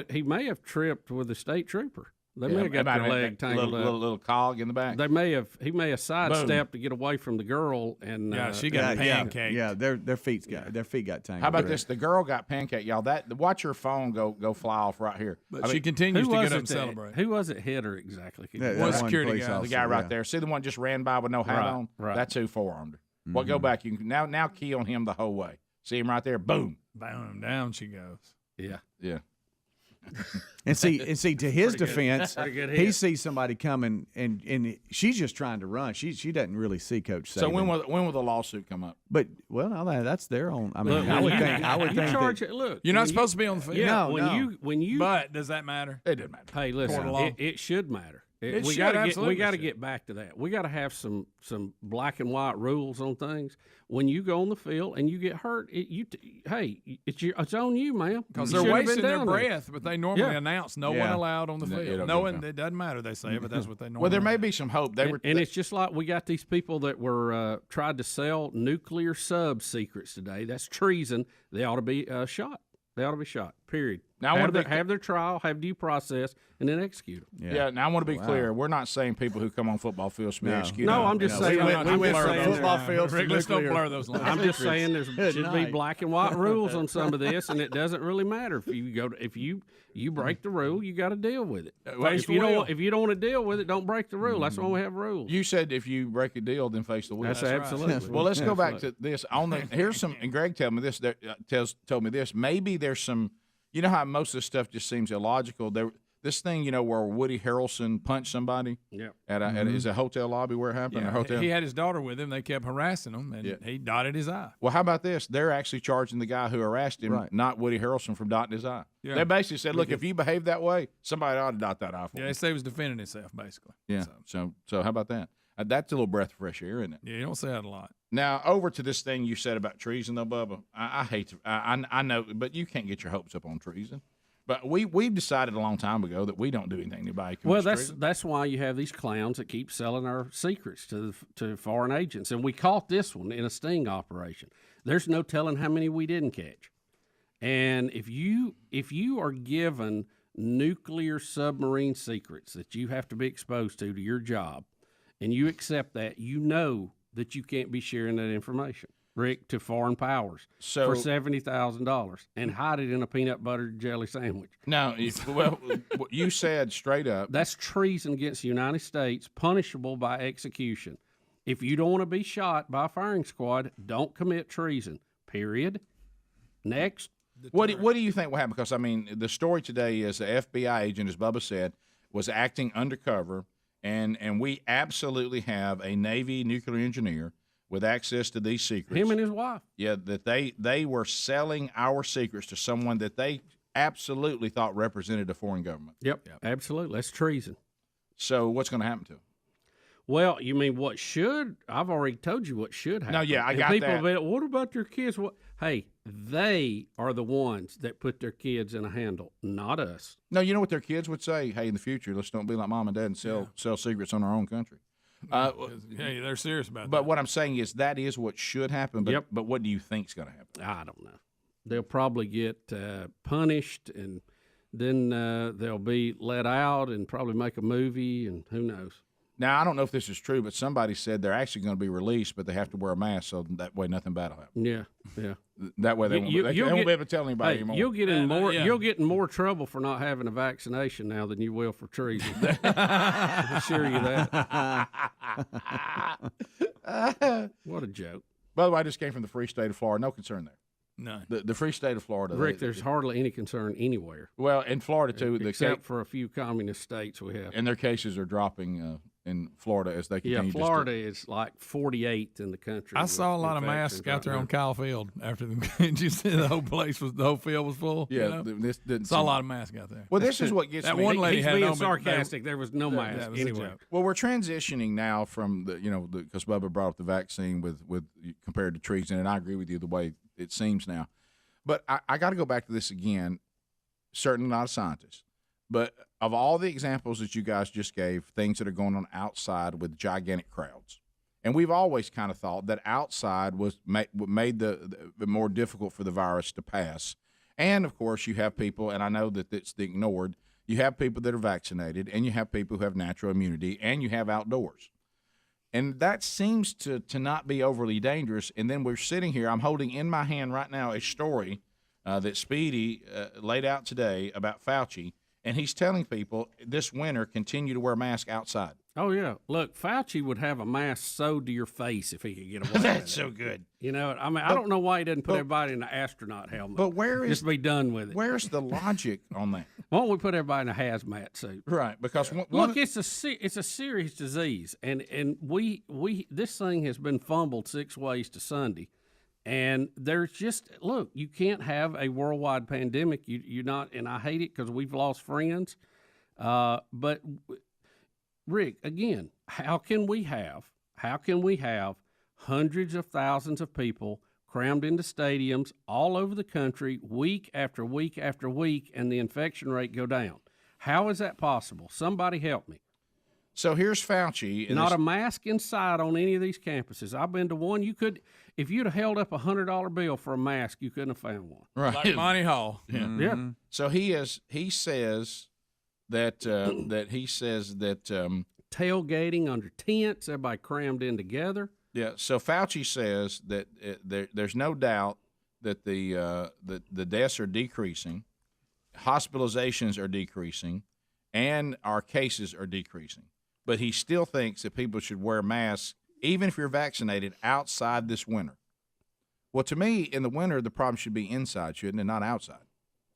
He may have tripped with a state trooper. They may have got their leg tangled up. Little cog in the back. He may have sidestepped to get away from the girl, and she got pancaked. Yeah, their feet got tangled. How about this? The girl got pancaked, y'all. Watch her phone go fly off right here. But she continues to get up and celebrate. Who was it hit her exactly? One security guy. The guy right there. See the one just ran by with no hat on? Right. That's who forearmed her. Well, go back. You can now key on him the whole way. See him right there? Boom. Boom. Down she goes. Yeah. And see, to his defense, he sees somebody coming, and she's just trying to run. She doesn't really see Coach Saban. So when will the lawsuit come up? But that's their own. I mean, I would think. Look, you're not supposed to be on the field. Yeah, no. when you. But does that matter? It doesn't matter. Hey, listen, it should matter. We got to get back to that. We got to have some black and white rules on things. When you go on the field and you get hurt, it's on you, man. Because they're wasting their breath, but they normally announce no one allowed on the field. No one. It doesn't matter. They say it, but that's what they normally. Well, there may be some hope. And it's just like we got these people that were tried to sell nuclear sub secrets today. That's treason. They ought to be shot. They ought to be shot. Period. Now, I want to have their trial, have due process, and then execute them. Yeah. Now I want to be clear. We're not saying people who come on football fields should be executed. No, I'm just saying. Football fields. Let's don't blur those lines. I'm just saying there should be black and white rules on some of this, and it doesn't really matter if you break the rule, you got to deal with it. If you don't want to deal with it, don't break the rule. That's why we have rules. You said if you break a deal, then face the wheel. That's absolutely. Right. Well, let's go back to this. Here's some. And Greg told me this. Told me this. Maybe there's some. You know how most of this stuff just seems illogical. This thing, where Woody Harrelson punched somebody at a hotel lobby where it happened. Yeah. A hotel. He had his daughter with him. They kept harassing him, and he dotted his I. Well, how about this? They're actually charging the guy who harassed him, not Woody Harrelson, from dotting his I. Yeah. They basically said, look, if you behave that way, somebody ought to dot that I for you. Yeah, they say he was defending himself, basically. Yeah, so how about that? That's a little breath of fresh air, isn't it? Yeah, you don't say that a lot. Now, over to this thing you said about treason, though, Bubba. I hate to, I know, but you can't get your hopes up on treason. But we've decided a long time ago that we don't do anything to anybody. Well, that's why you have these clowns that keep selling our secrets to foreign agents, and we caught this one in a sting operation. There's no telling how many we didn't catch. And if you are given nuclear submarine secrets that you have to be exposed to your job, and you accept that, you know that you can't be sharing that information, Rick, to foreign powers for $70,000 and hide it in a peanut butter jelly sandwich. No, well, you said straight up. That's treason against the United States, punishable by execution. If you don't want to be shot by a firing squad, don't commit treason, period. Next. What do you think will happen? Because, the story today is the FBI agent, as Bubba said, was acting undercover, and we absolutely have a Navy nuclear engineer with access to these secrets. Him and his wife. Yeah, that they were selling our secrets to someone that they absolutely thought represented a foreign government. Yep. Absolutely. That's treason. So what's going to happen to them? Well, you mean what should? I've already told you what should happen. No, yeah, I got people that. Will be, what about their kids? Hey, they are the ones that put their kids in a handle, not us. No, you know what their kids would say? Hey, in the future, let's don't be like mom and dad and sell secrets on our own country. Yeah, they're serious about that. But what I'm saying is that is what should happen. But, but what do you think is going to happen? I don't know. They'll probably get punished, and then they'll be let out and probably make a movie, and who knows. Now, I don't know if this is true, but somebody said they're actually going to be released, but they have to wear a mask, so that way nothing bad will happen. Yeah. That way they won't be able to tell anybody anymore. You'll get you'll get in more trouble for not having a vaccination now than you will for treason. I assure you that. What a joke. By the way, I just came from the free state of Florida. No concern there. None. The free state of Florida. Rick, there's hardly any concern anywhere. Well, in Florida, too. Except for a few communist states we have. And their cases are dropping in Florida as they continue. Yeah, Florida is like 48th in the country. I saw a lot of masks out there on Kyle Field after the Did you see the whole field was full? Yeah, this didn't saw a lot of masks out there. Well, this is what gets that me. one lady He's had being no sarcastic. There was no mask anyway. Well, we're transitioning now from because Bubba brought up the vaccine with compared to treason, and I agree with you the way it seems now. But I got to go back to this again. Certainly not a scientist, but of all the examples that you guys just gave, things that are going on outside with gigantic crowds, and we've always kind of thought that outside was made the more difficult for the virus to pass. And of course, you have people, and I know that it's ignored. You have people that are vaccinated, and you have people who have natural immunity, and you have outdoors. And that seems to not be overly dangerous. And then we're sitting here. I'm holding in my hand right now a story that Speedy laid out today about Fauci. And he's telling people this winter continue to wear masks outside. Oh, yeah. Look, Fauci would have a mask sewed to your face if he could get away with it. That's so good. You know, I don't know why he doesn't put everybody in an astronaut helmet. But where is... Just be done with it. Where's the logic on that? Why don't we put everybody in a hazmat suit? Right, because... Look, it's a serious disease, and we this thing has been fumbled 6 ways to Sunday. And there's just, look, you can't have a worldwide pandemic. You're not, and I hate it because we've lost friends. But, Rick, again, how can we have hundreds of thousands of people crammed into stadiums all over the country week after week after week and the infection rate go down? How is that possible? Somebody help me. So here's Fauci. Not a mask inside on any of these campuses. I've been to one. You could, if you'd have held up $100 bill for a mask, you couldn't have found one. Right. Like Monty Hall. Yeah. Mm-hmm. Yeah. So he says that tailgating under tents, everybody crammed in together. Yeah. So Fauci says that there's no doubt that the deaths are decreasing, hospitalizations are decreasing, and our cases are decreasing. But he still thinks that people should wear masks, even if you're vaccinated, outside this winter. Well, to me, in the winter, the problem should be inside, shouldn't it, not outside?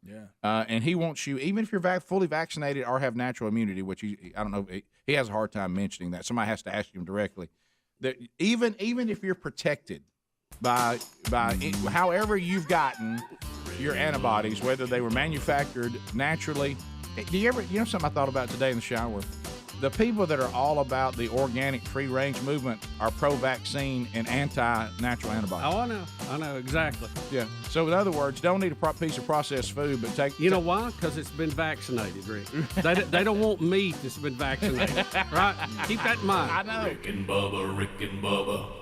Yeah. And he wants you, even if you're fully vaccinated or have natural immunity, which I don't know, he has a hard time mentioning that. Somebody has to ask him directly. That even if you're protected by however you've gotten your antibodies, whether they were manufactured naturally. Do you know something I thought about today in the shower? The people that are all about the organic free-range movement are pro-vaccine and anti-natural antibodies. Oh, I know exactly. Yeah. So in other words, don't eat a piece of processed food, but take. You know why? Because it's been vaccinated, Rick. They don't want meat that's been vaccinated, right? Keep that in mind. I know. Rick and Bubba, Rick and Bubba.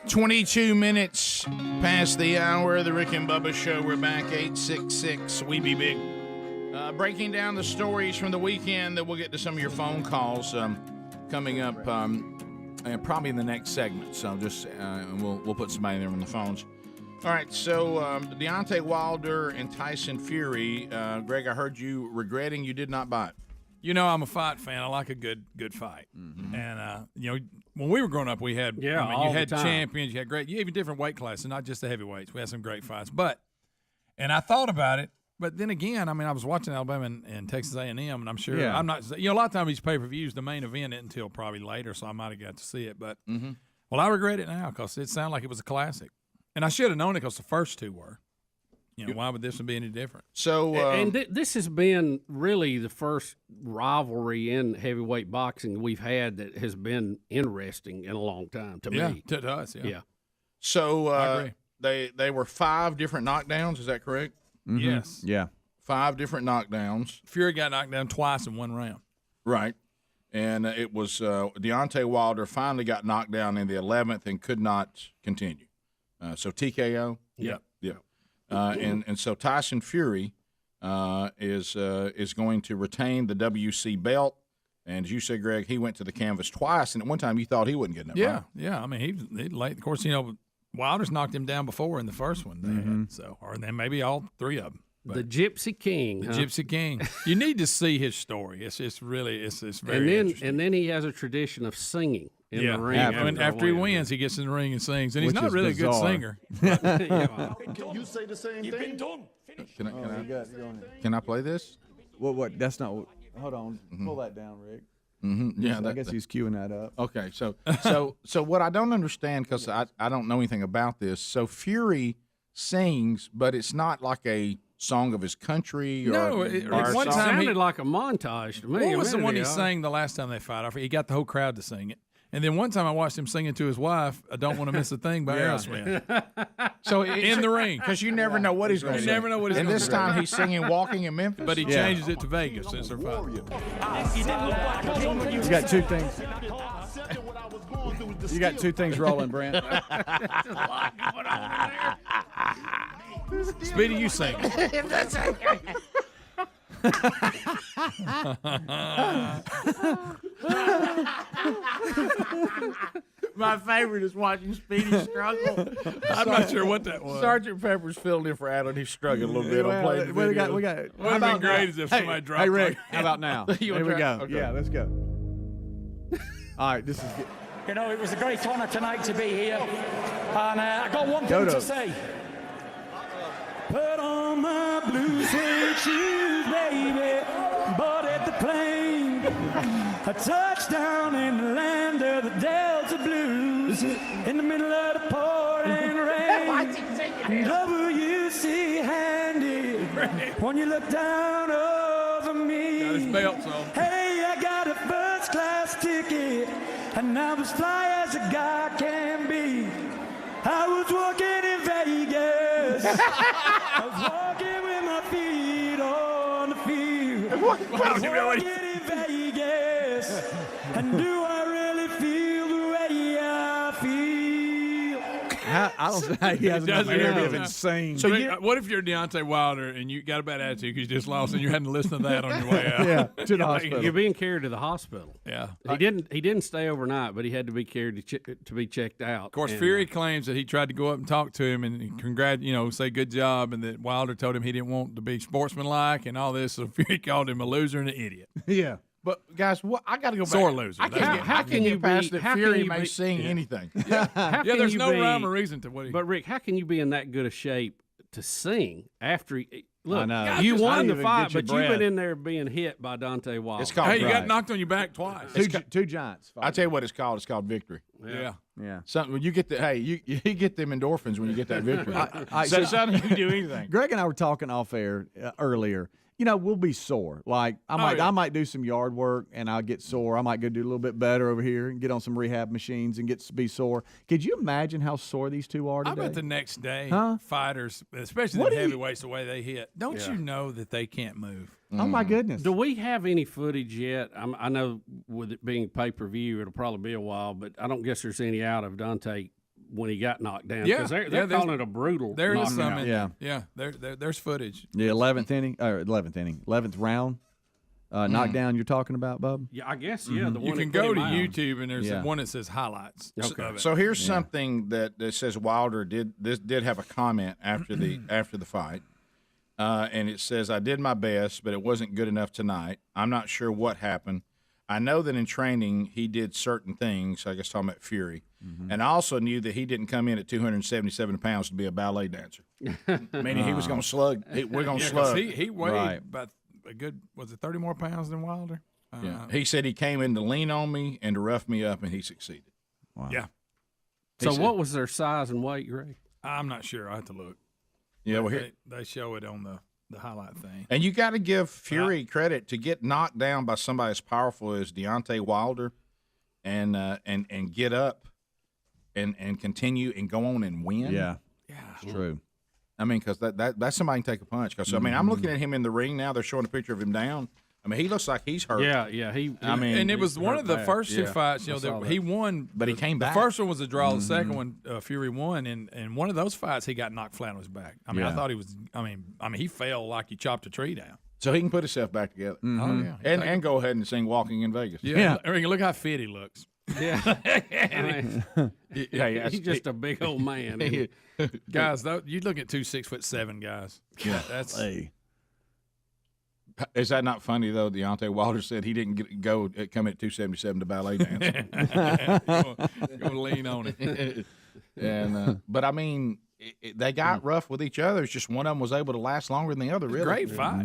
22 minutes past the hour of the Rick and Bubba Show. We're back, 866 We Be Big. Breaking down the stories from the weekend. That we'll get to some of your phone calls coming up probably in the next segment. So just we'll put somebody there on the phones. All right, so Deontay Wilder and Tyson Fury. Greg, I heard you regretting you did not buy it. You know, I'm a fight fan. I like a good fight. Mm-hmm. And, when we were growing up, we had, you had champions, you had great, even different weight classes, not just the heavyweights. We had some great fights. And I thought about it, but then again, I was watching Alabama and Texas A&M, and I'm sure, I'm not, a lot of times these pay-per-views, the main event isn't until probably later, so I might have got to see it. But, well, I regret it now because it sounded like it was a classic. And I should have known it because the first two were. Why would this one be any different? So, this has been really the first rivalry in heavyweight boxing we've had that has been interesting in a long time to me. To us, yeah. So I agree. They were 5 different knockdowns. Is that correct? Mm-hmm. Yes. Yeah. 5 different knockdowns. Fury got knocked down twice in one round. Right. And it was Deontay Wilder finally got knocked down in the 11th and could not continue. So TKO. Yeah. And so Tyson Fury is going to retain the WC belt. And as you said, Greg, he went to the canvas twice, and at one time you thought he wasn't getting it right. Yeah. He late. Of course, Wilder's knocked him down before in the first one. Or then maybe all 3 of them. But the Gypsy King. Gypsy King. You need to see his story. It's very interesting. And then he has a tradition of singing. In the ring. After he wins, he gets in the ring and sings. And he's not really bizarre. A good singer. Can you say the same You've thing? been done. Finish. Can I play this? What? That's not. Hold on. Pull that down, Rick. Mm-hmm. Yeah, I guess he's queuing that up. Okay, so what I don't understand, because I don't know anything about this. So Fury sings, but it's not like a song of his country. One time sounded like a montage to me. What was the one he sang the last time they fought? He got the whole crowd to sing it. And then one time I watched him singing to his wife, "I Don't Want to Miss a Thing" by Aerosmith. So in the ring, because you never know what he's going to say. You never know what he's going to say. And this time he's singing "Walking in Memphis," but he changes it to Vegas since they're fighting. You got 2 things. You got 2 things rolling, Brent. Speedy, you sing. My favorite is watching Speedy struggle. I'm not sure what that was. Sergeant Pepper's filled in for Adam. He's struggling a little bit on playing the video. We got it. Would have been great as if somebody dropped. Hey, Rick, like, how about now? Here we go. Okay. Yeah, let's go. All right, this is good. It was a great honor tonight to be here. And I got one thing to say. Put on my blue suede shoes, baby, boarded the plane. A touchdown in the land of the Delta Blues, in the middle of the pouring rain. WC handy, when you look down over me. Got his belts on. Hey, I got a first class ticket, and I'm as fly as a guy can be. I was walking in Vegas. I was walking with my feet on the field. I was walking in Vegas. And do I really feel the way I feel? I don't say he has enough area of insane. So what if you're Deontay Wilder and you got a bad attitude because you just lost and you hadn't listened to that on your way out? Yeah, to the hospital. You're being carried to the hospital. Yeah. He didn't stay overnight, but he had to be carried to be checked out. Of course, Fury claims that he tried to go up and talk to him and say good job, and that Wilder told him he didn't want to be sportsmanlike and all this. So Fury called him a loser and an idiot. Yeah. But guys, I got to go back. Sore loser. How can you pass that Fury may sing anything? There's no rhyme or reason to what he. But Rick, how can you be in that good a shape to sing after he? Look, I know. You won the fight, but you've been in there being hit by Deontay Wilder. It's called you got knocked on your back twice. Two giants. I tell you what it's called. It's called victory. Yeah. Something when you get you get them endorphins when you get that victory. So something you can do anything. Greg and I were talking off air earlier. We'll be sore. Like I might do some yard work and I'll get sore. I might go do a little bit better over here and get on some rehab machines and get to be sore. Could you imagine how sore these two are today? I bet the next day, fighters, especially the heavyweights, the way they hit, don't you know that they can't move? Oh my goodness! Do we have any footage yet? I know with it being pay-per-view, it'll probably be a while, but I don't guess there's any out of Dante when he got knocked down. Yeah, 'cause they're calling it a brutal. There is some. knockout. There's footage. The 11th round knockdown you're talking about, Bub? Yeah, I guess. Yeah, the You one can that put go him to out. YouTube and there's one that says highlights. Okay. So here's something that says Wilder did have a comment after the fight, and it says, "I did my best, but it wasn't good enough tonight. I'm not sure what happened. I know that in training he did certain things. I guess talking about Fury, and I also knew that he didn't come in at 277 pounds to be a ballet dancer. Meaning he was going to slug. We're going to slug. He weighed about a good 30 more pounds than Wilder. He said he came in to lean on me and to rough me up, and he succeeded. Wow. Yeah. So what was their size and weight, Ray? I'm not sure. I have to look. Yeah, well, they show it on the highlight thing. And you got to give Fury credit to get knocked down by somebody as powerful as Deontay Wilder, and get up and continue and go on and win. Yeah, it's true. I mean, because that's somebody can take a punch. Because I mean, I'm looking at him in the ring now. They're showing a picture of him down. I mean, he looks like he's hurt. Yeah. And it was one of the first two fights, that he won. But he came back. The first one was a draw. The second one, Fury won. And one of those fights, he got knocked flat on his back. I mean, I thought he was. I mean, he fell like you chopped a tree down. So he can put himself back together. Oh yeah, and go ahead and sing "Walking in Vegas." Yeah. I mean, look how fit he looks. Yeah. He's just a big old man. Guys, though, you look at 2 6'7" guys. Yeah, that's. Is that not funny though? Deontay Wilder said he didn't come at 277 to ballet dance. Go lean on it. And but I mean, they got rough with each other. It's just one of them was able to last longer than the other. Really, great fight.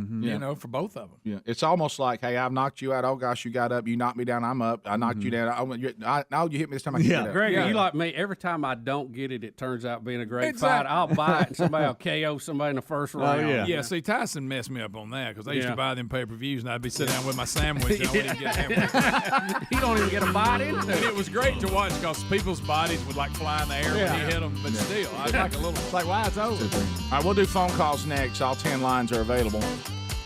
For both of them. Yeah, it's almost like, hey, I've knocked you out. Oh gosh, you got up. You knocked me down. I'm up. I knocked you down. Now you hit me this time. I can get up. Greg, you like me? Every time I don't get it, it turns out being a great fight. I'll buy it, and somebody will KO somebody in the first round. Yeah. See, Tyson messed me up on that because I used to buy them pay-per-views, and I'd be sitting down with my sandwich, and I wouldn't get a sandwich. He don't even get a bite in And it was great to watch because people's bodies would like fly in the air when he hit them, but still, I'd like a little. It's like, wow, it's over. All right, we'll do phone calls next. All 10 lines are available.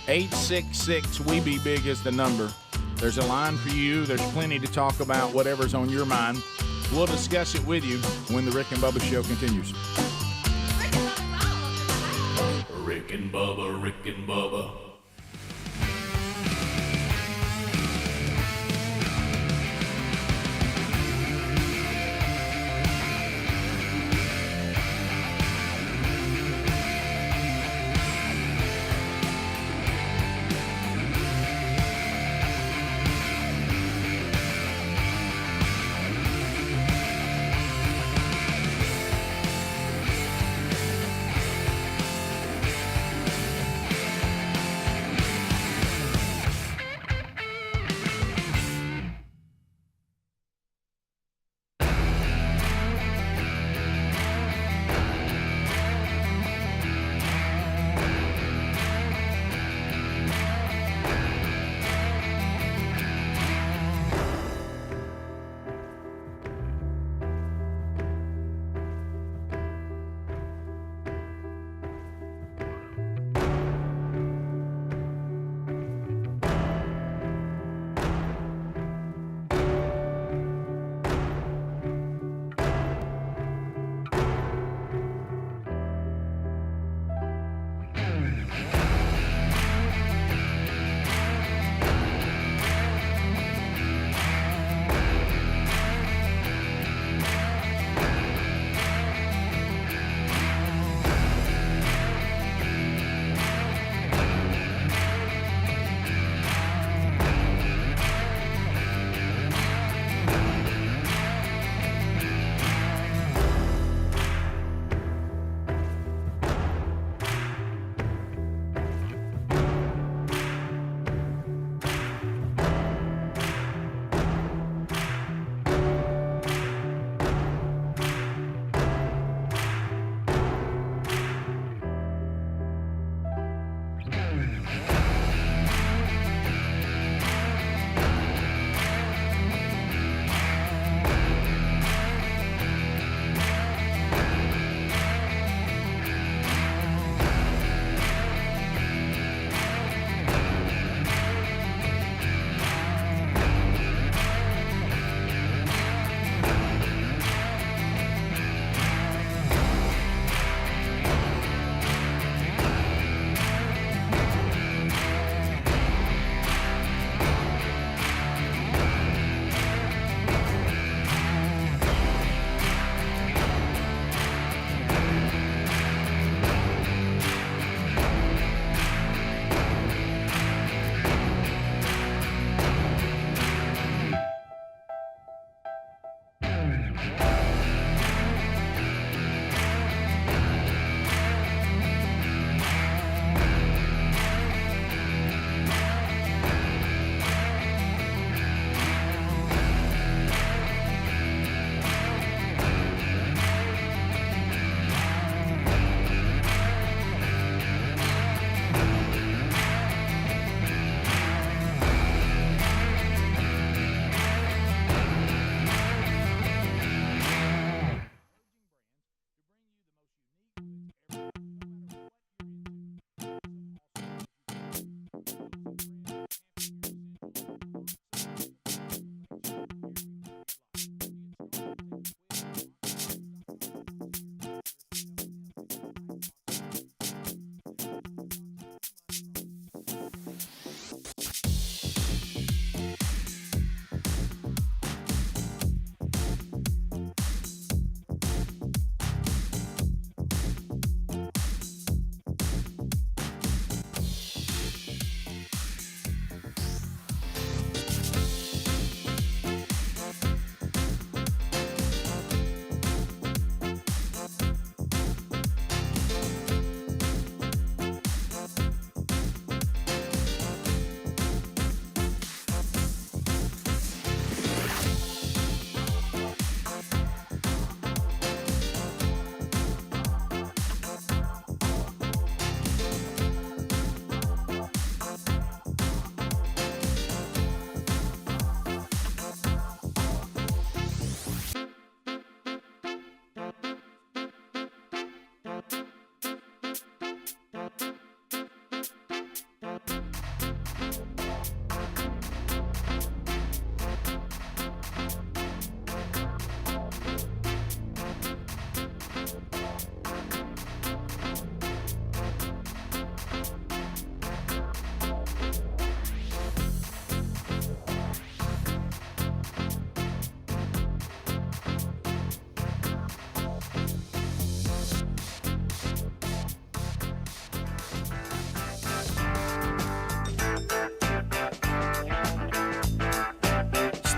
866-WE-BE-BIG is the number. There's a line for you. There's plenty to talk about, whatever's on your mind. We'll discuss it with you when the Rick and Bubba Show continues. Rick and Bubba, Rick and Bubba.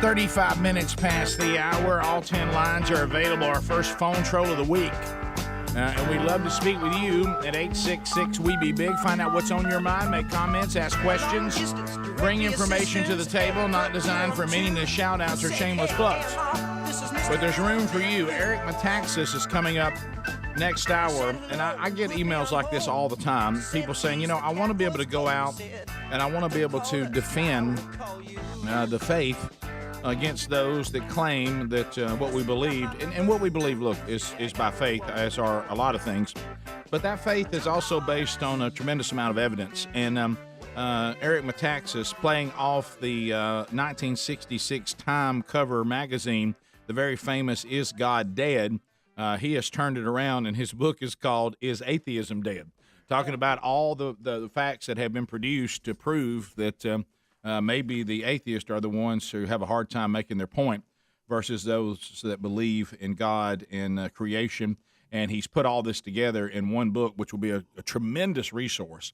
35 minutes past the hour. All 10 lines are available. Our first phone troll of the week. And we'd love to speak with you at 866-WE-BE-BIG. Find out what's on your mind. Make comments. Ask questions. Bring information to the table. Not designed for meaningless shout-outs or shameless plugs. But there's room for you. Eric Metaxas is coming up next hour. And I get emails like this all the time. People saying, I want to be able to go out and I want to be able to defend the faith against those that claim that what we believed, and what we believe, look, is by faith, as are a lot of things. But that faith is also based on a tremendous amount of evidence. And Eric Metaxas, playing off the 1966 Time cover magazine, the very famous Is God Dead? He has turned it around, and his book is called Is Atheism Dead? Talking about all the facts that have been produced to prove that maybe the atheists are the ones who have a hard time making their point versus those that believe in God and creation. And he's put all this together in one book, which will be a tremendous resource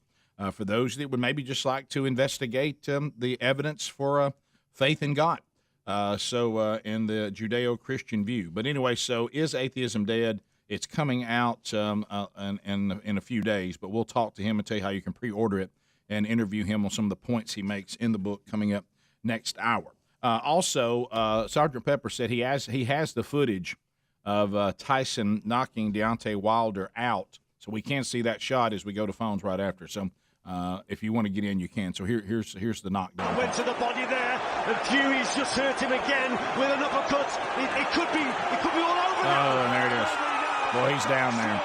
for those that would maybe just like to investigate the evidence for faith in God. In the Judeo-Christian view. But anyway, so Is Atheism Dead? It's coming out in a few days, but we'll talk to him and tell you how you can pre-order it and interview him on some of the points he makes in the book coming up next hour. Also, Sergeant Pepper said he has the footage of Tyson knocking Deontay Wilder out, so we can see that shot as we go to phones right after. So if you want to get in, you can. So here's the knockdown. Went to the body there, and Fury's just hurt him again with an uppercut. It could be all over now. Oh, and there it is. Boy, he's down there.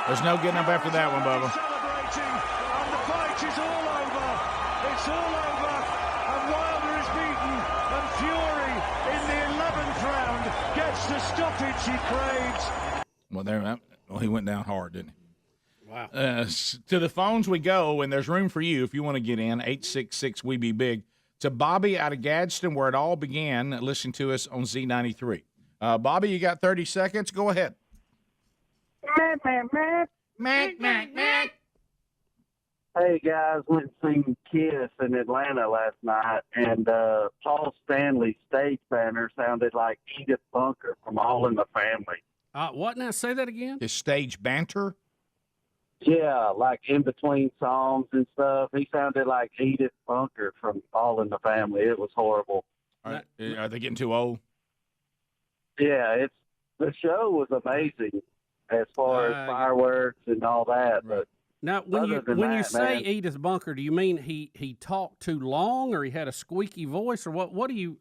There's no getting up after that one, Bubba. And the fight is all over. It's all over. And Wilder is beaten. And Fury, in the 11th round, gets the stoppage he craves. Well, he went down hard, didn't he? Wow. To the phones we go, and there's room for you if you want to get in. 866-WE-BE-BIG. To Bobby out of Gadsden, where it all began. Listen to us on Z93. Bobby, you got 30 seconds. Go ahead. Mac. Hey guys, went and seen Kiss in Atlanta last night, and Paul Stanley's stage banner sounded like Edith Bunker from All in the Family. What now? Say that again. His stage banter? Yeah, like in between songs and stuff. He sounded like Edith Bunker from All in the Family. It was horrible. Are they getting too old? Yeah, the show was amazing as far as fireworks and all that. Right. But now, when you say Edith Bunker, do you mean he talked too long, or he had a squeaky voice, or what? What do you?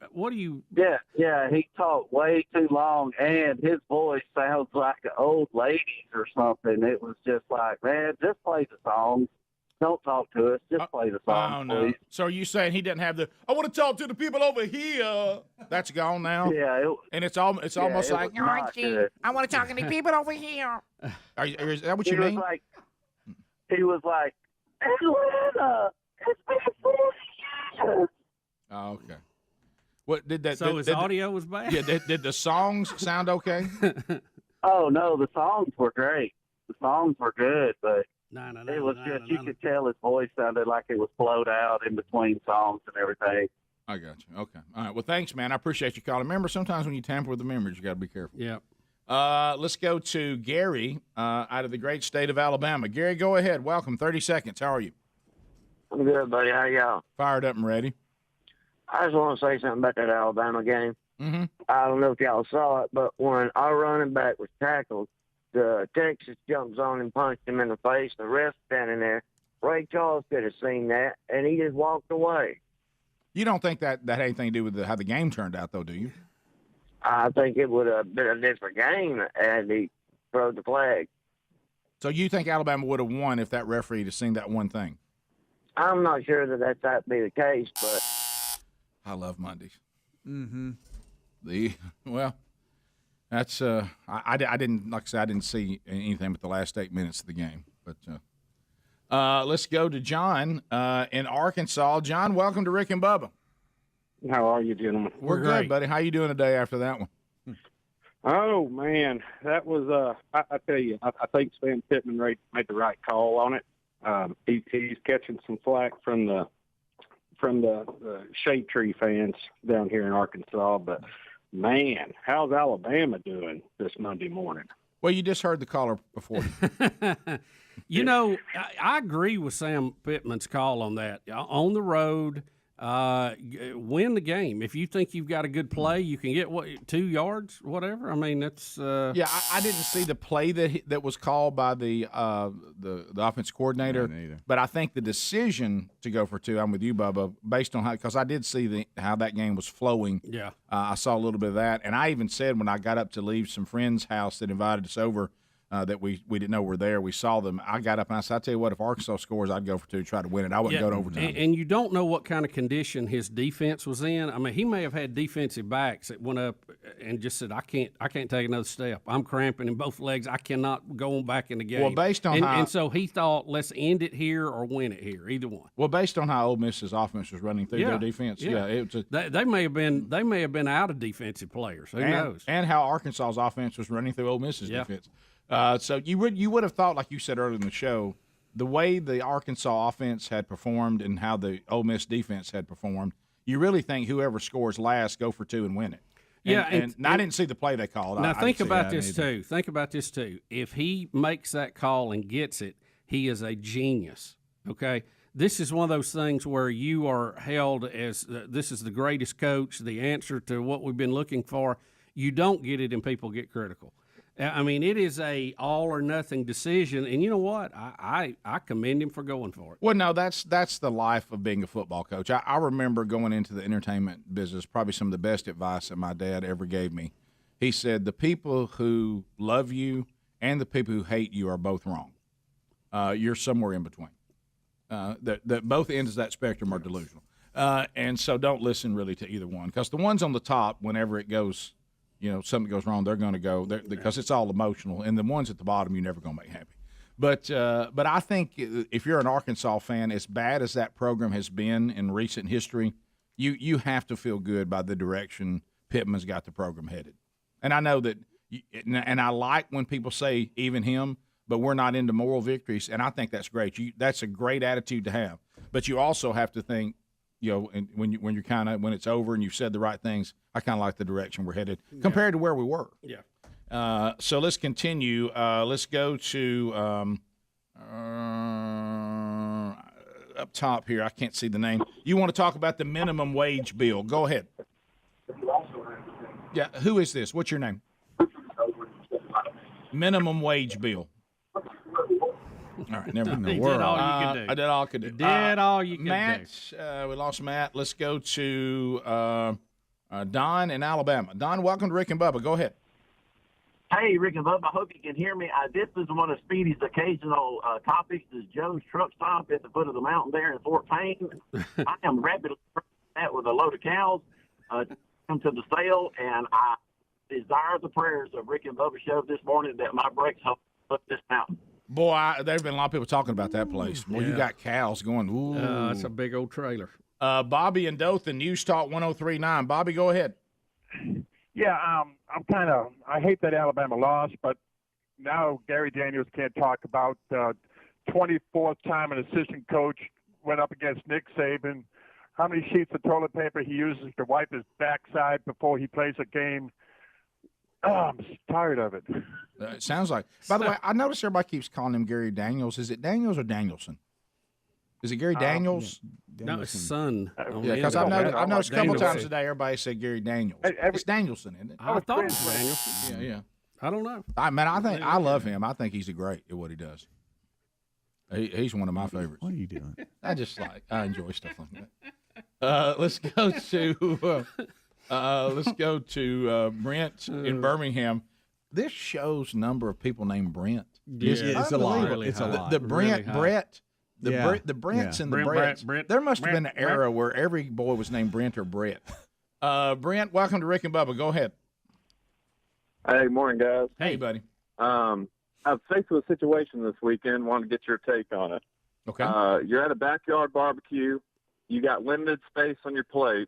Yeah, he talked way too long, and his voice sounds like an old lady's or something. It was just like, man, just play the songs. Don't talk to us. Just play the song, please. So are you saying he didn't have I want to talk to the people over here? That's gone now? Yeah. It's almost like, I want to talk to the people over here. Is that what you mean? He was like, Atlanta, it's been 40 years. Oh, okay. What did that? So his audio was bad? Yeah. Did the songs sound okay? Oh, no, the songs were great. The songs were good, but it was just, you could tell his voice sounded like it was blowed out in between songs and everything. I got you. Okay. All right. Well, thanks, man. I appreciate you calling. Remember, sometimes when you tamper with the memories, you got to be careful. Yeah. Let's go to Gary out of the great state of Alabama. Gary, go ahead. Welcome. 30 seconds. How are you? I'm good, buddy. How y'all? Fired up and ready. I just want to say something about that Alabama game. Mm-hmm. I don't know if y'all saw it, but when our running back was tackled, the Texas jumps on and punched him in the face. The ref standing there. Ray Charles could have seen that, and he just walked away. You don't think that had anything to do with how the game turned out, though, do you? I think it would have been a different game had he thrown the flag. So you think Alabama would have won if that referee had seen that one thing? I'm not sure that that be the case, but I love Mondays. Mm-hmm. That's I didn't, like I said, I didn't see anything but the last 8 minutes of the game. But let's go to John in Arkansas. John, welcome to Rick and Bubba. How are you, gentlemen? We're good, buddy. How you doing today after that one? Oh man, that was I tell you, I think Sam Pittman made the right call on it. He's catching some flack from from the shade tree fans down here in Arkansas, but man, how's Alabama doing this Monday morning? Well, you just heard the caller before. You know, I agree with Sam Pittman's call on that. On the road, win the game. If you think you've got a good play, you can get 2 yards, whatever. I mean, that's yeah. I didn't see the play that was called by the offense coordinator, but I think the decision to go for 2. I'm with you, Bubba, based on how, because I did see how that game was flowing. Yeah, I saw a little bit of that, and I even said when I got up to leave some friend's house that invited us over. That we didn't know were there. We saw them. I got up and I said, "I tell you what, if Arkansas scores, I'd go for 2, try to win it. I wouldn't go to overtime." And you don't know what kind of condition his defense was in. I mean, he may have had defensive backs that went up and just said, "I can't take another step. I'm cramping in both legs. I cannot go back in the game." Well, based on and so he thought, let's end it here or win it here, either one. Well, based on how Ole Miss's offense was running through their defense, it was they may have been out of defensive players. Who knows? And how Arkansas's offense was running through Ole Miss's defense. So you would have thought, like you said earlier in the show, the way the Arkansas offense had performed and how the Ole Miss defense had performed, you really think whoever scores last go for 2 and win it. And I didn't see the play they called. Now think about this too. Think about this too. If he makes that call and gets it, he is a genius. Okay. This is one of those things where you are held as this is the greatest coach, the answer to what we've been looking for. You don't get it, and people get critical. I mean, it is a all or nothing decision, and you know what? I commend him for going for it. Well, no, that's the life of being a football coach. I remember going into the entertainment business, probably some of the best advice that my dad ever gave me. He said, the people who love you and the people who hate you are both wrong. You're somewhere in between. That both ends of that spectrum are delusional. And so don't listen really to either one, because the ones on the top, whenever it goes – something goes wrong, they're going to go because it's all emotional, and the ones at the bottom you're never going to make happy. But I think if you're an Arkansas fan, as bad as that program has been in recent history, you have to feel good by the direction Pittman's got the program headed. And I know that, and I like when people say even him, but we're not into moral victories, and I think that's great. That's a great attitude to have. But you also have to think, and when it's over and you've said the right things, I kind of like the direction we're headed compared to where we were. Yeah. So let's continue. Let's go to up top here. I can't see the name. You want to talk about the minimum wage bill? Go ahead. Yeah. Who is this? What's your name? Minimum wage bill. All right, never mind. He did all you could do. I did all I could do. Did all you could Matt, we lost Matt. Let's go to Don in Alabama. Don, welcome to Rick and Bubba. Go ahead. Hey, Rick and Bubba, I hope you can hear me. This is one of Speedy's occasional topics, is Joe's truck stop at the foot of the mountain there in Fort Payne. I am rapidly that with a load of cows come to the sale, and I desire the prayers of Rick and Bubba show this morning that my brakes help up this mountain. Boy, there's been a lot of people talking about that place. Boy, you got cows going, ooh. It's a big old trailer. Bobby and Dothan, News Talk 1039. Bobby, go ahead. Yeah, I hate that Alabama lost, but now Gary Daniels can't talk about 24th time an assistant coach went up against Nick Saban, how many sheets of toilet paper he uses to wipe his backside before he plays a game. Oh, I'm tired of it. It sounds like. By the way, I notice everybody keeps calling him Gary Daniels. Is it Daniels or Danielson? Is it Gary Daniels? No, it's son. Yeah, because I've noticed a couple times today everybody said Gary Daniels. It's Danielson, isn't it? I thought it was Danielson. Yeah. I don't know. I love him. I think he's great at what he does. He's one of my favorites. What are you doing? I enjoy stuff like that. Let's go to Brent in Birmingham. This shows number of people named Brent. It's a lot. Really it's a lot. The Brent, really Brett, the Brents and the Bretts. There must have been an era where every boy was named Brent or Brett. Brent, welcome to Rick and Bubba. Go ahead. Hey, morning, guys. Hey, buddy. I've faced with a situation this weekend. Want to get your take on it. Okay. You're at a backyard barbecue. You got limited space on your plate.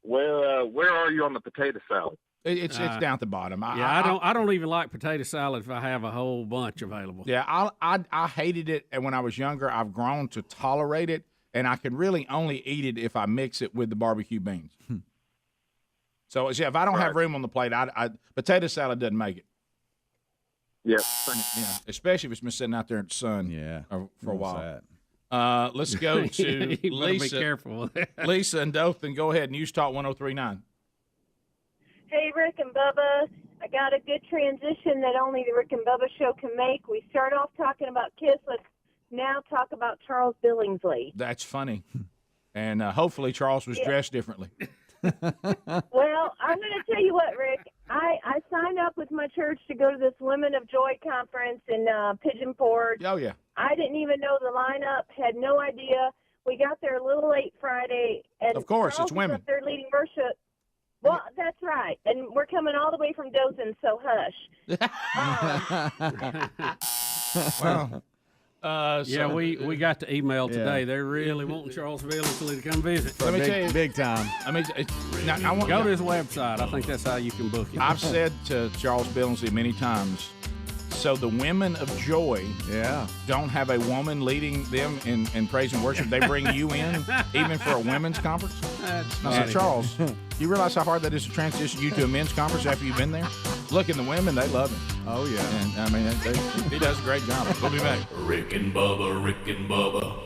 Where are you on the potato salad? It's down at the bottom. I don't even like potato salad if I have a whole bunch available. Yeah, I hated it when I was younger. I've grown to tolerate it, and I can really only eat it if I mix it with the barbecue beans. So yeah, if I don't have room on the plate, I potato salad doesn't make it. Yep. Yeah, especially if it's been sitting out there in the sun for a while. Let's go to You better Lisa. be careful with that. Lisa and Dothan, go ahead. News Talk 1039. Hey, Rick and Bubba. I got a good transition that only the Rick and Bubba show can make. We start off talking about Kiss. Let's now talk about Charles Billingsley. That's funny. And hopefully Charles was dressed differently. Well, I'm going to tell you what, Rick. I signed up with my church to go to this Women of Joy conference in Pigeon Forge. Oh, yeah. I didn't even know the lineup, had no idea. We got there a little late Friday. And Of course, Charles it's women. was up there leading worship. Well, that's right. And we're coming all the way from Dothan, so hush. Well, yeah, we got the email today. They're really wanting Charles Billingsley to come visit. Let me tell you, big time. I mean, now, I want Go to his website. I think that's how you can book it. I've said to Charles Billingsley many times, so the Women of Joy don't have a woman leading them in praise and worship. They bring you in, even for a women's conference? That's Charles, you realize how hard that is to transition you to a men's conference after you've been there? Look, and the women, they love him. Oh, yeah. And, I mean, he does a great job. We'll be back. Rick and Bubba, Rick and Bubba.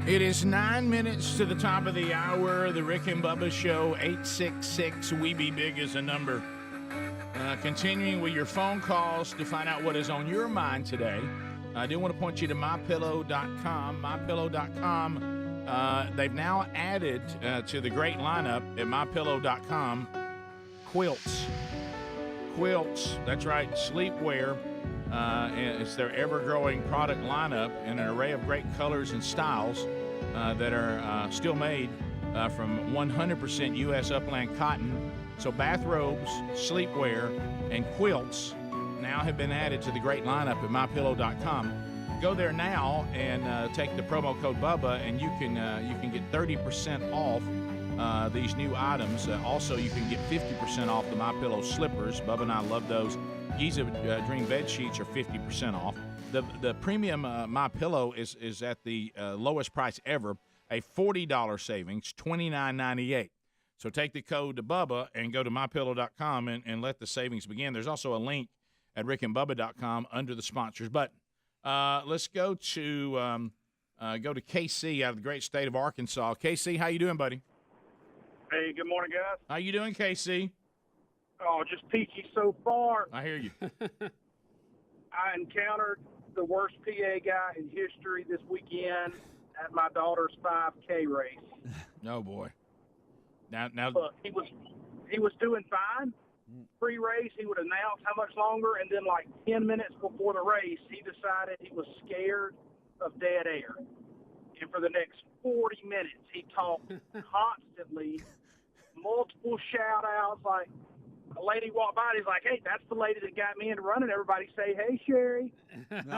It is 9 minutes to the top of the hour. The Rick and Bubba Show, 866-WE-BE-BIG is the number. Continuing with your phone calls to find out what is on your mind today. I do want to point you to MyPillow.com. MyPillow.com, they've now added to the great lineup at MyPillow.com quilts. Quilts, that's right, sleepwear. It's their ever-growing product lineup and an array of great colors and styles that are still made from 100% U.S. upland cotton. So bathrobes, sleepwear, and quilts now have been added to the great lineup at MyPillow.com. Go there now and take the promo code Bubba, and you can get 30% off these new items. Also, you can get 50% off the MyPillow slippers. Bubba and I love those. Giza Dream bed sheets are 50% off. The premium MyPillow is at the lowest price ever, a $40 savings, $29.98. So take the code to Bubba and go to MyPillow.com and let the savings begin. There's also a link at rickandbubba.com under the sponsors button. Let's go to KC out of the great state of Arkansas. KC, how you doing, buddy? Hey, good morning, guys. How you doing, KC? Oh, just peachy so far. I hear you. I encountered the worst PA guy in history this weekend at my daughter's 5K race. Oh, boy. Now, look, he was doing fine. Pre-race, he would announce how much longer, and then like 10 minutes before the race, he decided he was scared of dead air. And for the next 40 minutes, he talked constantly, multiple shout-outs, like a lady walked by and he's like, hey, that's the lady that got me into running. Everybody say, hey, Sherry. Oh, no.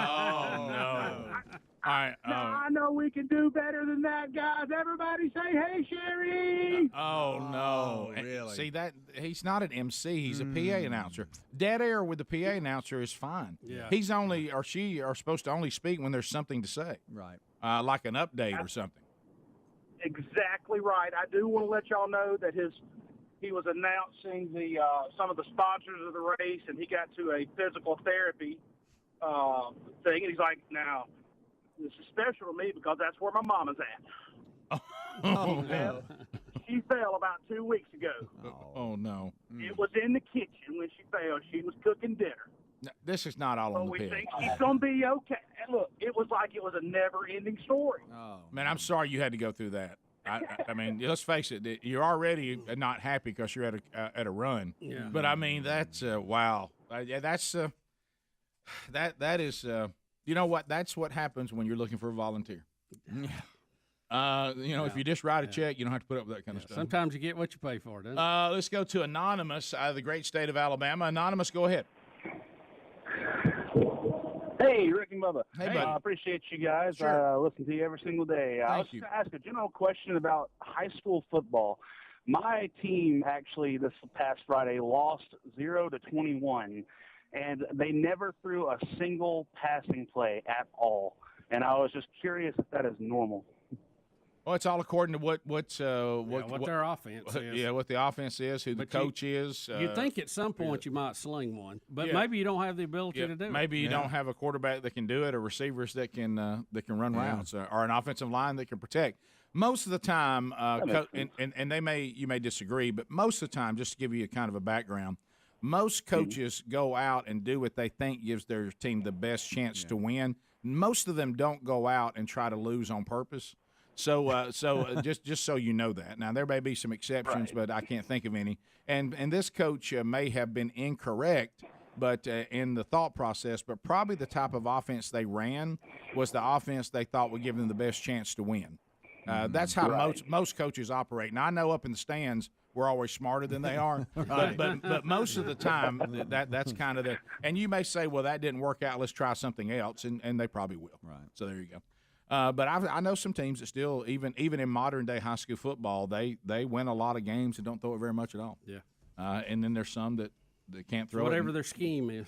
All right. I know we can do better than that, guys. Everybody say, hey, Sherry. Oh, no. Really? See, that he's not an MC. He's a PA announcer. Dead air with the PA announcer is fine. Yeah. He's only, or she are supposed to only speak when there's something to say. Right. Like an update or something. Exactly right. I do want to let y'all know that he was announcing the some of the sponsors of the race, and he got to a physical therapy thing, and he's like, now, this is special to me because that's where my mama's at. Oh, no. She fell about 2 weeks ago. Oh, no. It was in the kitchen when she fell. She was cooking dinner. No, this is not all on the We pig. think she's going to be okay. And look, it was like it was a never-ending story. Oh, man, I'm sorry you had to go through that. I mean, let's face it. You're already not happy because you're at a run. Yeah. But I mean, that's wow. That's that is. You know what? That's what happens when you're looking for a volunteer. If you just write a check, you don't have to put up with that kind of stuff. Sometimes you get what you pay for, doesn't it? Let's go to Anonymous out of the great state of Alabama. Anonymous, go ahead. Hey, Rick and Bubba. Hey, buddy. I appreciate you guys. Sure. Listen to you every single day. I was you. going to ask a general question about high school football. My team actually this past Friday lost 0-21, and they never threw a single passing play at all. And I was just curious if that is normal. Well, it's all according to what their offense is. Yeah, what the offense is, who the coach is. You'd think at some point you might sling one, but maybe you don't have the ability to do it. Maybe you don't have a quarterback that can do it, or receivers that can run routes, or an offensive line that can protect. Most of the time, and you may disagree, but most of the time, just to give you a kind of a background, most coaches go out and do what they think gives their team the best chance to win. Most of them don't go out and try to lose on purpose. So just so you know that. Now, there may be some exceptions, but I can't think of any. And this coach may have been incorrect, but in the thought process, but probably the type of offense they ran was the offense they thought would give them the best chance to win. That's how most coaches operate. Now, I know up in the stands we're always smarter than they are, but most of the time that's kind of the – and you may say, well, that didn't work out, let's try something else, and they probably will. Right. So there you go. But I know some teams that still, even in modern day high school football, they win a lot of games and don't throw it very much at all. Yeah. And then there's some that can't throw whatever it. their scheme is.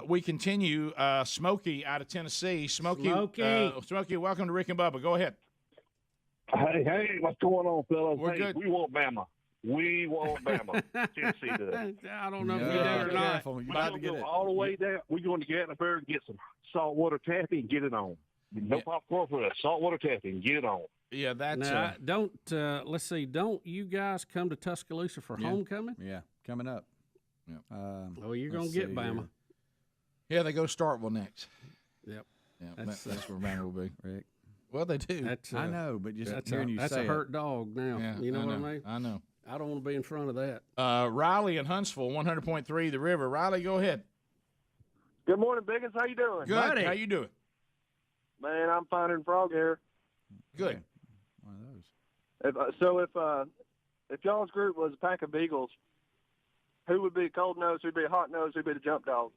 We continue. Smokey out of Tennessee. Smokey, welcome to Rick and Bubba. Go ahead. Hey, what's going on, fellas? We're good. We want Bama. We want Bama. Tennessee does. I don't know if we do or not. We're going to go all the way down. We're going to Gatlinburg and get some saltwater taffy and get it on. No popcorn for that saltwater taffy. Get it on. Yeah, that's now, don't. Let's see. Don't you guys come to Tuscaloosa for homecoming? Yeah, coming up. Yeah. Oh, you're gonna get Bama. Yeah, they go to Starkville next. Yep. Yeah, that's where Bama will be. Rick. Well, they do. That's, I know, but just that's hearing you that's say a hurt dog now. Yeah, you know I what know. I mean? I know. I don't want to be in front of that. Riley in Huntsville, 100.3 The River. Riley, go ahead. Good morning, Biggins. How you doing? Good. Buddy. How you doing? Man, I'm fine in frog hair. Good. One of those. If y'all's group was a pack of beagles, who would be a cold nose? Who'd be a hot nose? Who'd be the jump dog?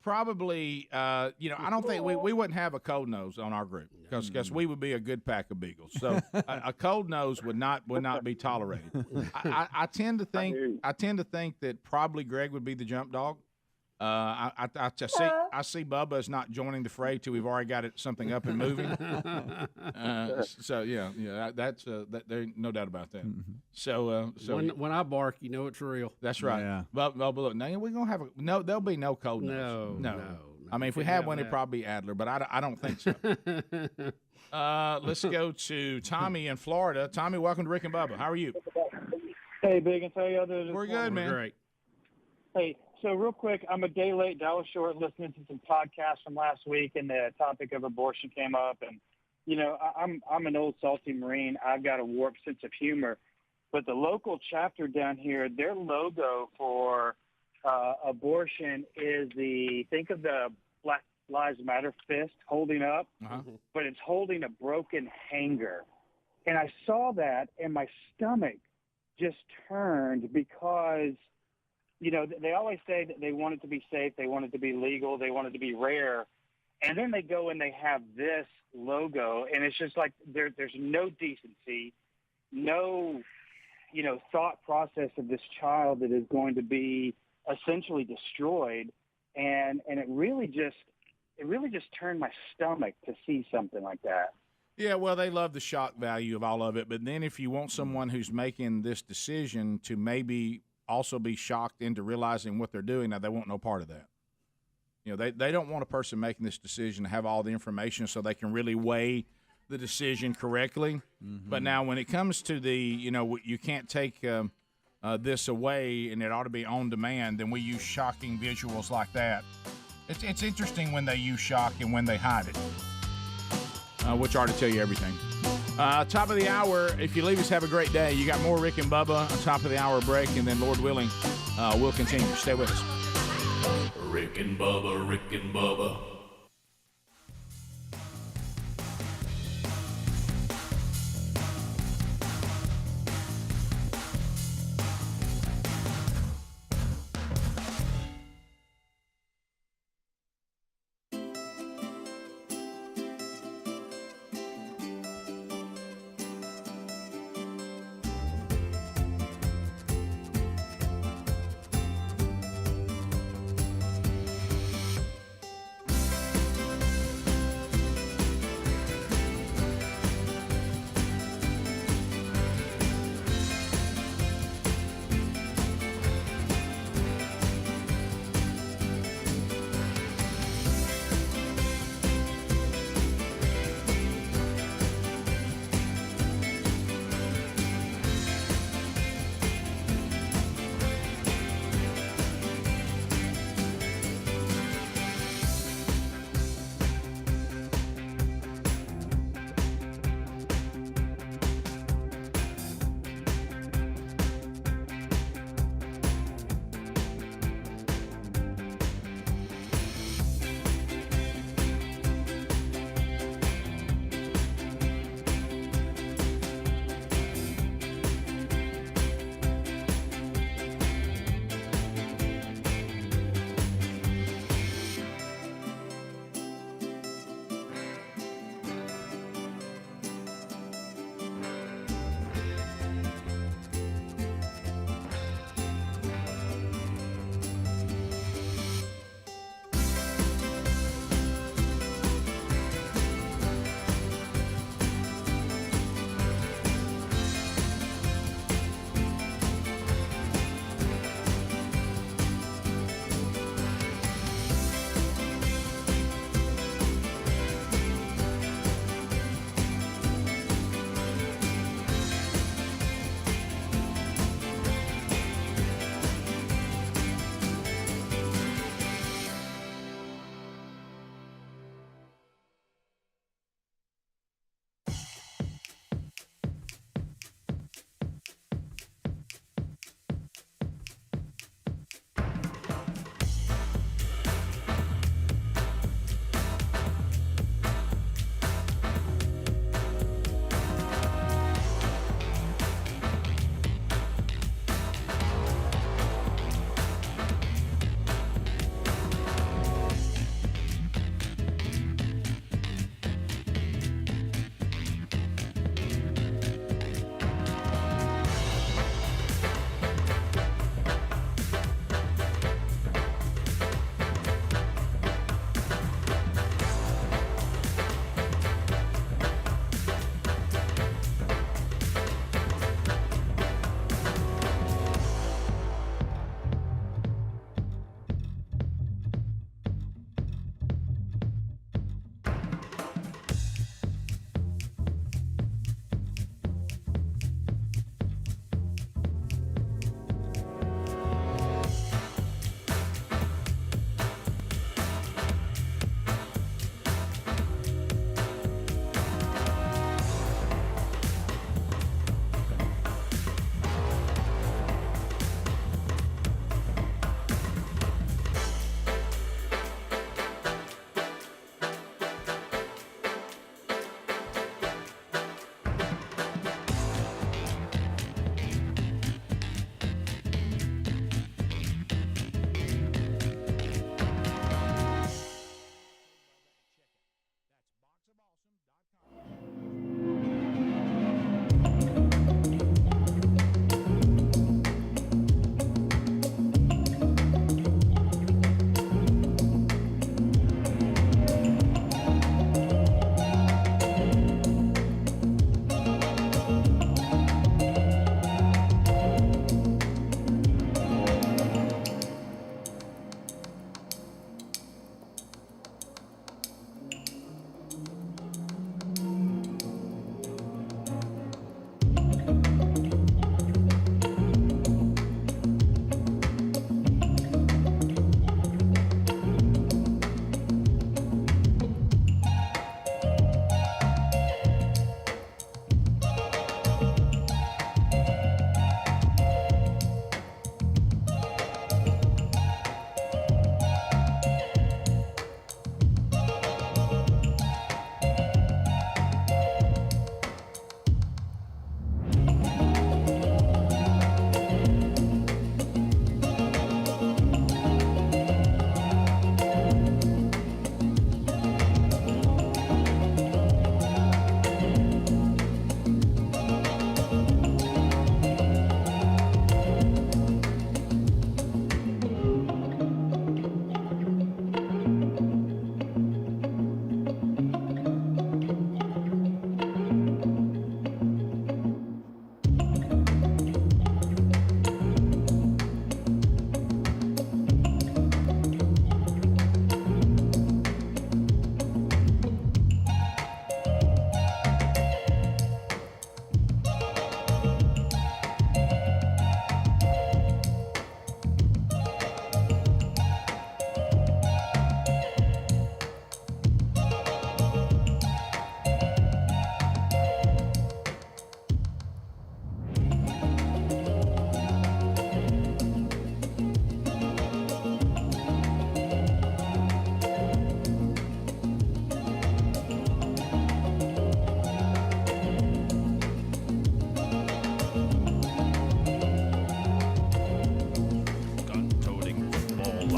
Probably, I don't think we wouldn't have a cold nose on our group because we would be a good pack of beagles. So a cold nose would not be tolerated. I tend to think that probably Greg would be the jump dog. I see Bubba as not joining the fray till we've already got something up and moving. So that's there's no doubt about that. Mm-hmm. So when I bark, you know it's real. that's right. Yeah. But look, now we're gonna have there'll be no cold nose. No. I mean, if we had one, it'd probably be Adler, but I don't think so. Let's go to Tommy in Florida. Tommy, welcome to Rick and Bubba. How are you? Hey, Biggins, how y'all doing? We're good, man. Great. Hey, so real quick, I'm a day late. I was short listening to some podcasts from last week, and the topic of abortion came up. And I'm an old salty Marine. I've got a warped sense of humor. But the local chapter down here, their logo for abortion is think of the Black Lives Matter fist holding up, but it's holding a broken hanger. And I saw that, and my stomach just turned because they always say that they want it to be safe, they want it to be legal, they want it to be rare. And then they go and they have this logo, and it's just like there's no decency, no, thought process of this child that is going to be essentially destroyed. And it really just turned my stomach to see something like that. Yeah, well, they love the shock value of all of it. But then if you want someone who's making this decision to maybe also be shocked into realizing what they're doing, now they want no part of that. They don't want a person making this decision to have all the information so they can really weigh the decision correctly. Mm-hmm. But now when it comes to you can't take this away and it ought to be on demand, then we use shocking visuals like that. It's interesting when they use shock and when they hide it, which are to tell you everything. Top of the hour, if you leave us, have a great day. You got more Rick and Bubba, a top of the hour break, and then, Lord willing, we'll continue. Stay with us. Rick and Bubba, Rick and Bubba.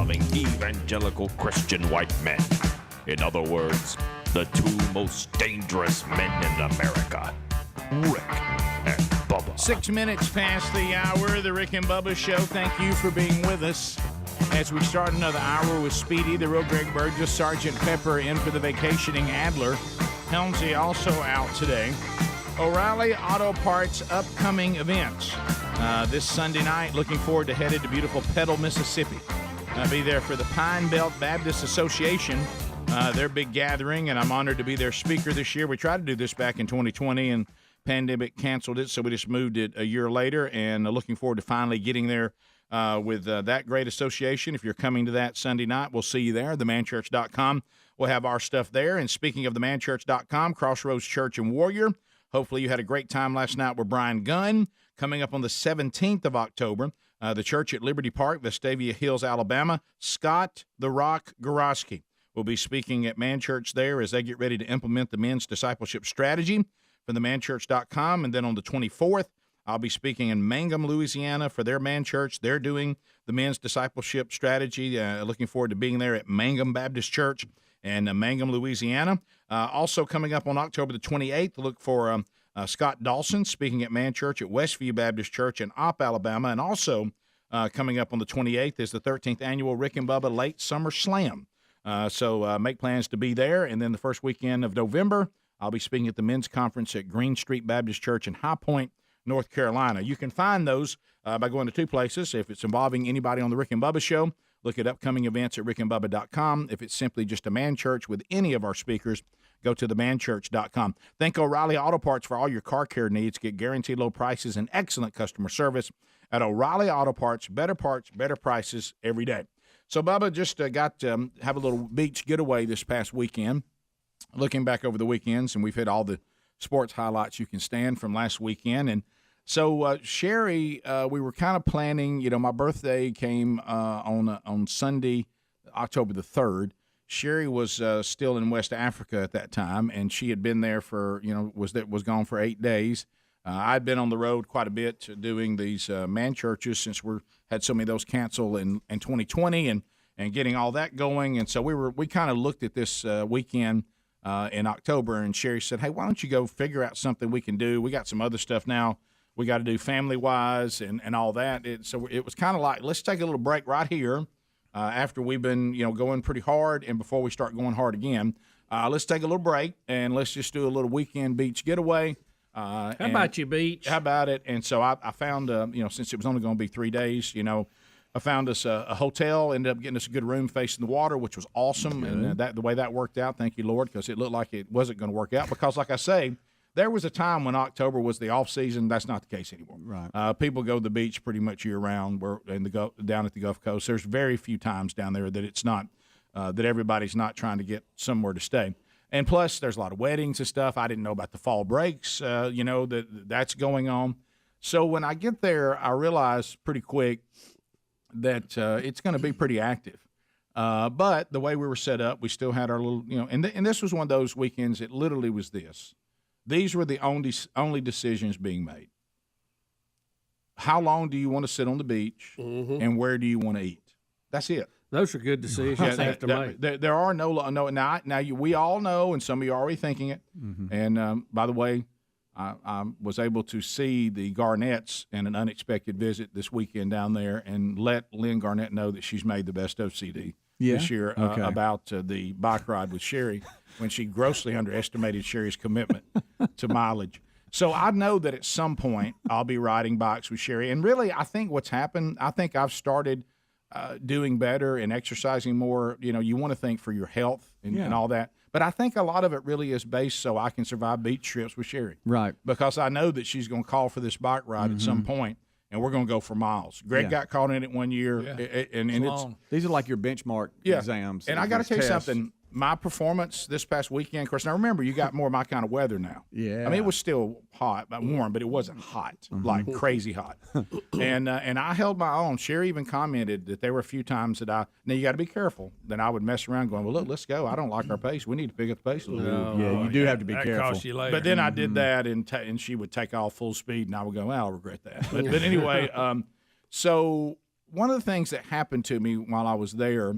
loving evangelical Christian white men. In other words, the two most dangerous men in America, Rick and Bubba. 6 minutes past the hour, the Rick and Bubba Show. Thank you for being with us as we start another hour with Speedy, the real Greg Burgess, Sergeant Pepper in for the vacationing Adler. Helmsy also out today. O'Reilly Auto Parts upcoming events. This Sunday night, looking forward to headed to beautiful Petal, Mississippi. I'll be there for the Pine Belt Baptist Association, their big gathering, and I'm honored to be their speaker this year. We tried to do this back in 2020, and pandemic canceled it, so we just moved it a year later, and looking forward to finally getting there with that great association. If you're coming to that Sunday night, we'll see you there. themanchurch.com. We'll have our stuff there. And speaking of themanchurch.com, Crossroads Church and Warrior. Hopefully you had a great time last night with Brian Gunn. Coming up on the 17th of October, the church at Liberty Park, Vestavia Hills, Alabama, Scott the Rock Gorosky will be speaking at Man Church there as they get ready to implement the men's discipleship strategy from themanchurch.com. And then on the 24th, I'll be speaking in Mangum, Louisiana for their Man Church. They're doing the men's discipleship strategy. Looking forward to being there at Mangum Baptist Church in Mangum, Louisiana. Also coming up on October the 28th, look for Scott Dawson speaking at Man Church at Westview Baptist Church in Opp, Alabama. And also coming up on the 28th is the 13th annual Rick and Bubba Late Summer Slam. So make plans to be there. And then the first weekend of November, I'll be speaking at the men's conference at Green Street Baptist Church in High Point, North Carolina. You can find those by going to two places. If it's involving anybody on the Rick and Bubba Show, look at upcoming events at rickandbubba.com. If it's simply just a Man Church with any of our speakers, go to themanchurch.com. Thank O'Reilly Auto Parts for all your car care needs. Get guaranteed low prices and excellent customer service at O'Reilly Auto Parts. Better parts, better prices every day. So, Bubba, just got to have a little beach getaway this past weekend. Looking back over the weekends, and we've hit all the sports highlights you can stand from last weekend. And so, Sherry, we were kind of planning, my birthday came on Sunday, October the 3rd. Sherry was still in West Africa at that time, and she had been there for, was gone for 8 days. I'd been on the road quite a bit doing these man churches since we had so many of those cancel in 2020 and getting all that going. And so we kind of looked at this weekend in October, and Sherry said, hey, why don't you go figure out something we can do? We got some other stuff now we got to do family-wise and all that. So it was kind of like, let's take a little break right here after we've been, going pretty hard and before we start going hard again. Let's take a little break, and let's just do a little weekend beach getaway. How about you, beach? How about it? And so I found, since it was only going to be 3 days, I found us a hotel, ended up getting us a good room facing the water, which was awesome. And the way that worked out, thank you, Lord, because it looked like it wasn't going to work out. Because, like I say, there was a time when October was the off season. That's not the case anymore. Right. People go to the beach pretty much year round. We're down at the Gulf Coast. There's very few times down there that it's not that everybody's not trying to get somewhere to stay. And plus, there's a lot of weddings and stuff. I didn't know about the fall breaks. That's going on. So when I get there, I realize pretty quick that it's going to be pretty active. But the way we were set up, we still had our little, and this was one of those weekends. It literally was this. These were the only decisions being made. How long do you want to sit on the beach, and where do you want to eat? That's it. Those are good decisions to make. There are no now. We all know, and some of you are already thinking it. Mm-hmm. And by the way, I was able to see the Garnetts in an unexpected visit this weekend down there, and let Lynn Garnett know that she's made the best of CD this year about the bike ride with Sherry when she grossly underestimated Sherry's commitment to mileage. So I know that at some point I'll be riding bikes with Sherry. And really, I think what's happened, I think I've started doing better and exercising more. You want to think for your health and all that. But I think a lot of it really is based so I can survive beach trips with Sherry. Right. Because I know that she's going to call for this bike ride at some point, and we're going to go for miles. Greg got caught in it one year. And it's these are like your benchmark exams. And I got to tell you something. My performance this past weekend, of course, now remember, you got more of my kind of weather now. Yeah. I mean, it was still hot, warm, but it wasn't hot, like crazy hot. And I held my own. Sherry even commented that there were a few times that now you got to be careful, that I would mess around going, well, look, let's go. I don't like our pace. We need to pick up the pace a little bit. Yeah, you do have to be careful. Costs you later. But then I did that, and she would take off full speed, and I would go, well, I'll regret that. But anyway, so one of the things that happened to me while I was there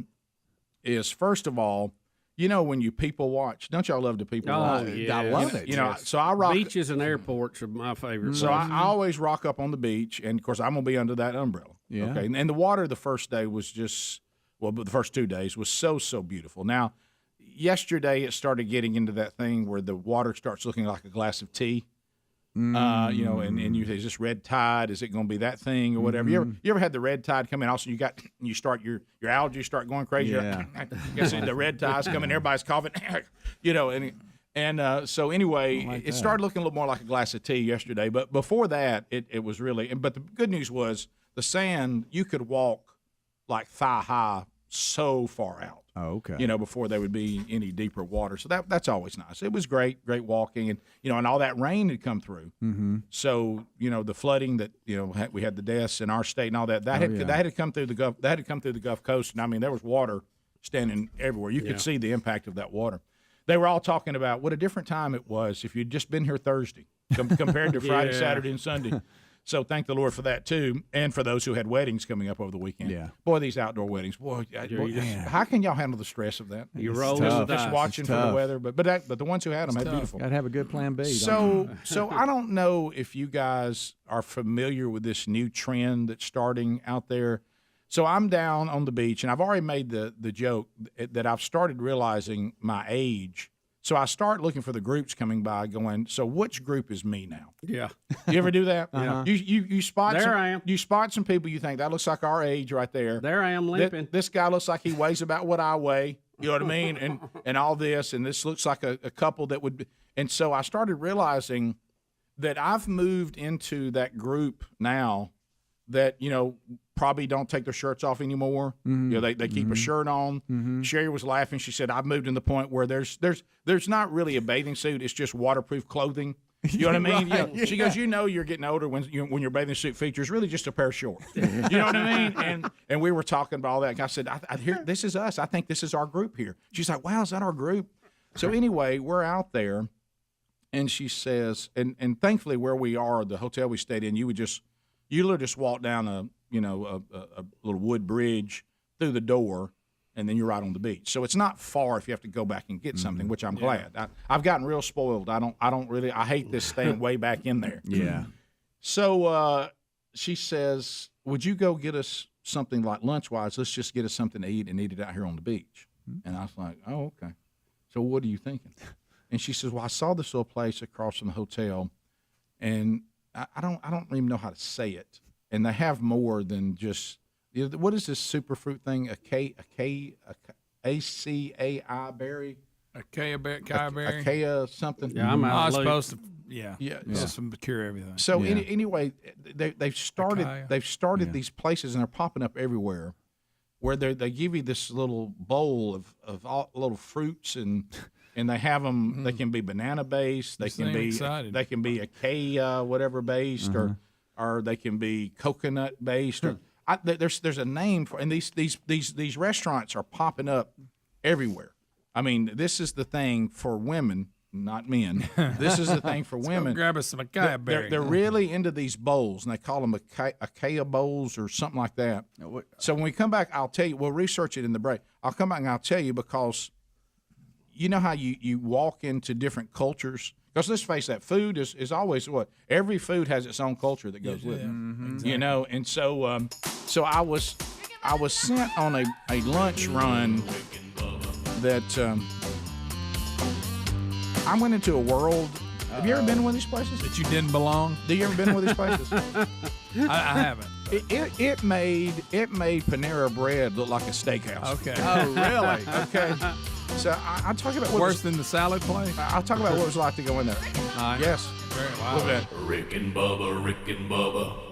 is, first of all, when you people watch, don't y'all love to people watch? Yeah. I love it. So I rock beaches and airports are my favorite. So I always rock up on the beach, and of course I'm gonna be under that umbrella. Yeah. Okay. And the water the first day was just but the first 2 days was so beautiful. Now, yesterday it started getting into that thing where the water starts looking like a glass of tea. And you say, is this red tide? Is it going to be that thing or whatever? You ever had the red tide come in? Also, you start your algae start going crazy. Yeah. You see the red tide's coming. Everybody's coughing. So anyway, it started looking a little more like a glass of tea yesterday. But before that, it was really. But the good news was the sand. You could walk like thigh high so far out. Oh, okay. Before there would be any deeper water. So that's always nice. It was great walking, and and all that rain had come through. Mm-hmm. So the flooding that we had the deaths in our state and all that had come through the Gulf. That had come through the Gulf Coast, and I mean there was water standing everywhere. You could see the impact of that water. They were all talking about what a different time it was if you'd just been here Thursday compared to Friday, Saturday, and Sunday. So thank the Lord for that, too, and for those who had weddings coming up over the weekend. Yeah. Boy, these outdoor weddings. Boy, how can y'all handle the stress of that? You roll just watching for the weather. But the ones who had them had beautiful. Got to have a good plan B. So I don't know if you guys are familiar with this new trend that's starting out there. So I'm down on the beach, and I've already made the joke that I've started realizing my age. So I start looking for the groups coming by, going, so which group is me now? Yeah. You ever do that? Uh-huh. You spot There some, I am. You spot some people you think that looks like our age right there. There I am limping. This guy looks like he weighs about what I weigh. You know what I mean? And all this, and this looks like a couple that would be. And so I started realizing that I've moved into that group now that, probably don't take their shirts off anymore. Mm-hmm. They keep a shirt on. Mm-hmm. Sherry was laughing. She said, I've moved to the point where there's not really a bathing suit. It's just waterproof clothing. You know what I mean? Right, She goes, you're getting older when your bathing suit features really just a pair of shorts. You know what I mean? And we were talking about all that. And I said, I hear this is us. I think this is our group here. She's like, wow, is that our group? So anyway, we're out there, and she says, and thankfully where we are, the hotel we stayed in, you literally just walk down a little wood bridge through the door, and then you're right on the beach. So it's not far if you have to go back and get something, which I'm glad. I've gotten real spoiled. I hate this staying way back in there. Yeah. So she says, would you go get us something like lunch-wise? Let's just get us something to eat and eat it out here on the beach. And I was like, oh, okay. So what are you thinking? And she says, well, I saw this little place across from the hotel, and I don't even know how to say it. And they have more than just what is this superfruit thing? Acai berry. Acai berry. Acai something. Yeah, I'm out. Supposed to. Yeah. Some to cure everything. So anyway, they've started these places, and they're popping up everywhere, where they give you this little bowl of all little fruits and they have them. They can be banana based. They can be acai whatever based or they can be coconut based. Or there's a name for, and these restaurants are popping up everywhere. I mean, this is the thing for women, not men. This is the thing for women. Grab us some acai berry. They're really into these bowls, and they call them acai bowls or something like that. So when we come back, I'll tell you. We'll research it in the break. I'll come back and I'll tell you, because you know how you walk into different cultures. Because let's face that, food is always what? Every food has its own culture that goes with it. Exactly. And so I was sent on a lunch run that I went into a world. Have you ever been to one of these places? That you didn't belong? Have you ever been to one of these places? I haven't. It made Panera Bread look like a steakhouse. Okay. Oh, really? Okay. So I'll talk about what worse than the salad place. I'll talk about what it was like to go in there. Yes. Wow. Look at that. Rick and Bubba.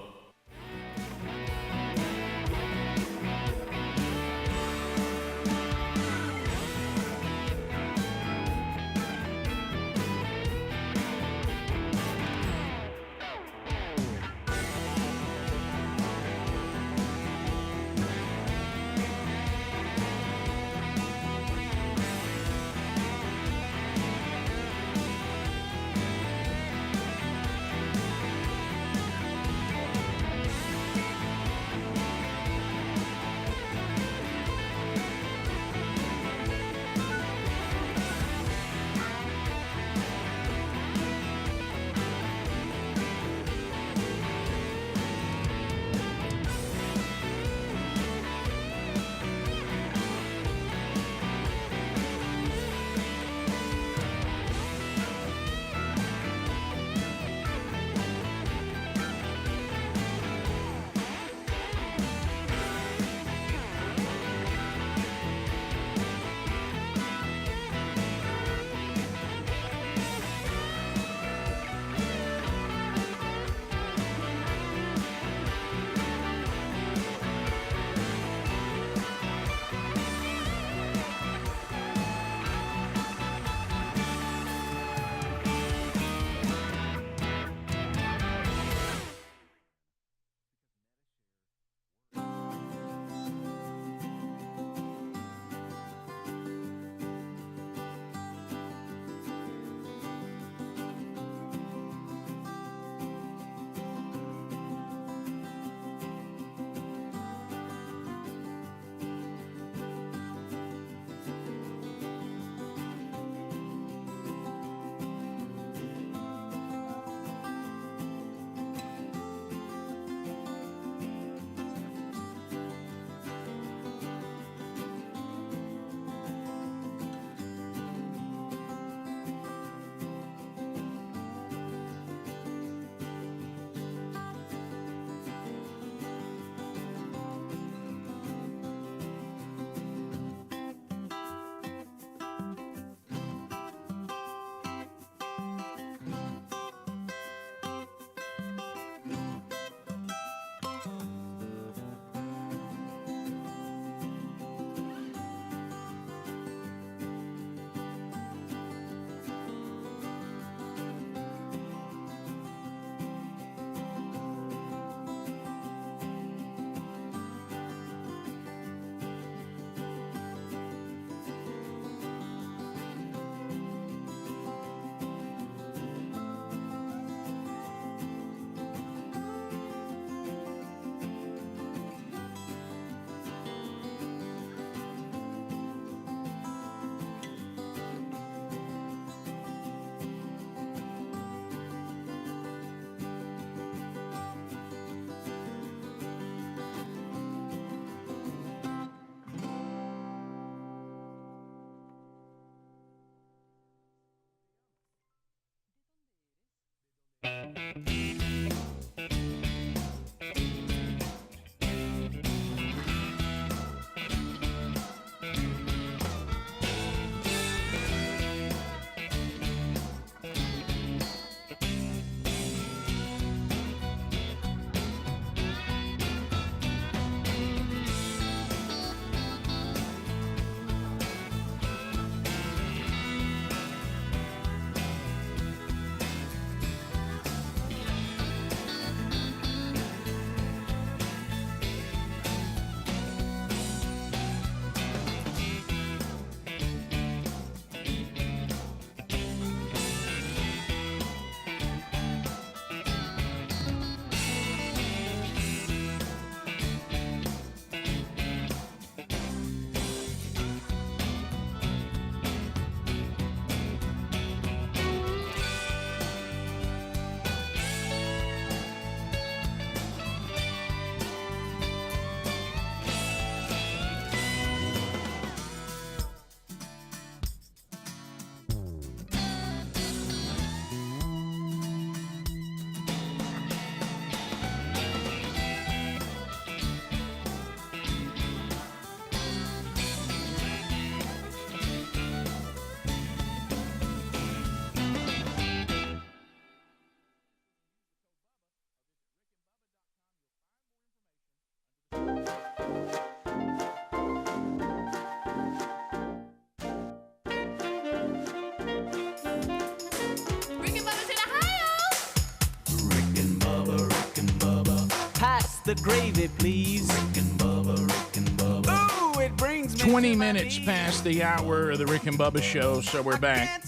the gravy, please. Rick and Bubba. Ooh, it brings me 20 to my minutes knees. past the hour of the Rick and Bubba show, so we're back.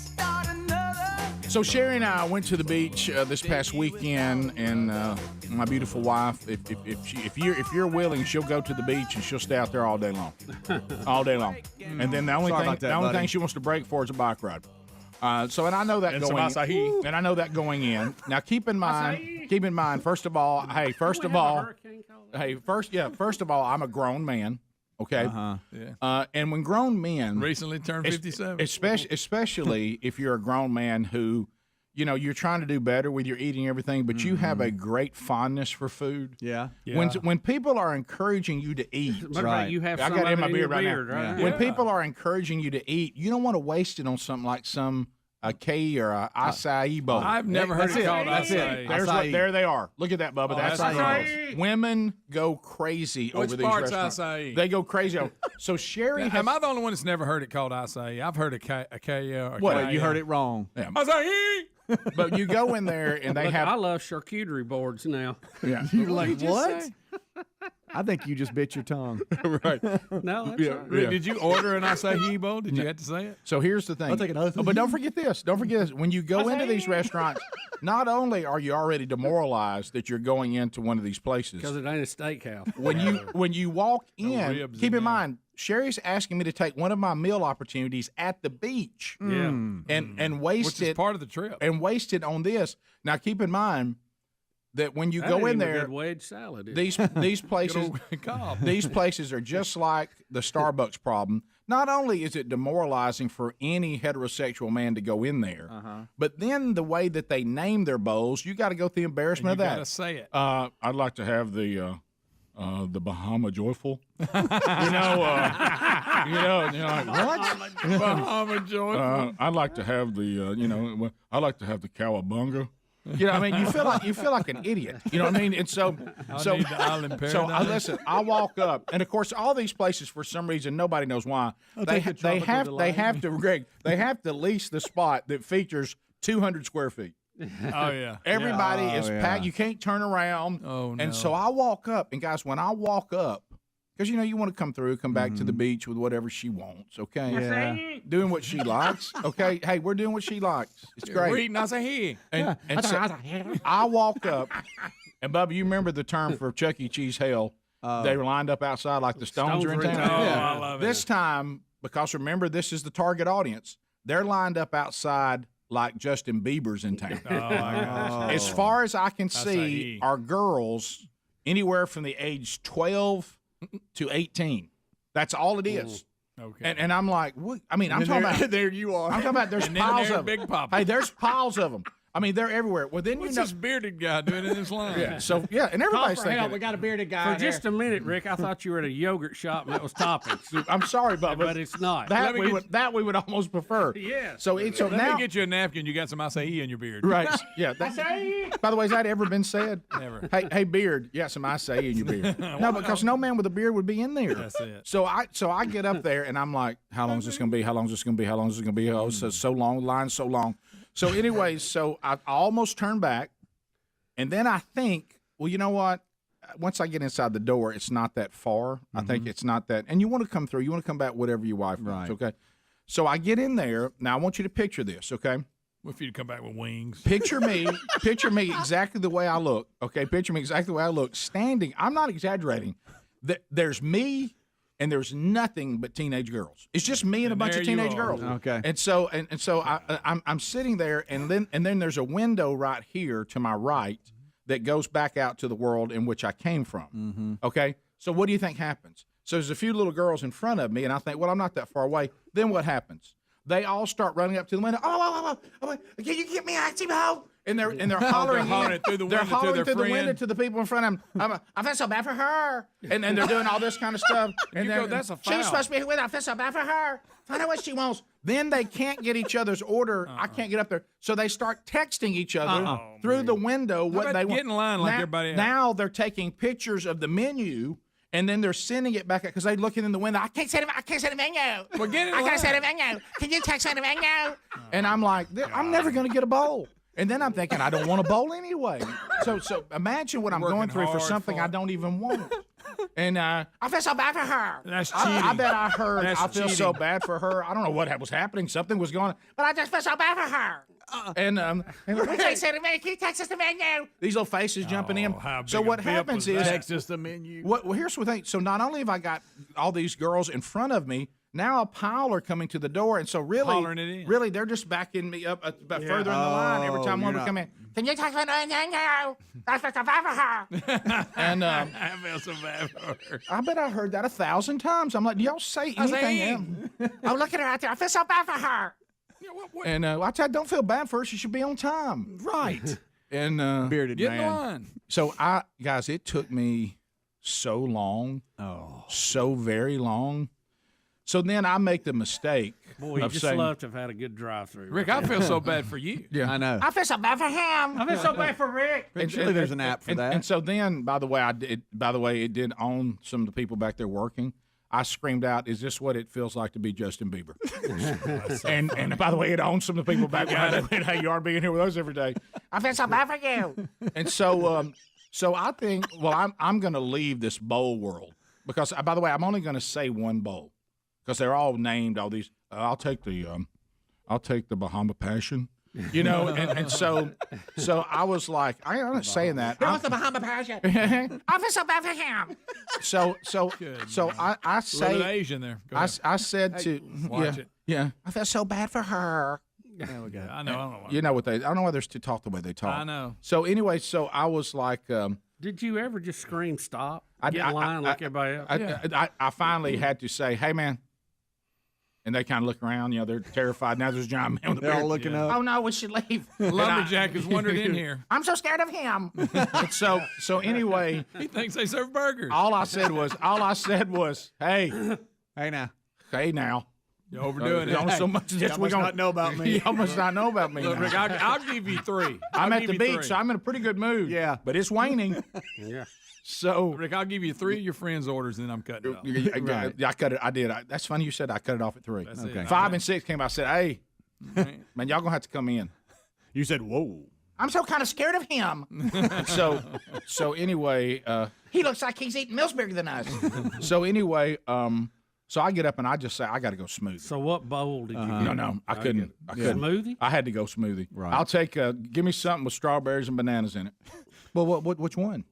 So Sherry and I went to the beach this past weekend, and my beautiful wife, if you're willing, she'll go to the beach and she'll stay out there all day long, all day long. And then the only thing she wants to break for is a bike ride. And I know that And going some acai. and I know that going in. Now keep in mind, first of all, first of all, I'm a grown man. Okay. Yeah. And when grown men Recently turned 57. especially if you're a grown man who, you're trying to do better with your eating and everything, but you have a great fondness for food. Yeah. When people are encouraging you to eat, Right. You have I some got it of in my it in beard your right beard, now. right? When Yeah. people are encouraging you to eat, you don't want to waste it on something like some acai or a acai bowl. I've never heard it called acai. There they are. Look at that, Bubba. That's acai. Women go crazy Which over these part's restaurants. acai? They go crazy. So Sherry, Am I the only one that's never heard it called acai? I've heard acai. What? You heard it wrong. Yeah. Acai. But you go in there and they Look, have. I love charcuterie boards now. Yeah. You're like, What'd you what? say? I think you just bit your tongue. Right. No, that's Yeah. right. Rick, did you order an acai bowl? Did you have to say it? So here's the thing. I'll take another. But don't forget this. When you go into these restaurants, not only are you already demoralized that you're going into one of these places, Because it ain't a steakhouse. when you walk in, ribs keep in in there. mind, Sherry's asking me to take one of my meal opportunities at the beach. Yeah. And waste Which it is part of the trip. and waste it on this. Now keep in mind that when you That go ain't in even a there, good wedge salad. Is these places Cobb. these places are just like the Starbucks problem. Not only is it demoralizing for any heterosexual man to go in there, but then the way that they name their bowls, you got to go through the embarrassment You of gotta that. say it. I'd like to have the Bahama Joyful. You're like, what? Bahama Joyful. I'd like to have the, I'd like to have the Cowabunga. I mean, you feel like an idiot. You know what I mean? And so, need the island paradise. listen. I walk up, and of course, all these places for some reason nobody knows why they have to, Greg. They have to lease the spot that features 200 square feet. Oh yeah. Everybody Yeah. is Oh, yeah. packed. You can't turn around. Oh no. And so I walk up, and guys, when I walk up, because you want to come back to the beach with whatever she wants, okay? Yeah. Doing what she likes, okay? Hey, we're doing what she likes. It's great. We're eating acai. And so I walk up, and Bubba, you remember the term for Chuck E. Cheese hell? They were lined up outside like the Stones are in town. Oh, I love it. This time, because remember, this is the target audience, they're lined up outside like Justin Bieber's in town. Oh my gosh. As far as I can Acai. see, are girls anywhere from the age 12 to 18. That's all it is. Okay. And I'm like, what? I mean, I'm talking about there you are. I'm talking about there's And then piles there's of Big them. Papa. Hey, there's piles of them. I mean, they're everywhere. Well, then What's this bearded guy doing in this line? Yeah. So and everybody's thinking. We got a bearded guy. For just a minute, Rick, I thought you were at a yogurt shop and that was toppings. I'm sorry, but it's not. That we would almost prefer. Yeah. So Let now me get you a napkin. You got some acai in your beard. right. Yeah. By the way, has that ever been said? Never. Hey, beard, you got some acai in your beard. No, because no man with a beard would be in there. That's it. So I get up there and I'm like, how long is this going to be? How long is this going to be? How long is this going to be? Oh, so long. Line's so long. So anyways, so I almost turned back, and then I think, well, you know what? Once I get inside the door, it's not that far. I think it's not that. And you want to come through. You want to come back whatever your wife wants, okay? So I get in there. Now, I want you to picture this, okay? What if you come back with wings? Picture me exactly the way I look, okay? Picture me exactly the way I look, standing. I'm not exaggerating. There's me, and there's nothing but teenage girls. It's just me and a bunch of teenage girls. Okay. And so I'm sitting there, and then there's a window right here to my right that goes back out to the world in which I came from. Okay. So what do you think happens? So there's a few little girls in front of me, and I think, well, I'm not that far away. Then what happens? They all start running up to the window. Oh, can you get me an icy bowl? And they're hollering, through the window they're hollering to their through the window friend. to the people in front of them. I feel so bad for her, and they're doing all this kind of stuff. And You then go, that's a she's foul. supposed to be with. I feel so bad for her. Find out what she wants. Then they can't get each other's order. I can't get up there, so they start texting each other through the window what about they get want. in line like now, everybody else? Now they're taking pictures of the menu. And then they're sending it back because they looking in the window. I can't send the menu. Well, get in I line. can't say the menu. Can you text me the menu? And I'm like, I'm never going to get a bowl. And then I'm thinking, I don't want to bowl anyway. So imagine what I'm Working going through for hard something for I it. don't even want. And I feel so bad for her. That's I cheating. bet I heard. That's I feel so cheating. bad for her. I don't know what was happening. Something was going on, but I just feel so bad for her. And Texas the menu. these little faces jumping in. how big So a what bip happens was is that? Texas the menu. Well, here's the thing. So not only have I got all these girls in front of me, now a pile are coming to the door, and so Hollering it in. really, they're just backing me up further in the line every time one would come in. Can you talk about no? That's the her. And I feel so bad for her. I bet I heard that 1,000 times. I'm like, do y'all say anything else? Oh, look at her out there. I feel so bad for her. And I tell you, don't feel bad for her. She should be on time. Right. And Bearded Get in man. line. so guys, it took me so long, so very long. So then I make the mistake Boy, you of just saying, love to have had a good drive-through. Rick, I feel so bad for you. yeah, I know. I feel so bad for him. I feel so bad for Rick. But surely there's an app for that. And so then, by the way, it did own some of the people back there working. I screamed out, "Is this what it feels like to be Justin Bieber?" and by the way, it owns some of the people back there. Hey, you are being here with us every day. I feel so bad for you. And so, so I think, well, I'm going to leave this bowl world because, by the way, I'm only going to say one bowl because they're all named. All these, I'll take the Bahama Passion. You know, and so I was like, I'm not saying that. Who wants the Bahama Passion? I feel so bad for him. So I say, Little Asian there. Go ahead. I said to Watch it. yeah. I feel so bad for her. There we go. I know. You know what I don't know why there's to talk the way they talk. I know. So anyway, so I was like, Did you ever just scream stop? I- Get I- in line I- like everybody else? I finally had to say, hey man. And they kind of look around, you know, they're terrified. Now there's a giant man with a They're all beard. looking up. Oh no, we should leave. Lumberjack has wandered in here. I'm so scared of him. And so anyway, He thinks they serve burgers. all I said was, hey now. You're overdoing it. Don't so much Y'all must not know about me. Y'all must not know about me. Look, now. Rick, I'll give you three. I'm I'll at give the you beach, three. so I'm in a pretty good mood. Yeah. But it's waning. Yeah. So Rick, I'll give you three of your friends' orders, and then I'm cutting it off. Right. I cut it. I did. That's funny you said I cut it off at 3. That's it. Okay. 5 and 6 came. I said, hey, man, y'all gonna have to come in. You said, whoa. I'm so kind of scared of him. So anyway, He looks like he's eating meals bigger than us. so anyway, so I get up and I just say I got to go smoothie. So what bowl did you No, get? no, I couldn't. I couldn't. Smoothie? I had to go smoothie. Right. I'll take. Give me something with strawberries and bananas in it. Well, which one?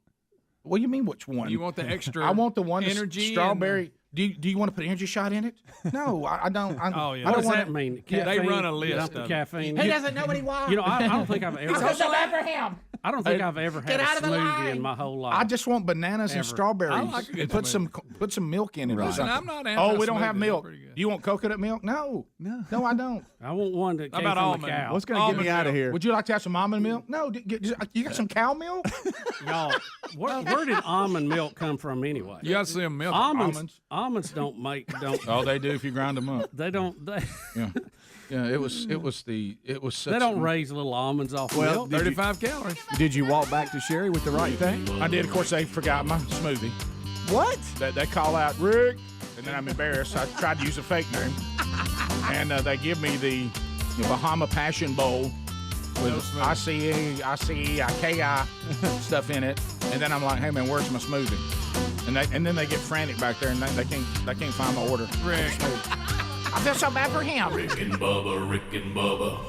What do you mean, which one? You want the extra I want the one that's energy strawberry. Do you want to put an energy shot in it? No, I don't. Oh, yeah. I What don't does want that mean? Yeah, they Caffeine? run a You list dump the of it. caffeine. He doesn't know what he wants. You know, I don't think I've I feel ever. so bad for him. I don't think I've ever had Get a out of the smoothie line. in my whole life. I just want bananas and Ever. strawberries. I like a good and put smoothie. some milk in it. Or Listen, something. I'm not Oh, we don't anti-smoothie. have They're milk. pretty good. Do you want coconut milk? No, I don't. I want one that How came about from almond? a cow. What's going to get me Almond out of milk. here? Would you like to have some almond milk? No. You got some cow milk? Y'all, where did almond milk come from anyway? You got to see them milk. Almonds don't make Oh, they do if you grind them up. they don't they Yeah, it was such they don't raise little almonds off Well, milk. 35 calories. Did you walk back to Sherry with the right thing? I did. Of course, they forgot my smoothie. What? They call out Rick, and then I'm embarrassed. I tried to use a fake name, and they give me the Bahama Passion Bowl with Acai, Acai stuff in it, and then I'm like, hey man, where's my smoothie? And then they get frantic back there, and they can't find my order. Rick. I feel so bad for him. Rick and Bubba.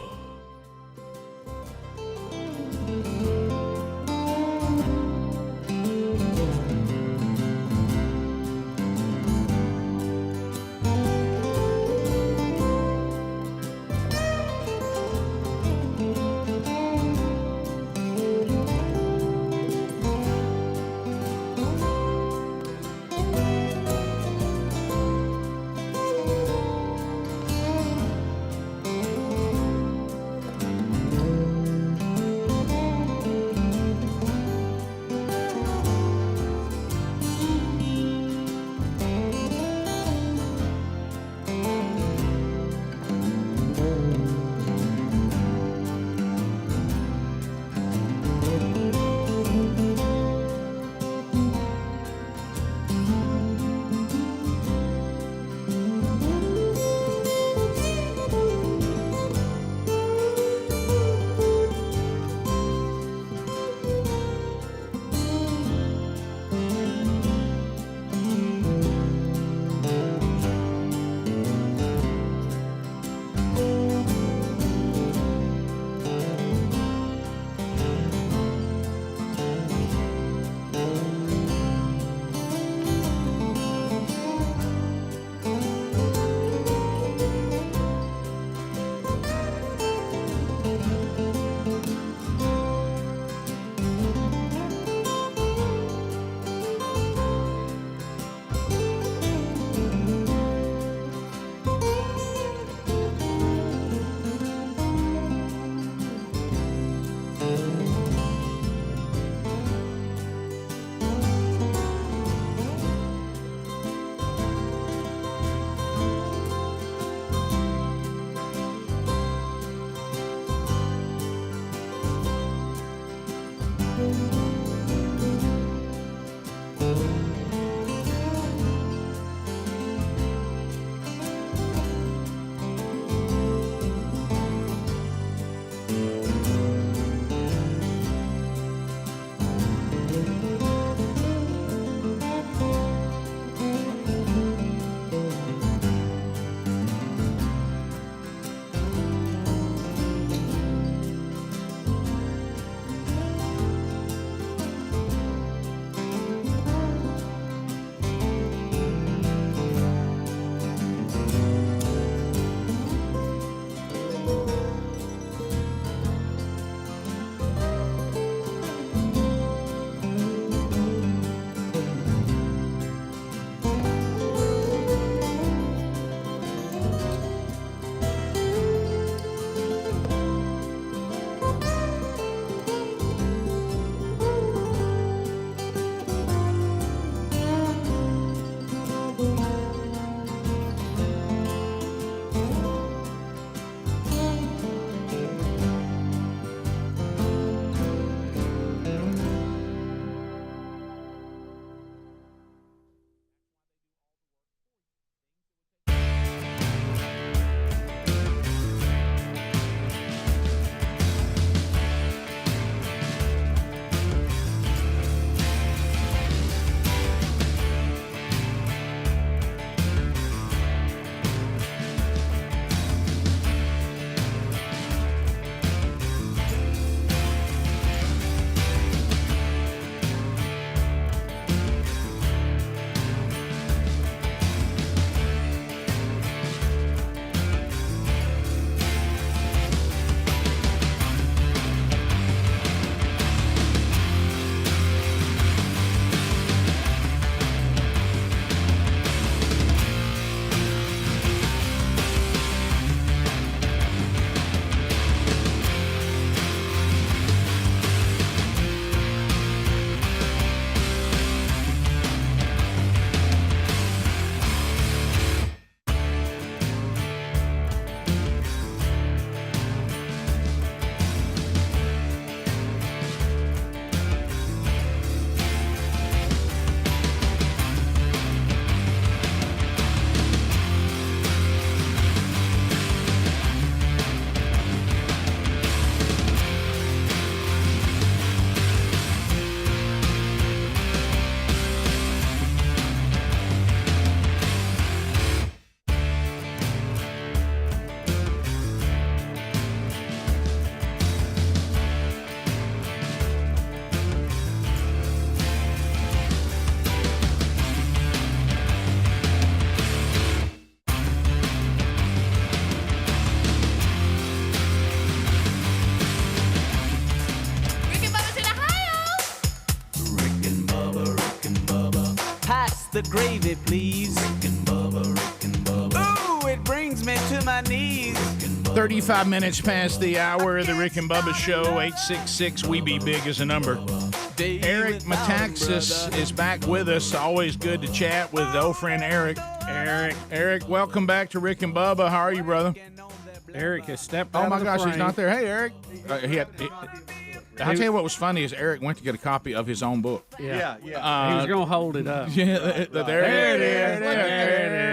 the gravy, please. Rick and Bubba. Ooh, it brings me to my knees. 35 minutes past the hour of the Rick and Bubba Show. 866 We Be Big is a number. Eric Metaxas is back with us. Always good to chat with old friend Eric. Eric, welcome back to Rick and Bubba. How are you, brother? Eric has stepped out. Oh my of the gosh, frame. he's not there. Hey, Eric. I'll tell you what was funny is Eric went to get a copy of his own book. Yeah. He was going to hold it up. Yeah, there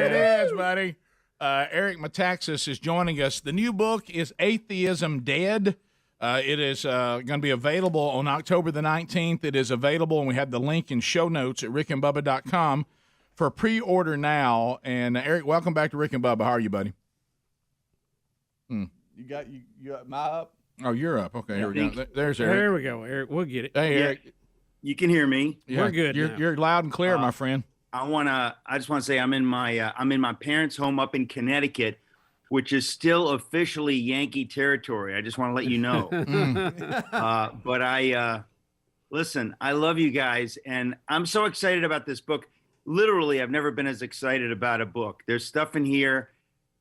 it is, buddy. Eric Metaxas is joining us. The new book is Atheism Dead. It is going to be available on October the 19th. It is available, and we have the link in show notes at rickandbubba.com for pre-order now. And Eric, welcome back to Rick and Bubba. How are you, buddy? You got my up? Oh, you're up. Okay, here we go. There's Eric. There we go, Eric. We'll get it. Hey, Eric. You can hear me. Yeah, We're good. You're loud and clear, my friend. I just want to say I'm in my parents' home up in Connecticut, which is still officially Yankee territory. I just want to let you know. But listen, I love you guys, and I'm so excited about this book. Literally, I've never been as excited about a book. There's stuff in here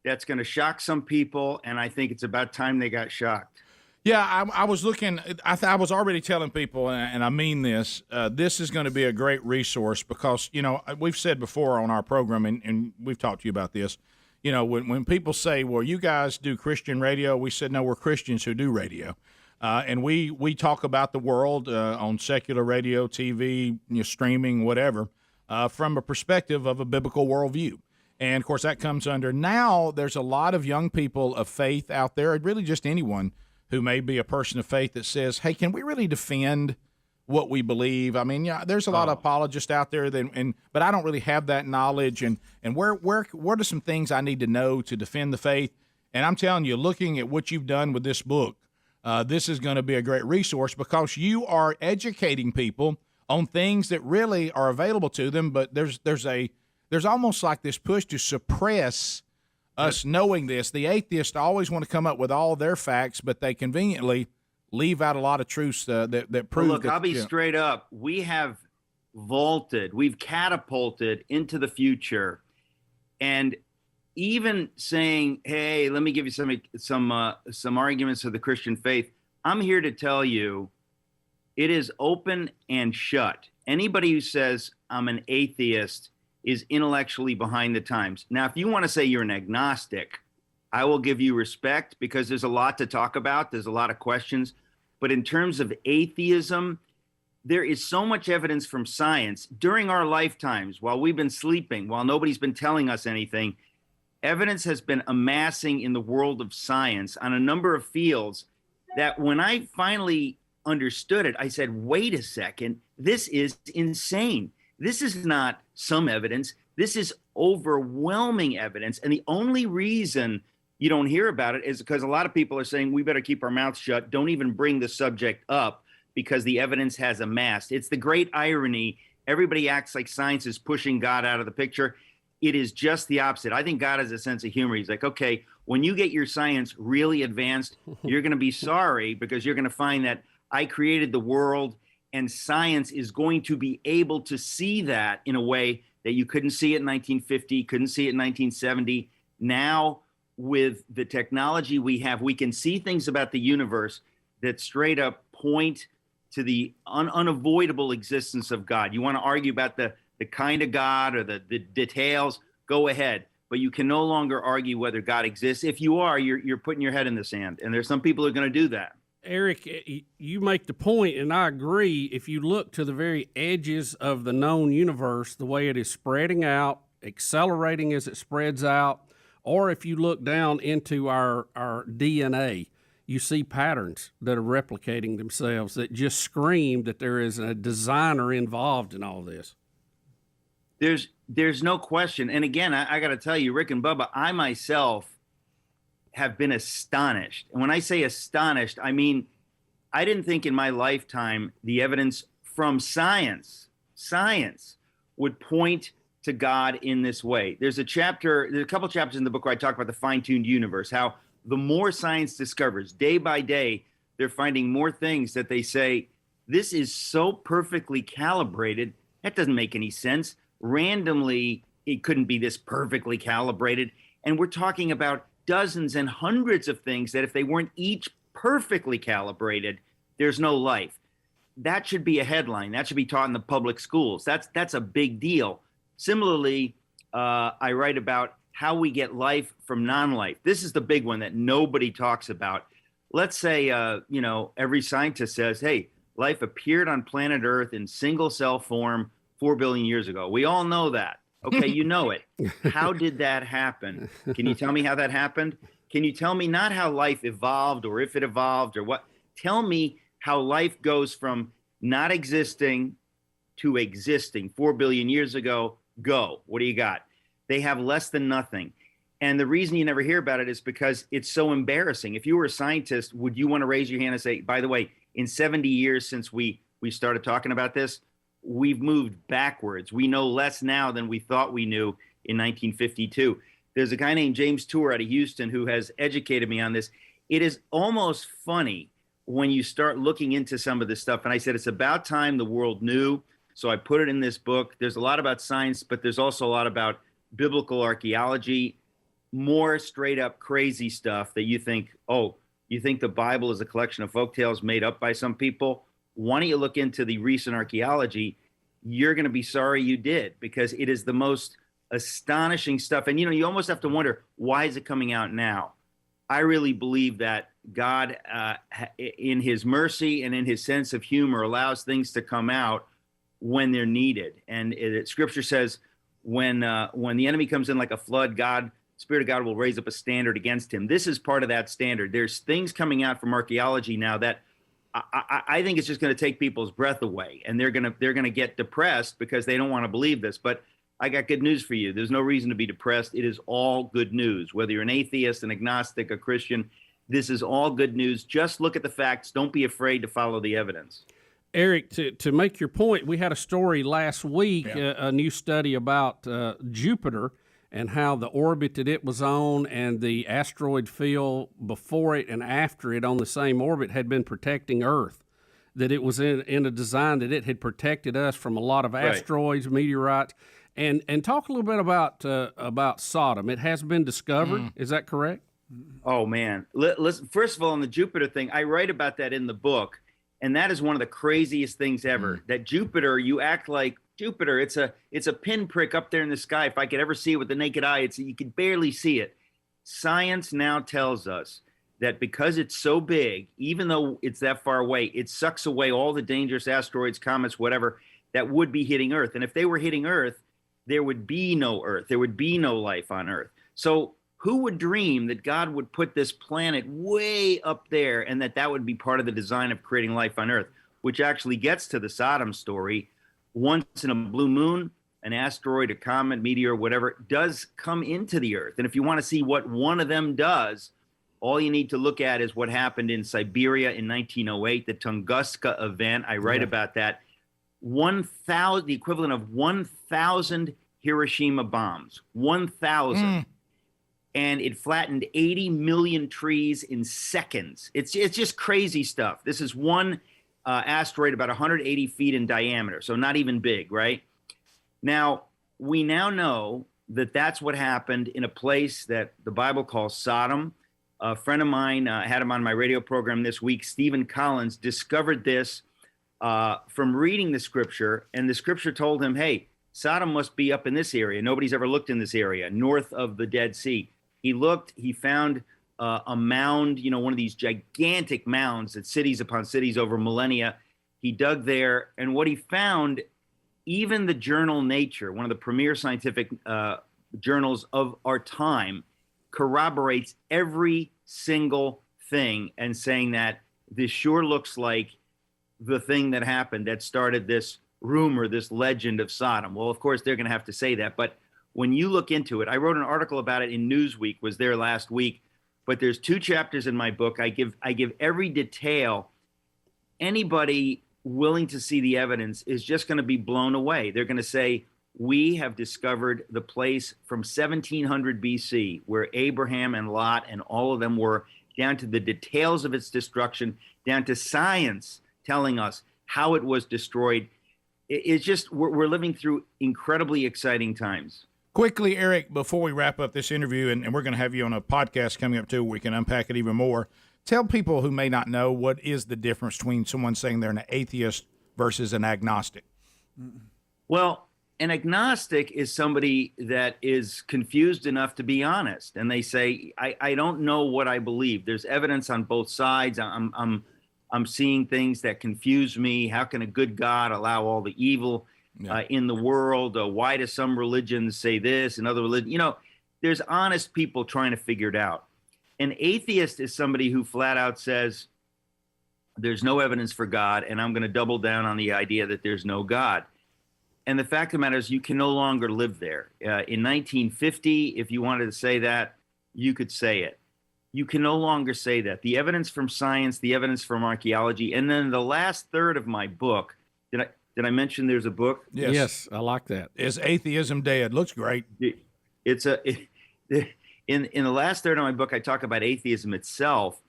that's going to shock some people, and I think it's about time they got shocked. Yeah, I was looking. I was already telling people, and I mean this. This is going to be a great resource because we've said before on our program, and we've talked to you about this. When people say, "Well, you guys do Christian radio," we said, "No, we're Christians who do radio," and we talk about the world on secular radio, TV, streaming, whatever, from a perspective of a biblical worldview. And of course, that comes under. Now, there's a lot of young people of faith out there, really just anyone who may be a person of faith that says, hey, can we really defend what we believe? I mean, there's a lot of apologists out there, but I don't really have that knowledge. And what are some things I need to know to defend the faith? And I'm telling you, looking at what you've done with this book, this is going to be a great resource because you are educating people on things that really are available to them, but there's almost like this push to suppress us knowing this. The atheists always want to come up with all their facts, but they conveniently leave out a lot of truths that prove. Look, I'll be straight up. We have we've catapulted into the future, and even saying, "Hey, let me give you some arguments of the Christian faith." I'm here to tell you, it is open and shut. Anybody who says I'm an atheist is intellectually behind the times. Now, if you want to say you're an agnostic, I will give you respect because there's a lot to talk about. There's a lot of questions. But in terms of atheism, there is so much evidence from science during our lifetimes, while we've been sleeping, while nobody's been telling us anything, evidence has been amassing in the world of science on a number of fields that when I finally understood it, I said, wait a second, this is insane. This is not some evidence. This is overwhelming evidence. And the only reason you don't hear about it is because a lot of people are saying we better keep our mouths shut. Don't even bring the subject up because the evidence has amassed. It's the great irony. Everybody acts like science is pushing God out of the picture. It is just the opposite. I think God has a sense of humor. He's like, okay, when you get your science really advanced, you're going to be sorry because you're going to find that I created the world. And science is going to be able to see that in a way that you couldn't see it in 1950, couldn't see it in 1970. Now, with the technology we have, we can see things about the universe that straight up point to the unavoidable existence of God. You want to argue about the kind of God or the details, go ahead. But you can no longer argue whether God exists. If you are, you're putting your head in the sand. And there's some people who are going to do that. Eric, you make the point, and I agree. If you look to the very edges of the known universe, the way it is spreading out, accelerating as it spreads out, or if you look down into our DNA, you see patterns that are replicating themselves that just scream that there is a designer involved in all this. There's no question. And again, I got to tell you, Rick and Bubba, I myself have been astonished. And when I say astonished, I mean, I didn't think in my lifetime the evidence from science would point to God in this way. There's a couple chapters in the book where I talk about the fine-tuned universe, how the more science discovers, day by day, they're finding more things that they say, this is so perfectly calibrated, that doesn't make any sense. randomly, it couldn't be this perfectly calibrated. And we're talking about dozens and hundreds of things that if they weren't each perfectly calibrated, there's no life. That should be a headline. That should be taught in the public schools. That's a big deal. Similarly, I write about how we get life from non-life. This is the big one that nobody talks about. Let's say, every scientist says, hey, life appeared on planet Earth in single cell form 4 billion years ago. We all know that. Okay, you know it. How did that happen? Can you tell me how that happened? Can you tell me not how life evolved or if it evolved or what? Tell me how life goes from not existing to existing 4 billion years ago. Go. What do you got? They have less than nothing. And the reason you never hear about it is because it's so embarrassing. If you were a scientist, would you want to raise your hand and say, by the way, in 70 years since we started talking about this, we've moved backwards. We know less now than we thought we knew in 1952. There's a guy named James Tour out of Houston who has educated me on this. It is almost funny when you start looking into some of this stuff. And I said, it's about time the world knew. So I put it in this book. There's a lot about science, but there's also a lot about biblical archaeology, more straight up crazy stuff that you think, oh, you think the Bible is a collection of folktales made up by some people? Why don't you look into the recent archaeology? You're going to be sorry you did, because it is the most astonishing stuff. And, you almost have to wonder, why is it coming out now? I really believe that God, in his mercy and in his sense of humor, allows things to come out when they're needed. And Scripture says when the enemy comes in like a flood, Spirit of God will raise up a standard against him. This is part of that standard. There's things coming out from archaeology now that I think it's just going to take people's breath away, and they're going to get depressed because they don't want to believe this. But I got good news for you. There's no reason to be depressed. It is all good news. Whether you're an atheist, an agnostic, a Christian, this is all good news. Just look at the facts. Don't be afraid to follow the evidence. Eric, to make your point, we had a story last week, a new study about Jupiter and how the orbit that it was on and the asteroid field before it and after it on the same orbit had been protecting Earth, that it was in a design that it had protected us from a lot of asteroids, meteorites. And talk a little bit about Sodom. It has been discovered. Is that correct? Oh, man. Listen, first of all, on the Jupiter thing, I write about that in the book, and that is one of the craziest things ever. That Jupiter, you act like Jupiter, it's a pinprick up there in the sky. If I could ever see it with the naked eye, you could barely see it. Science now tells us that because it's so big, even though it's that far away, it sucks away all the dangerous asteroids, comets, whatever, that would be hitting Earth. And if they were hitting Earth, there would be no Earth. There would be no life on Earth. So who would dream that God would put this planet way up there and that would be part of the design of creating life on Earth, which actually gets to the Sodom story. Once in a blue moon, an asteroid, a comet, meteor, whatever, does come into the Earth. And if you want to see what one of them does, all you need to look at is what happened in Siberia in 1908, the Tunguska event. I write about that. 1,000, the equivalent of 1,000 Hiroshima bombs. 1,000. And it flattened 80 million trees in seconds. It's just crazy stuff. This is one asteroid about 180 feet in diameter, so not even big, right? Now, we now know that that's what happened in a place that the Bible calls Sodom. A friend of mine, had him on my radio program this week, Stephen Collins, discovered this from reading the Scripture, and the Scripture told him, hey, Sodom must be up in this area. Nobody's ever looked in this area, north of the Dead Sea. He looked, he found a mound, one of these gigantic mounds that cities upon cities over millennia. He dug there, and what he found, even the journal Nature, one of the premier scientific journals of our time, corroborates every single thing and saying that this sure looks like the thing that happened that started this rumor, this legend of Sodom. Well, of course, they're going to have to say that, but when you look into it, I wrote an article about it in Newsweek, was there last week, but there's 2 chapters in my book. I give every detail. Anybody willing to see the evidence is just going to be blown away. They're going to say, we have discovered the place from 1700 BC where Abraham and Lot and all of them were, down to the details of its destruction, down to science telling us how it was destroyed. it's just we're living through incredibly exciting times. Quickly, Eric, before we wrap up this interview, and we're going to have you on a podcast coming up too, where we can unpack it even more. Tell people who may not know, what is the difference between someone saying they're an atheist versus an agnostic? Well, an agnostic is somebody that is confused enough to be honest, and they say, I don't know what I believe. There's evidence on both sides. I'm seeing things that confuse me. How can a good God allow all the evil in the world? Why do some religions say this and other religions? You know, there's honest people trying to figure it out. An atheist is somebody who flat out says, there's no evidence for God, and I'm going to double down on the idea that there's no God. And the fact of the matter is, you can no longer live there. In 1950, if you wanted to say that, you could say it. You can no longer say that. The evidence from science, the evidence from archaeology, and then the last third of my book, did I mention there's a book? Yes, I like that. Is Atheism Dead? Looks great. In the last third of my book, I talk about atheism itself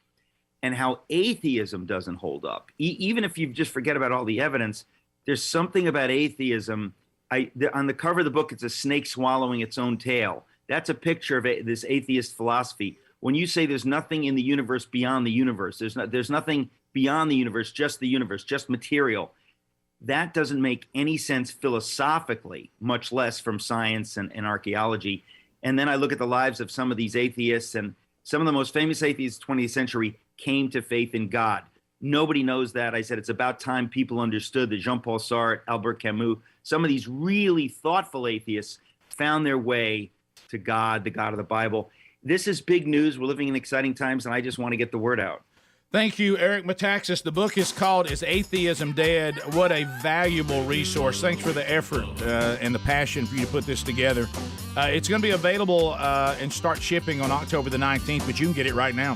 and how atheism doesn't hold up. Even if you just forget about all the evidence, there's something about atheism. On the cover of the book, it's a snake swallowing its own tail. That's a picture of this atheist philosophy. When you say there's nothing in the universe beyond the universe, there's nothing beyond the universe, just material. That doesn't make any sense philosophically, much less from science and archaeology. And then I look at the lives of some of these atheists, and some of the most famous atheists of the 20th century came to faith in God. Nobody knows that. I said it's about time people understood that Jean-Paul Sartre, Albert Camus, some of these really thoughtful atheists found their way to God, the God of the Bible. This is big news. We're living in exciting times, and I just want to get the word out. Thank you, Eric Metaxas. The book is called Is Atheism Dead? What a valuable resource. Thanks for the effort and the passion for you to put this together. It's going to be available and start shipping on October the 19th, but you can get it right now.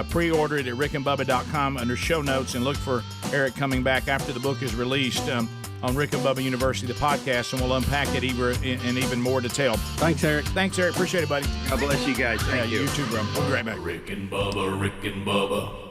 Pre-order it at rickandbubba.com under show notes, and look for Eric coming back after the book is released on Rick and Bubba University, the podcast, and we'll unpack it in even more detail. Thanks, Eric. Thanks, Eric. Appreciate it, buddy. God bless you guys. Thank you. You too, bro. We'll be right back. Rick and Bubba, Rick and Bubba.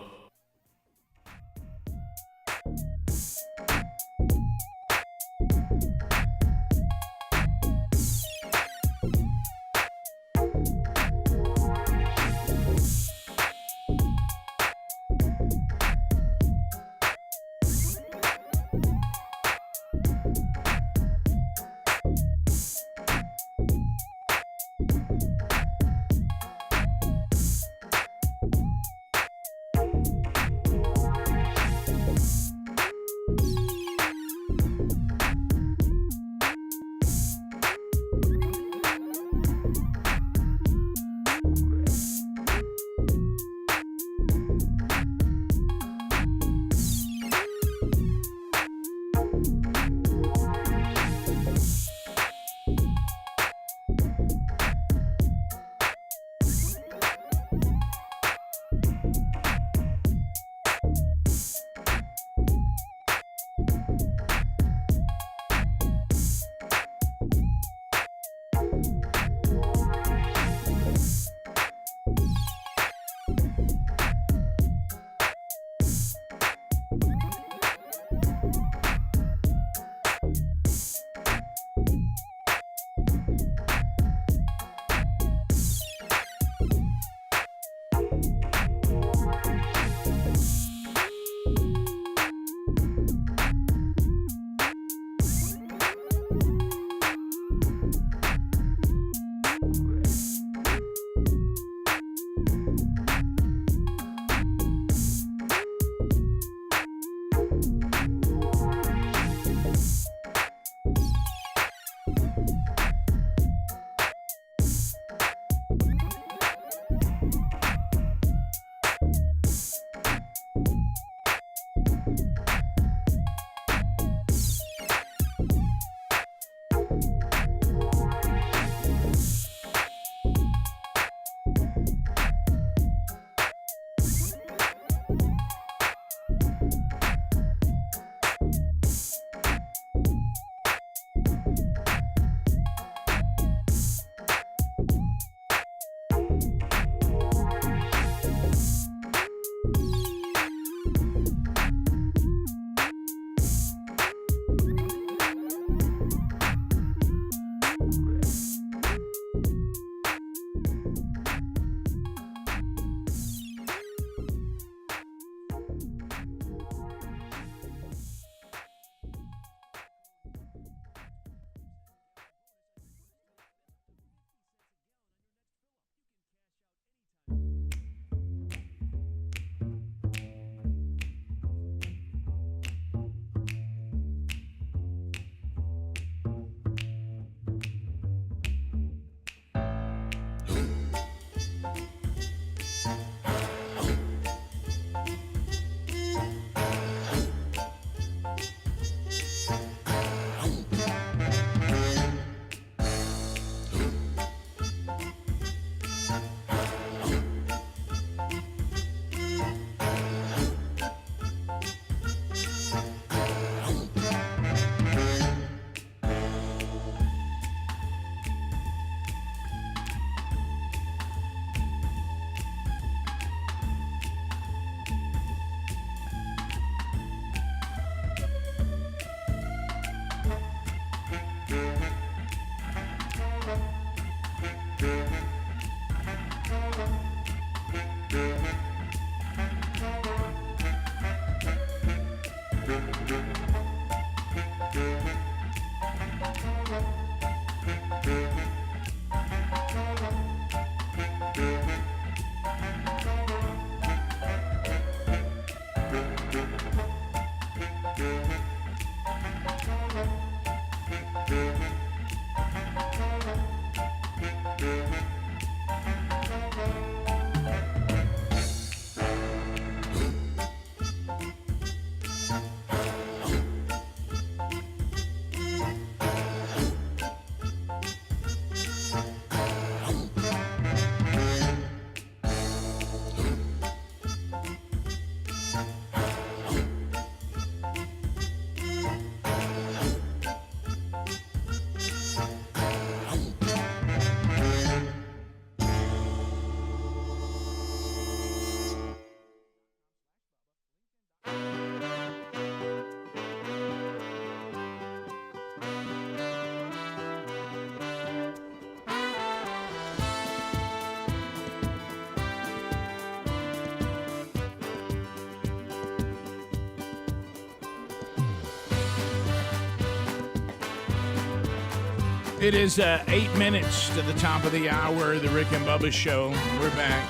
It is 8 minutes to the top of the hour, the Rick and Bubba Show. We're back.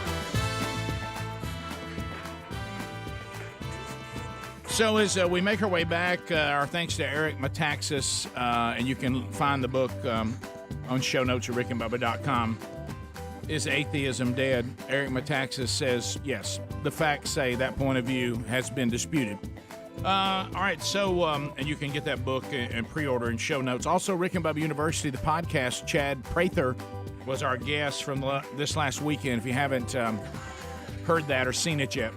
So as we make our way back, our thanks to Eric Metaxas, and you can find the book on show notes at rickandbubba.com, is Atheism Dead. Eric Metaxas says, yes, the facts say that point of view has been disputed. All right, so, and you can get that book and pre-order in show notes. Also, Rick and Bubba University, the podcast, Chad Prather was our guest from this last weekend, if you haven't heard that or seen it yet.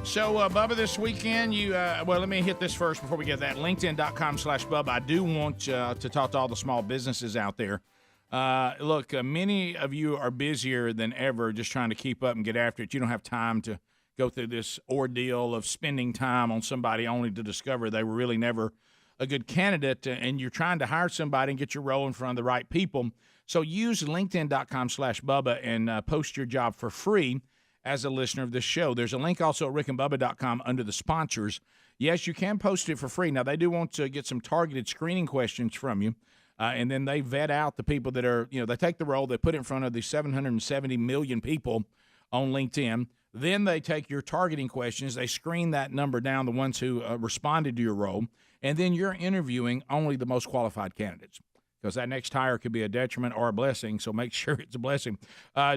So, Bubba, this weekend, well, let me hit this first before we get that. LinkedIn.com/Bubba. I do want to talk to all the small businesses out there. Look, many of you are busier than ever just trying to keep up and get after it. You don't have time to go through this ordeal of spending time on somebody only to discover they were really never a good candidate, and you're trying to hire somebody and get your role in front of the right people. So use LinkedIn.com/Bubba and post your job for free as a listener of this show. There's a link also at rickandbubba.com under the sponsors. Yes, you can post it for free. Now, they do want to get some targeted screening questions from you, and then they vet out the people that are, they take the role, they put it in front of the 770 million people on LinkedIn. Then they take your targeting questions, they screen that number down, the ones who responded to your role, and then you're interviewing only the most qualified candidates, because that next hire could be a detriment or a blessing, so make sure it's a blessing.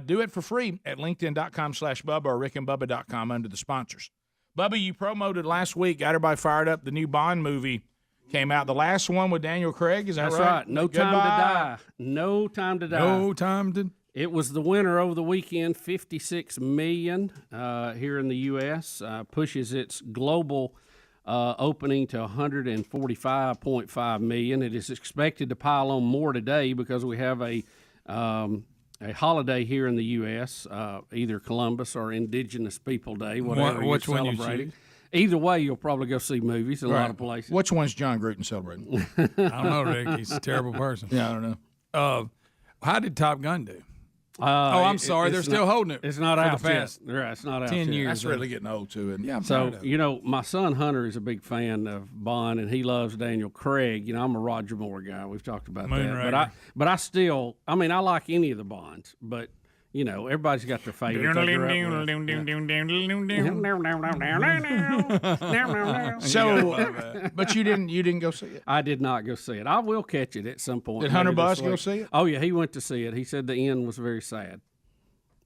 Do it for free at linkedin.com/Bubba or rickandbubba.com under the sponsors. Bubba, you promoted last week, got everybody fired up, the new Bond movie came out. The last one with Daniel Craig, is that That's right? No Time to Die. No Time to Die. No time to... It was the winner over the weekend, $56 million here in the U.S., pushes its global opening to $145.5 million. It is expected to pile on more today because we have a holiday here in the U.S., either Columbus or Indigenous People Day, whatever you're celebrating. Either way, you'll probably go see movies in a lot of places. Which one's John Gruden celebrating? I don't know, Rick. He's a terrible person. Yeah, I don't know. How did Top Gun do? I'm sorry. They're still holding it. It's not out yet. Right, it's not out 10 yet. years. That's really getting old, too. And yeah, so, my son Hunter is a big fan of Bond, and he loves Daniel Craig. I'm a Roger Moore guy. We've talked about that. But I still, I like any of the Bonds, but, everybody's got their favorite. So, but you didn't go see it? I did not go see it. I will catch it at some point. Did Hunter Bus go see it? Oh, yeah, he went to see it. He said the end was very sad.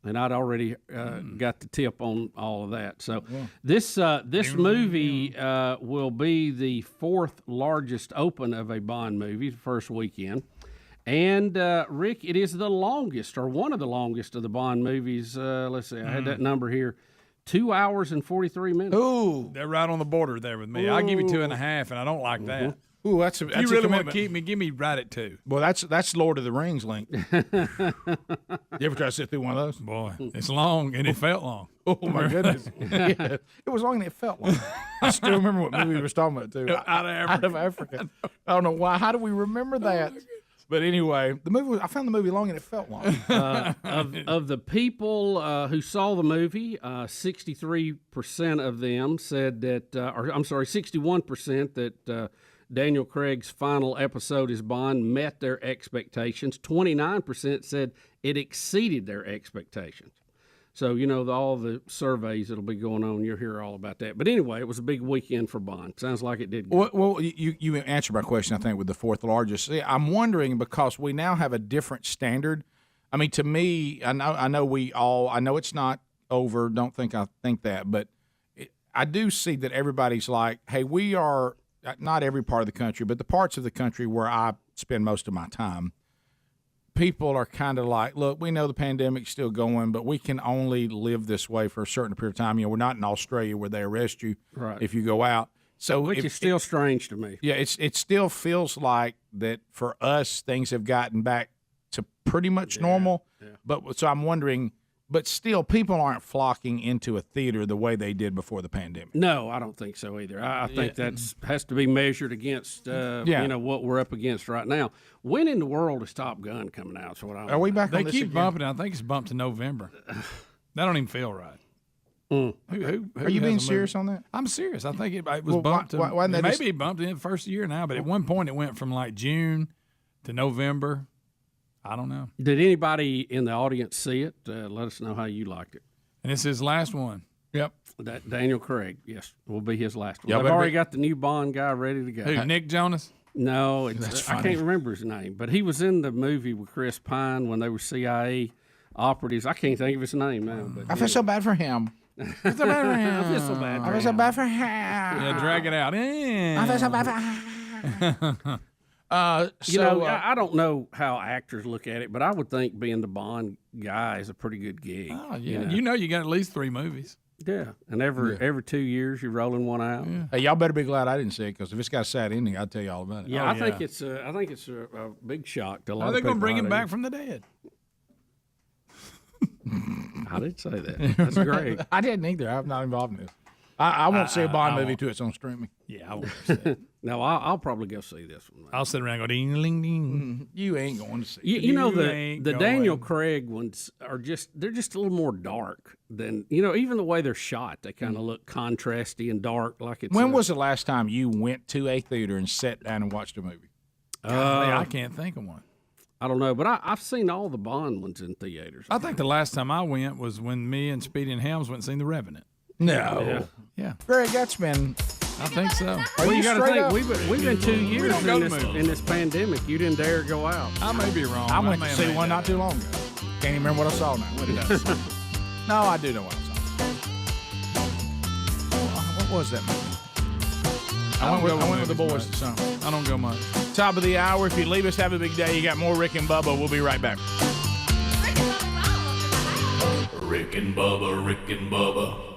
And I'd already got the tip on all of that. So this movie will be the fourth largest open of a Bond movie, the first weekend. And, Rick, it is the longest, or one of the longest of the Bond movies. Let's see, I had that number here. 2 hours and 43 minutes. Ooh. They're right on the border there with me. I'll give you 2.5, and I don't like that. Ooh, that's you really want to keep me, give me right at 2. Well, that's Lord of the Rings link. You ever try to sit through one of those? Boy, it's long, and it felt long. Oh, my goodness. Yeah. It was long and it felt long. I still remember what movie we were talking about, too. Out of Africa. I don't know why. How do we remember that? But anyway, I found the movie long and it felt long. Of the people who saw the movie, 63% of them said that, 61% that Daniel Craig's final episode as Bond met their expectations. 29% said it exceeded their expectations. So, all the surveys that'll be going on, you'll hear all about that. But anyway, it was a big weekend for Bond. Sounds like it did good. Well, you answered my question, I think, with the fourth largest. I'm wondering, because we now have a different standard. I mean, to me, I know it's not over. Don't think I think that. But I do see that everybody's like, hey, we are, not every part of the country, but the parts of the country where I spend most of my time, people are kind of like, look, we know the pandemic's still going, but we can only live this way for a certain period of time. We're not in Australia where they arrest you if you go out. So Which is still strange to me. Yeah, it still feels like that for us, things have gotten back to pretty much normal. Yeah. But so I'm wondering, but still, people aren't flocking into a theater the way they did before the pandemic. No, I don't think so either. I think that has to be measured against what we're up against right now. When in the world is Top Gun coming out? So are we back? They keep bumping it. I think it's bumped to November. That don't even feel right. Who are you being serious on that? I'm serious. I think it was bumped. Maybe it bumped in the first year now, but at one point it went from like June to November. I don't know. Did anybody in the audience see it? Let us know how you liked it. And it's his last one. Yep. That Daniel Craig, yes, will be his last one. I've already got the new Bond guy ready to go. Who, Nick Jonas? No, I can't remember his name, but he was in the movie with Chris Pine when they were CIA operatives. I can't think of his name now. But I feel so bad for him. I feel so bad for him. Yeah, drag it out. I feel so bad for him. I don't know how actors look at it, but I would think being the Bond guy is a pretty good gig. Oh, yeah. You got at least 3 movies. Yeah, and every 2 years you're rolling one out. Yeah. Hey, y'all better be glad I didn't see it, because if it's got a sad ending, I'll tell you all about it. Yeah, I think it's a big shock to a lot of people. Are they going to bring him back from the dead? I didn't say that. That's great. I didn't either. I'm not involved in this. I won't see a Bond movie till it's on streaming. Yeah, I won't see it. No, I'll probably go see this one. I'll sit around and go ding, ding, ding. You ain't going to see it. The Daniel Craig ones they're just a little more dark than, even the way they're shot. They kind of look contrasty and dark. Like it's. When was the last time you went to a theater and sat down and watched a movie? I can't think of one. I don't know, but I've seen all the Bond ones in theaters. I think the last time I went was when me and Speedy and Helms went and seen The Revenant. No. Yeah. Greg, that's been. I think so. Well, you got to think we've been 2 years in this pandemic. You didn't dare go out. I may be wrong. I went to see one not too long ago. Can't even remember what I saw now. What did I see? No, I do know what I saw. What was that movie? I went with the boys to something. I don't go much. Top of the hour. If you leave us, have a big day. You got more Rick and Bubba. We'll be right back. Rick and Bubba, Rick and Bubba.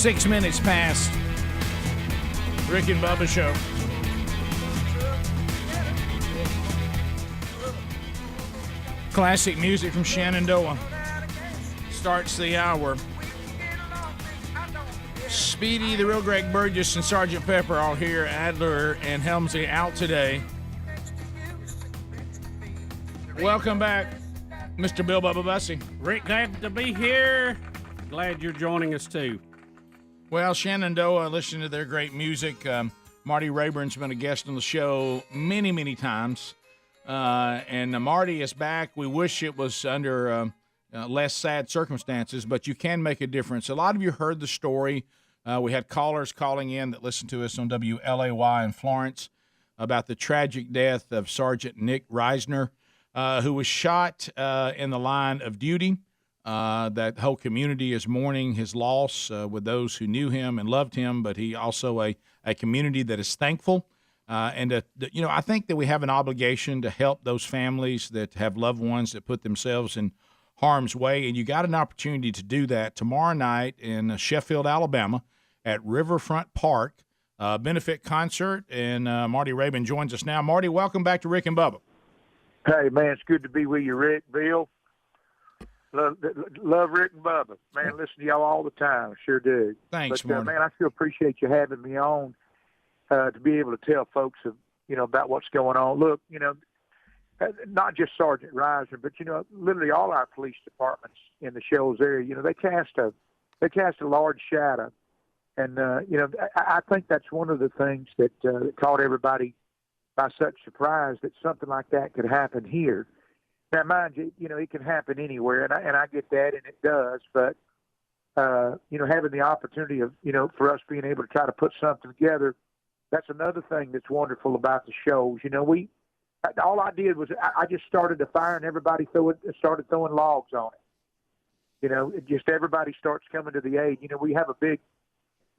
6 minutes past. Rick and Bubba Show. Classic music from Shenandoah starts the hour. Speedy, the real Greg Burgess, and Sergeant Pepper all here. Adler and Helmsley out today. Welcome back, Mr. Bill Bubba Bussey. Rick, glad to be here. Glad you're joining us, too. Well, Shenandoah, listening to their great music. Marty Raybon's been a guest on the show many, many times. And Marty is back. We wish it was under less sad circumstances, but you can make a difference. A lot of you heard the story. We had callers calling in that listened to us on WLAY in Florence about the tragic death of Sergeant Nick Risner, who was shot in the line of duty. That whole community is mourning his loss with those who knew him and loved him, but he also a community that is thankful. And I think that we have an obligation to help those families that have loved ones that put themselves in harm's way. And you got an opportunity to do that tomorrow night in Sheffield, Alabama at Riverfront Park, benefit concert. And Marty Raybon joins us now. Marty, welcome back to Rick and Bubba. Hey, man, it's good to be with you, Rick, Bill. Love Rick and Bubba. Man, listen to y'all all the time. Sure do. Thanks, Marty. Marty. Man, I still appreciate you having me on to be able to tell folks, about what's going on. Look, not just Sergeant Risner, but, literally all our police departments in the Shoals area, they cast a large shadow. And, I think that's one of the things that caught everybody by such surprise that something like that could happen here. Now, mind you, it can happen anywhere, and I get that, and it does. But, having the opportunity of, for us being able to try to put something together, that's another thing that's wonderful about the shows. All I did was I just started a fire, and everybody started throwing logs on it. Just everybody starts coming to the aid. We have a big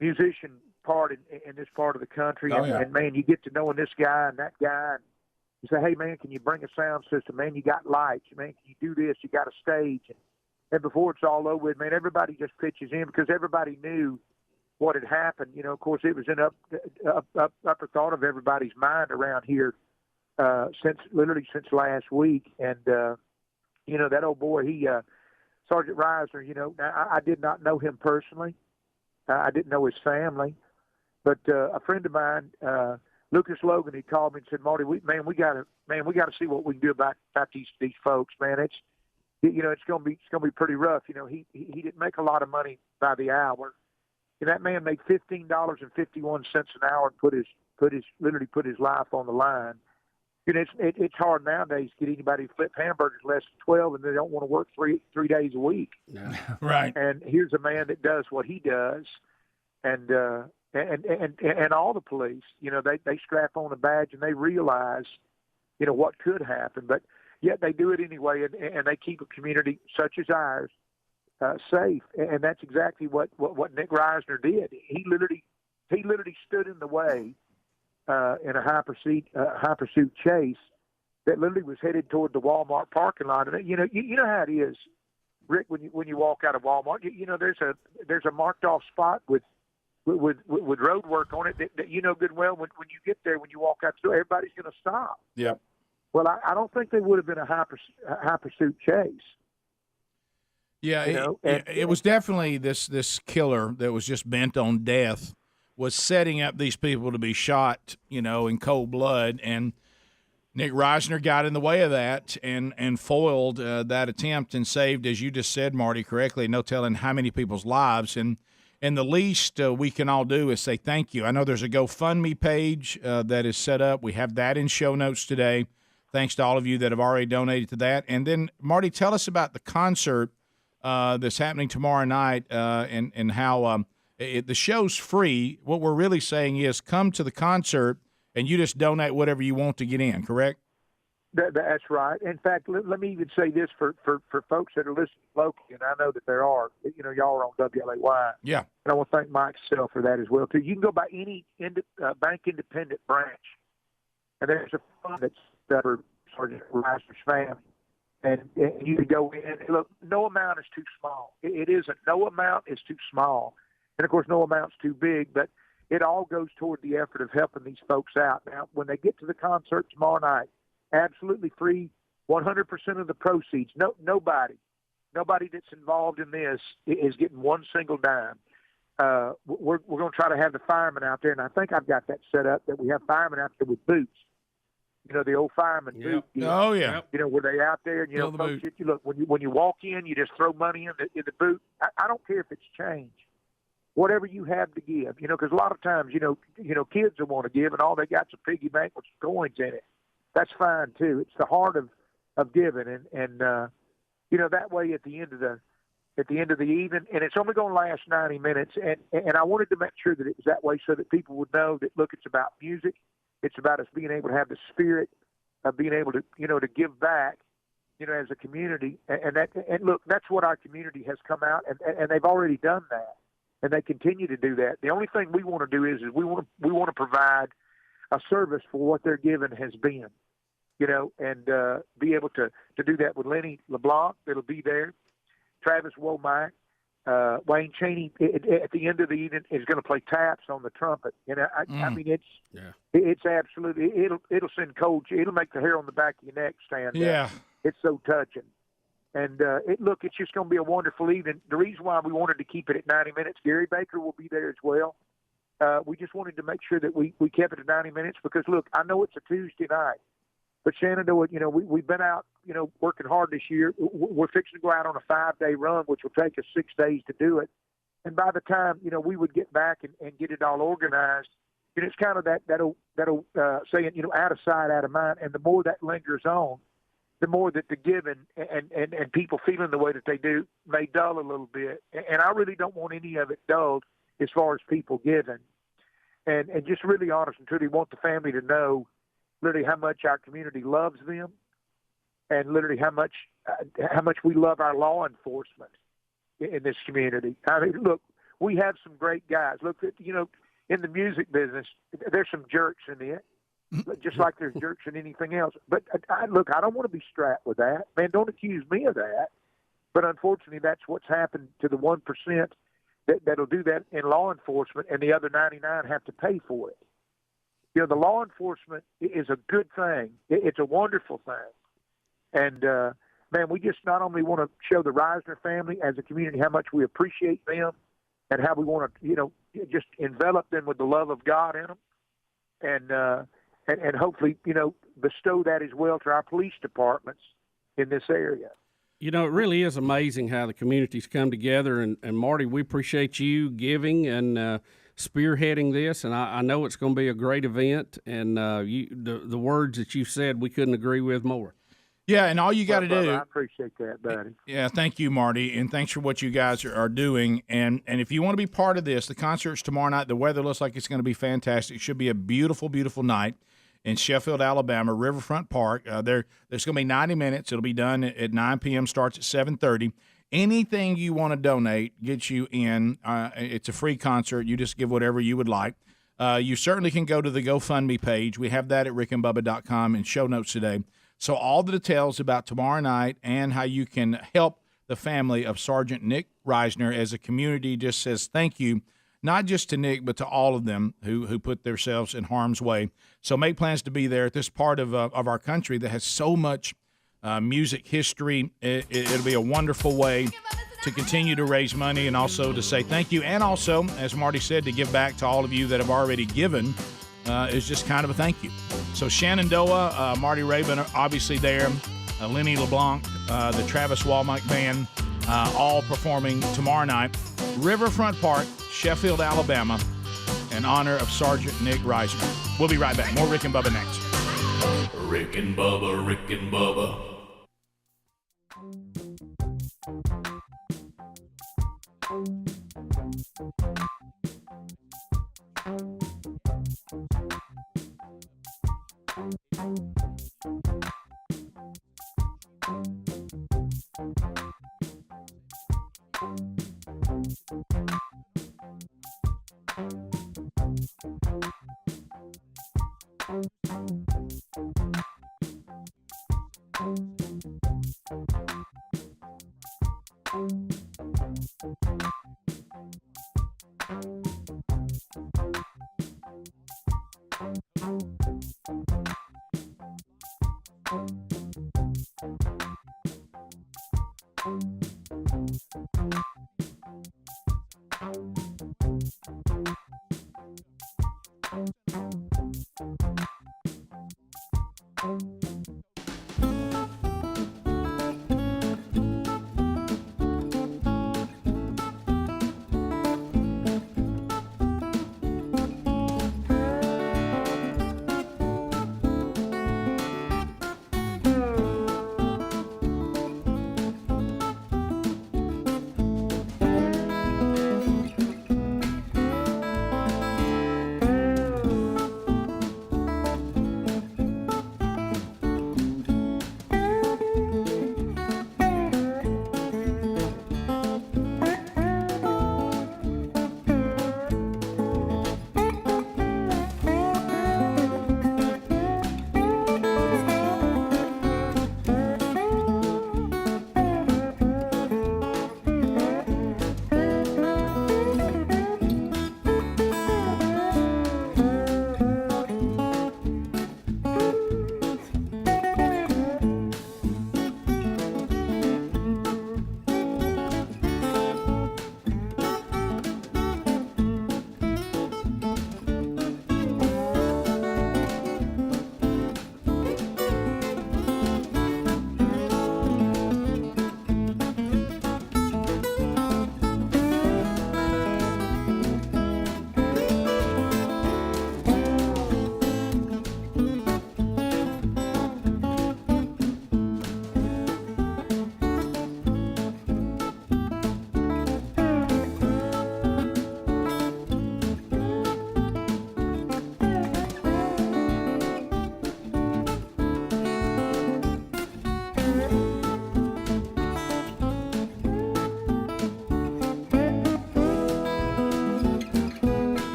musician part in this part of the country, and man, you get to knowing this guy and that guy. And you say, hey, man, can you bring a sound system? Man, you got lights. Man, can you do this? You got a stage. And before it's all over with, man, everybody just pitches in because everybody knew what had happened. Of course, it was in upper thought of everybody's mind around here since last week. And, that old boy, Sergeant Risner, I did not know him personally. I didn't know his family. But a friend of mine, Lucas Logan, he called me and said, Marty, we got to see what we can do about these folks, man. It's going to be pretty rough. He didn't make a lot of money by the hour. And that man made $15.51 an hour and literally put his life on the line. It's hard nowadays to get anybody to flip hamburgers less than 12, and they don't want to work three days a week. Yeah. Right. And here's a man that does what he does, and all the police, they strap on a badge and they realize, what could happen, but yet they do it anyway, and they keep a community such as ours safe, and that's exactly what Nick Risner did. He literally stood in the way in a high pursuit chase that literally was headed toward the Walmart parking lot. And you know how it is, Rick, when you walk out of Walmart, there's a marked off spot with road work on it that good well when you get there, when you walk out the door, everybody's going to stop. Yeah. Well, I don't think they would have been a high pursuit chase. Yeah, it was definitely this killer that was just bent on death was setting up these people to be shot, in cold blood, and Nick Risner got in the way of that and foiled that attempt and saved, as you just said, Marty, correctly, no telling how many people's lives. And the least we can all do is say thank you. I know there's a GoFundMe page that is set up. We have that in show notes today. Thanks to all of you that have already donated to that. And then, Marty, tell us about the concert that's happening tomorrow night and how the show's free. What we're really saying is come to the concert and you just donate whatever you want to get in, correct? That's right. In fact, let me even say this for folks that are listening locally, and I know that there are. Y'all are on WLAY. Yeah. And I want to thank Mike Sell for that as well, too. You can go by any bank independent branch, and there's a fund that's for Sergeant Risner's family. And you can go in. Look, no amount is too small. It isn't. No amount is too small. And, of course, no amount's too big, but it all goes toward the effort of helping these folks out. Now, when they get to the concert tomorrow night, absolutely free, 100% of the proceeds. Nobody that's involved in this is getting one single dime. We're going to try to have the firemen out there, and I think I've got that set up, that we have firemen out there with boots. You know, the old fireman boot. Oh, yeah. You know, where they out there, and, you know, folks, you look, when you walk in, you just throw money in the boot. I don't care if it's change. Whatever you have to give, you know, because a lot of times, you know, kids will want to give, and all they got's a piggy bank with some coins in it. That's fine too. It's the heart of giving, and you know, that way at the end of the evening, and it's only going to last 90 minutes, and I wanted to make sure that it was that way so that people would know that, look, it's about music, it's about us being able to have the spirit of being able to, you know, to give back, you know, as a community, and look, that's what our community has come out, and they've already done that. And they continue to do that. The only thing we want to do is we want to provide a service for what their giving has been, you know, and be able to do that with Lenny LeBlanc. That'll be there. Travis Womack, Wayne Chaney at the end of the evening is going to play taps on the trumpet. You know, I mean, it's absolutely, it'll send cold. It'll make the hair on the back of your neck stand up. Yeah. It's so touching. And, look, it's just going to be a wonderful evening. The reason why we wanted to keep it at 90 minutes, Gary Baker will be there as well. We just wanted to make sure that we kept it at 90 minutes because, look, I know it's a Tuesday night, but Shenandoah, you know, we've been out, you know, working hard this year. We're fixing to go out on a 5-day run, which will take us 6 days to do it. And by the time, you know, we would get back and get it all organized, you know, it's kind of that'll saying, you know, out of sight, out of mind. And the more that lingers on, the more that the giving and people feeling the way that they do may dull a little bit. And I really don't want any of it dulled as far as people giving. And just really honest and truly want the family to know literally how much our community loves them and literally how much we love our law enforcement in this community. I mean, look, we have some great guys. Look, you know, in the music business, there's some jerks in it. Just like there's jerks in anything else. But look, I don't want to be strapped with that. Man, don't accuse me of that. But unfortunately, that's what's happened to the 1% that'll do that in law enforcement, and the other 99 have to pay for it. You know, the law enforcement is a good thing. It's a wonderful thing. And, man, we just not only want to show the Risner family as a community how much we appreciate them and how we want to, you know, just envelop them with the love of God in them. And hopefully, you know, bestow that as well to our police departments in this area. You know, it really is amazing how the communities come together. And Marty, we appreciate you giving and spearheading this. And I know it's going to be a great event. And the words that you said, we couldn't agree with more. Yeah, and all you got to do. I appreciate that, buddy. Yeah, thank you, Marty, and thanks for what you guys are doing. And if you want to be part of this, the concert's tomorrow night. The weather looks like it's going to be fantastic. It should be a beautiful, beautiful night in Sheffield, Alabama, Riverfront Park. There's going to be 90 minutes. It'll be done at 9 p.m., starts at 7:30. Anything you want to donate gets you in. It's a free concert. You just give whatever you would like. You certainly can go to the GoFundMe page. We have that at rickandbubba.com in show notes today. So all the details about tomorrow night and how you can help the family of Sergeant Nick Risner as a community just says thank you, not just to Nick, but to all of them who put themselves in harm's way. So make plans to be there at this part of our country that has so much music history. It'll be a wonderful way to continue to raise money and also to say thank you. And also, as Marty said, to give back to all of you that have already given is just kind of a thank you. So Shenandoah, Marty Raybon obviously there, Lenny LeBlanc, the Travis Womack Band, all performing tomorrow night. Riverfront Park, Sheffield, Alabama, in honor of Sergeant Nick Risner. We'll be right back. More Rick and Bubba next. Rick and Bubba, Rick and Bubba.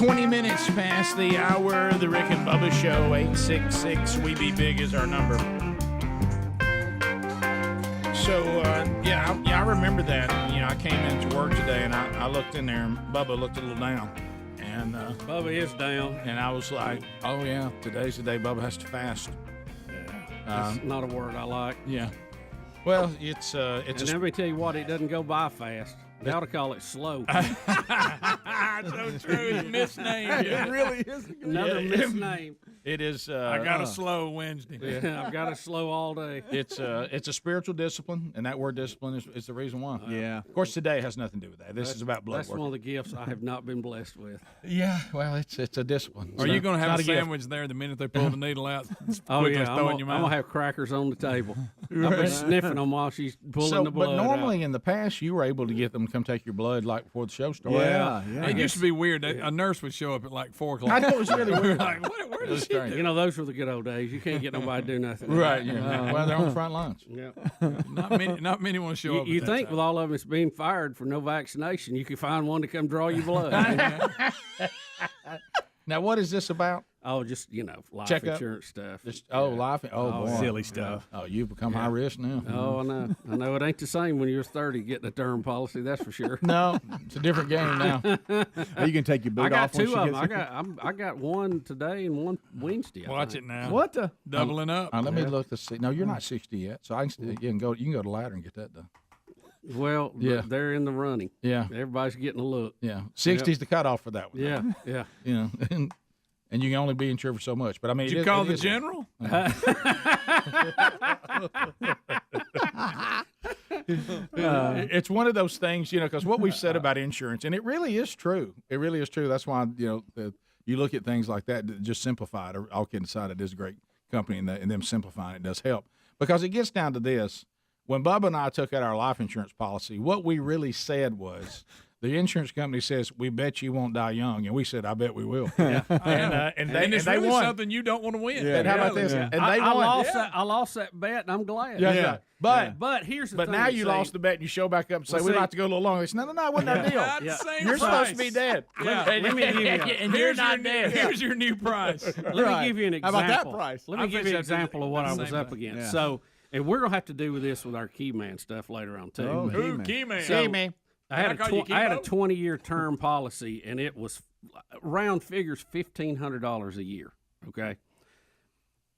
20 minutes past the hour. The Rick and Bubba Show, 866-WE-BE-BIG is our number. So, I remember that. I came into work today, and I looked in there, and Bubba looked a little down. And Bubba is down. And I was like, oh, yeah, today's the day Bubba has to fast. Yeah, that's not a word I like. Yeah. Well, it's and let me tell you what, it doesn't go by fast. They ought to call it slow. So true. It's misnamed. It really is. Another misname. It is. I got a slow Wednesday. Yeah, I've got a slow all day. It's a spiritual discipline, and that word discipline is the reason why. Yeah. Of course, today has nothing to do with that. This is about blood That's work. one of the gifts I have not been blessed with. Yeah, well, it's a discipline. Are you going to have a gift. sandwich there the minute they pull the needle out? Oh quickly yeah, throw I'm in your gonna mouth? have crackers on the table. I've been sniffing them while she's pulling the blood But normally out. in the past, you were able to get them to come take your blood like before the show started. Yeah. It used to be weird. A nurse would show up at like 4 o'clock. I know, it was really weird. Like, where does she do? You know, those were the good old days. You can't get nobody to do nothing. Right. Yeah. Well, they're on the front lines. Yeah. Not many want to show up. You at that think time. with all of them it's being fired for no vaccination, you could find one to come draw your blood. Now, what is this about? Oh, just life Checkup? insurance stuff. Life. Oh, boy. Silly stuff. Oh, you've become high risk now. Oh, I know. I know it ain't the same when you're 30 getting a term policy. That's for sure. No, it's a different game now. Are you gonna take your boot I got off? when two she of them. gets here? I got one today and one Wednesday. I Watch think. it now. What the? Doubling up. Let me look to see. No, you're not 60 yet, so I can you can go to the ladder and get that done. Well, Yeah. they're in the running. Yeah, Everybody's getting a look. yeah. 60's the cutoff for that one. Yeah, yeah. You know, and you can only be insured for so much. But I mean, Did you call the general? It's one of those things, because what we've said about insurance, and it really is true. It really is true. That's why you look at things like that. Just simplified. All kidding aside, it is a great company, and them simplifying it does help because it gets down to this. When Bubba and I took out our life insurance policy, what we really said was, the insurance company says, "We bet you won't die young," and we said, "I bet we will." Yeah. and it's they really won. something you don't want to win. Yeah. And how about this? Yeah. And they I won. lost that. I lost that bet, and I'm glad. Yeah. But here's the thing. now you see, lost the bet, and you show back up and say, Well, "We'd see- like to go a little longer." They said, "No, it wasn't our deal. Not the same You're price. supposed to be dead." Yeah. Let me give you. And you're not dead. Here's your new price. Let me give you an How example. about that price? Let me give you an example of what I was up against. Yeah. So, and we're gonna have to do with this with our key man stuff later on too. Oh, Ooh, He-Man. key man. So, man. I had, Can I call you I had a Chemo? 20-year term policy, and it was round figures $1,500 a year. Okay,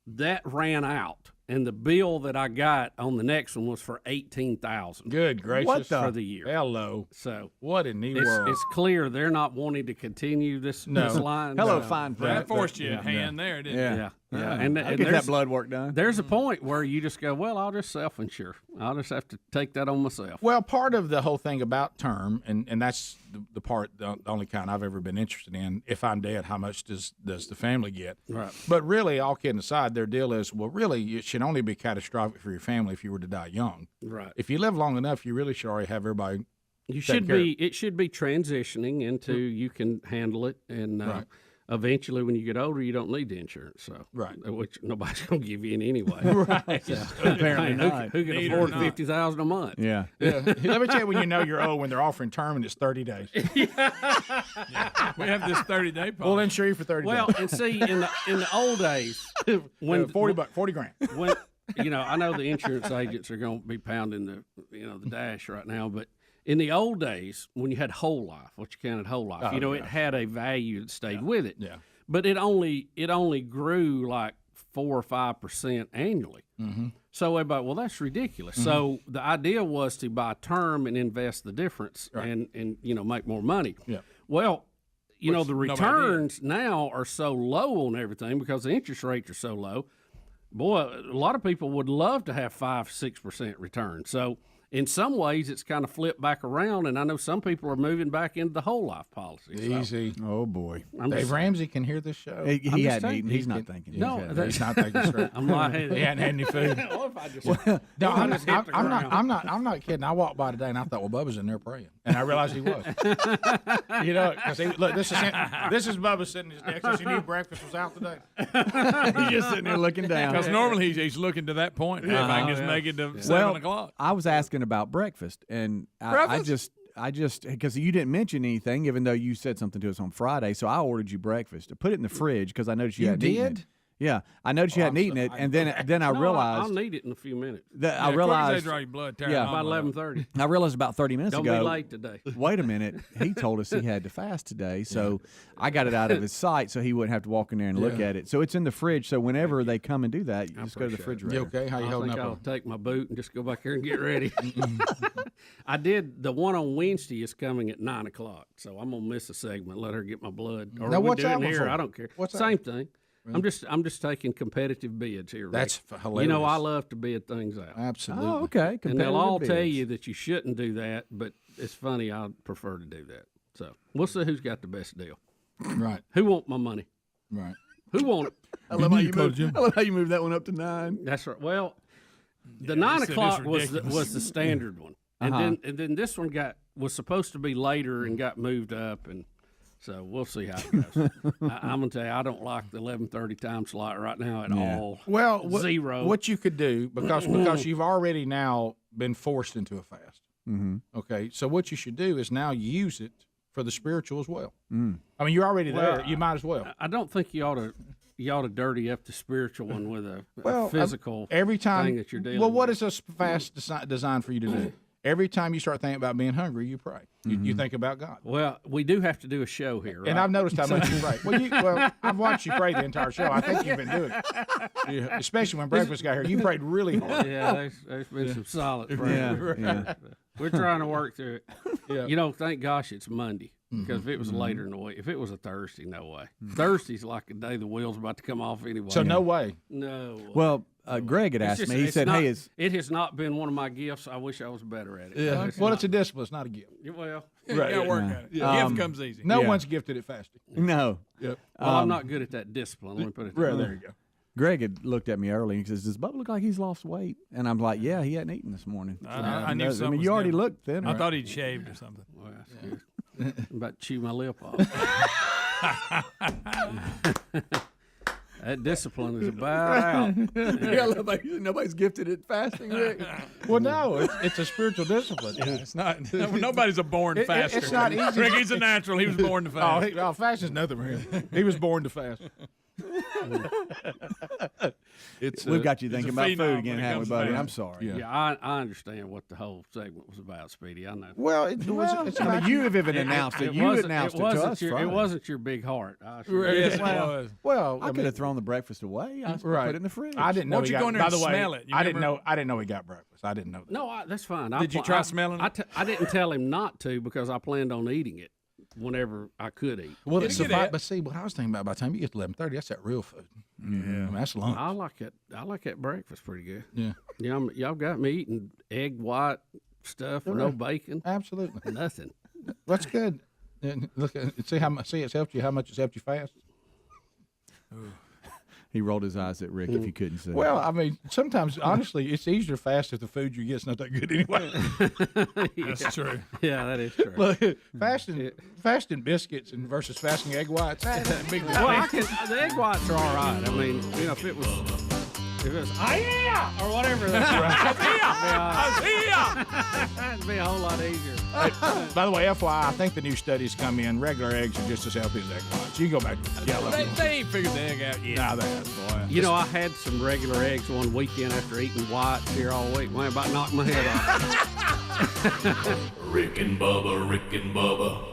that ran out, and the bill that I got on the next one was for $18,000. Good gracious. What the- for the year. Hello. So What in the it's, world? it's clear they're not wanting to continue this line. Hello, So- fine That print. forced you a hand there, didn't Yeah. it? Yeah, yeah, Yeah. and I'll and get that there's blood work done. there's a point where you just go, well, I'll just self-insure. I'll just have to take that on myself. Well, part of the whole thing about term, and that's the part, the only kind I've ever been interested in. If I'm dead, how much does the family get? Right. But really, all kidding aside, their deal is, well, really, it should only be catastrophic for your family if you were to die young. Right. If you live long enough, you really should already have everybody. You take should care of- be. It should be transitioning into you can handle it, and Right. eventually, when you get older, you don't need the insurance. So Right. which nobody's gonna give you any anyway. Right. So, Apparently hey, not. who can Need or afford not. $50,000 a month? Yeah. Yeah. Let me tell you when you know you're old, when they're offering term and it's 30 days. We have this 30-day policy. We'll insure you for 30 Well, days. and see, in the old days, when 40 grand. when I know the insurance agents are going to be pounding the the dash right now, but in the old days when you had whole life, what you counted whole life, Oh, it had a value that stayed with it. Yeah. But it only grew like 4 or 5% annually. Mm-hmm. So everybody, well, that's ridiculous. So the idea was to buy term and invest the difference and make more money. Yeah. Well, the nobody did. returns now are so low on everything because the interest rates are so low. Boy, a lot of people would love to have 5-6% return. So in some ways, it's kind of flipped back around, and I know some people are moving back into the whole life policy. So Easy. Oh boy. I'm Dave just- Ramsey can hear this show. He just hadn't saying. eaten. He's not thinking. No, He's not thinking straight. I'm like, He hadn't had any food. What if I just, No, I'm just hit the ground? I'm not kidding. I walked by today and I thought, well, Bubba's in there praying, and I realized he was. Because look, this is Bubba sitting at his desk. Because he knew breakfast was out today. He's just sitting there looking down. Because normally he's looking to that point. If I can just make it to 7 o'clock. I was asking about breakfast, and I just because you didn't mention anything, even though you said something to us on Friday, so I ordered you breakfast. I put it in the fridge because I noticed you hadn't eaten it. Yeah, I noticed you hadn't eaten it, and then I realized I'll need it in a few minutes. I realized draw your blood about 11:30. I realized about 30 minutes Don't ago. be late today. Wait a minute, he told us he had to fast today, so I got it out of his sight so he wouldn't have to walk in there and look at it. So it's in the fridge. So whenever they come and do that, you just go to the refrigerator. You okay? How you holding up? I'll take my boot and just go back here and get ready. I did the one on Wednesday is coming at 9:00, so I'm gonna miss a segment. Let her get my blood. Or now we what's do it that one here? for? I don't care. What's Same that? thing. I'm just taking competitive bids here. Rick. That's hilarious. You know, I love to bid things out. Absolutely. Oh, okay. And they'll all Competitive tell bids. you that you shouldn't do that, but it's funny. I prefer to do that. So we'll see who's got the best deal. Right. Who want my money? Right. Who want it? I love how you moved that one up to 9. That's right. Well, the Yeah, 9:00 was ridiculous. the standard one, and then this one was supposed to be later and got moved up, and so we'll see how it goes. I'm gonna tell you, I don't like the 11:30 time slot right now at all. Well, zero. What you could do because you've already now been forced into a fast. Mm-hmm. Okay, so what you should do is now use it for the spiritual as well. Mm. I mean, you're already there. Well, You might as well. I don't think you ought to dirty up the spiritual one with a physical every time thing that you're dealing. Well, what with. is a fast designed for you to do? Every time you start thinking about being hungry, you pray. You think about God. Well, we do have to do a show here, right? And I've noticed how much you pray. Well, I've watched you pray the entire show. I think you've been doing it, especially when breakfast got here. You prayed really hard. Yeah, there's been some solid prayers. Yeah. We're trying to work through it. Yeah. You know, thank gosh it's Monday. Because if it was later in the week, if it was a Thursday, no way. Thursday's like a day the wheel's about to come off anyway. So no way. No way. Well, Greg had asked me. He said, "Hey, it has not been one of my gifts. I wish I was better at it." Yeah. So It's a discipline. It's not a gift. Well, You gotta work at it. Gift comes easy. No one's gifted at fasting. No. Yep. well, I'm not good at that discipline. Let me put it that way. There you go. Greg had looked at me early and he says, "Does Bubba look like he's lost weight?" And I'm like, "Yeah, he hadn't eaten this morning." I knew I something. mean, was you already different. looked thinner. I thought he'd shaved or something. Well, that's good. I'm about to chew my lip off. That discipline is about out. Yeah, nobody's gifted at fasting, Rick. Well, no, it's a spiritual discipline. Yeah, it's not. Nobody's a born faster. It's not easy. Rick, he's a natural. He was born to fast. Fasting's nothing for him. He was born to fast. We've got you he's thinking a about phenom food again, when it haven't we, comes to buddy? fasting. I'm sorry. Yeah, I understand what the whole segment was about, Speedy. I know. Well, it's I mean, you have even announced it. You announced it to us. It wasn't your big heart. Yes, it was. Well, I could have thrown the breakfast away. I put it in the fridge. I didn't know. Why don't you go in there by and the way, smell it? You I didn't remember? know. I didn't know he got breakfast. I didn't know that. No, that's fine. Did you try smelling it? I didn't tell him not to because I planned on eating it whenever I could eat. Well, Get it. but see, what I was thinking about by the time you get to 11:30, that's that real food. Yeah, I mean, that's lunch. I like it. I like that breakfast pretty good. Yeah. Y'all got me eating egg white stuff with no bacon. Absolutely. Nothing. That's good. And look, see how much. See, it's helped you. How much it's helped you fast. He rolled his eyes at Rick if you couldn't see. Well, I mean, sometimes honestly, it's easier to fast if the food you get's not that good anyway. That's true. Yeah, that is true. Look, fasting biscuits and versus fasting egg whites. Big Well, the egg whites are all right. I mean, you know, if it was, or whatever. That's it'd be a whole lot easier. By the way, FYI, I think the new studies come in. Regular eggs are just as healthy as egg whites. You can go back to yellow. They ain't figured the egg out yet. Nah, they haven't, boy. You know, I had some regular eggs one weekend after eating whites here all week. Man, about knocked my head off. Rick and Bubba, Rick and Bubba.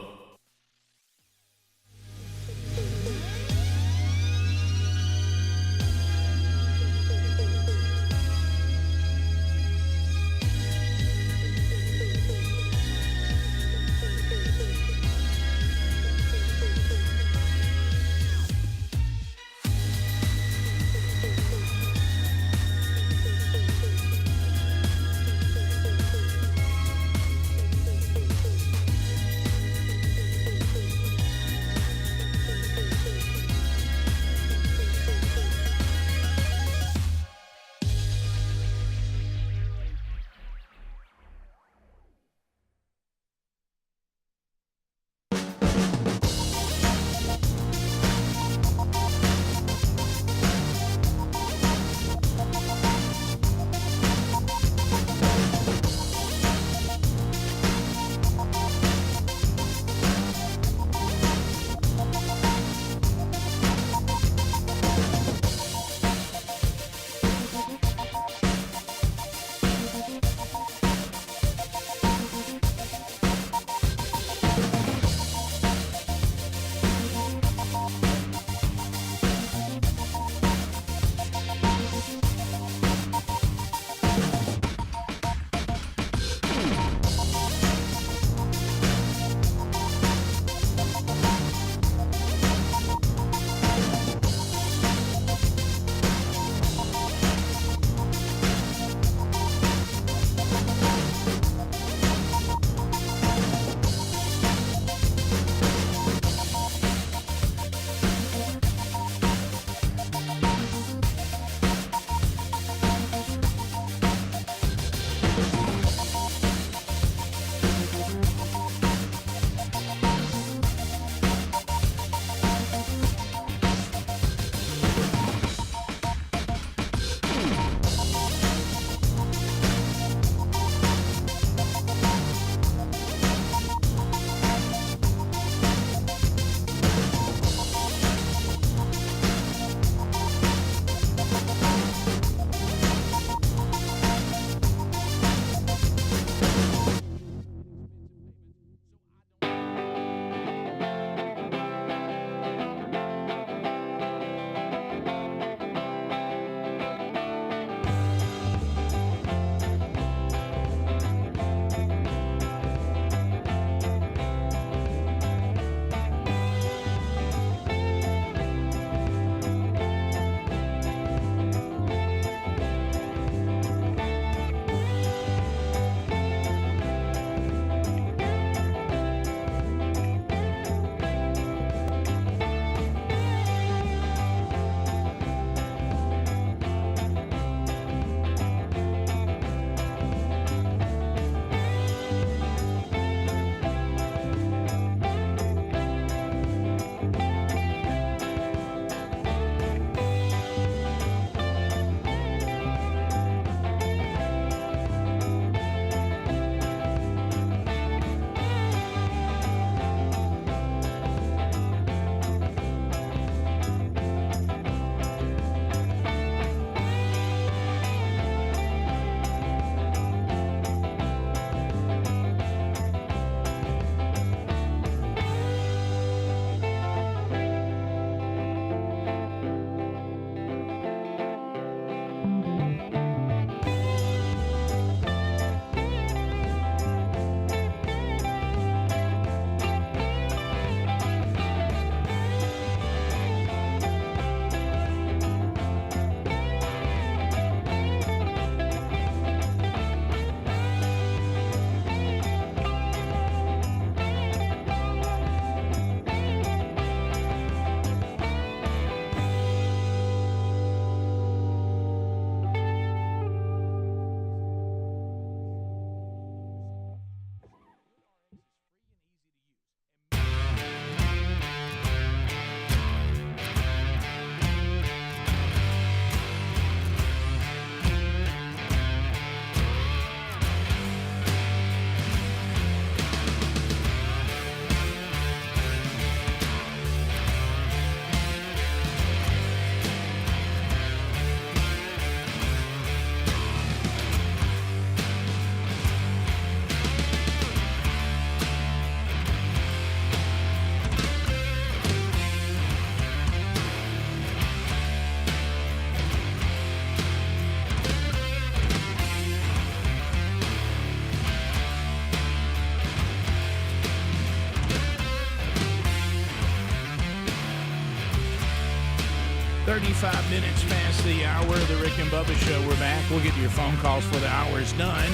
35 minutes past the hour of the Rick and Bubba Show. We're back. We'll get to your phone calls for the hour is done.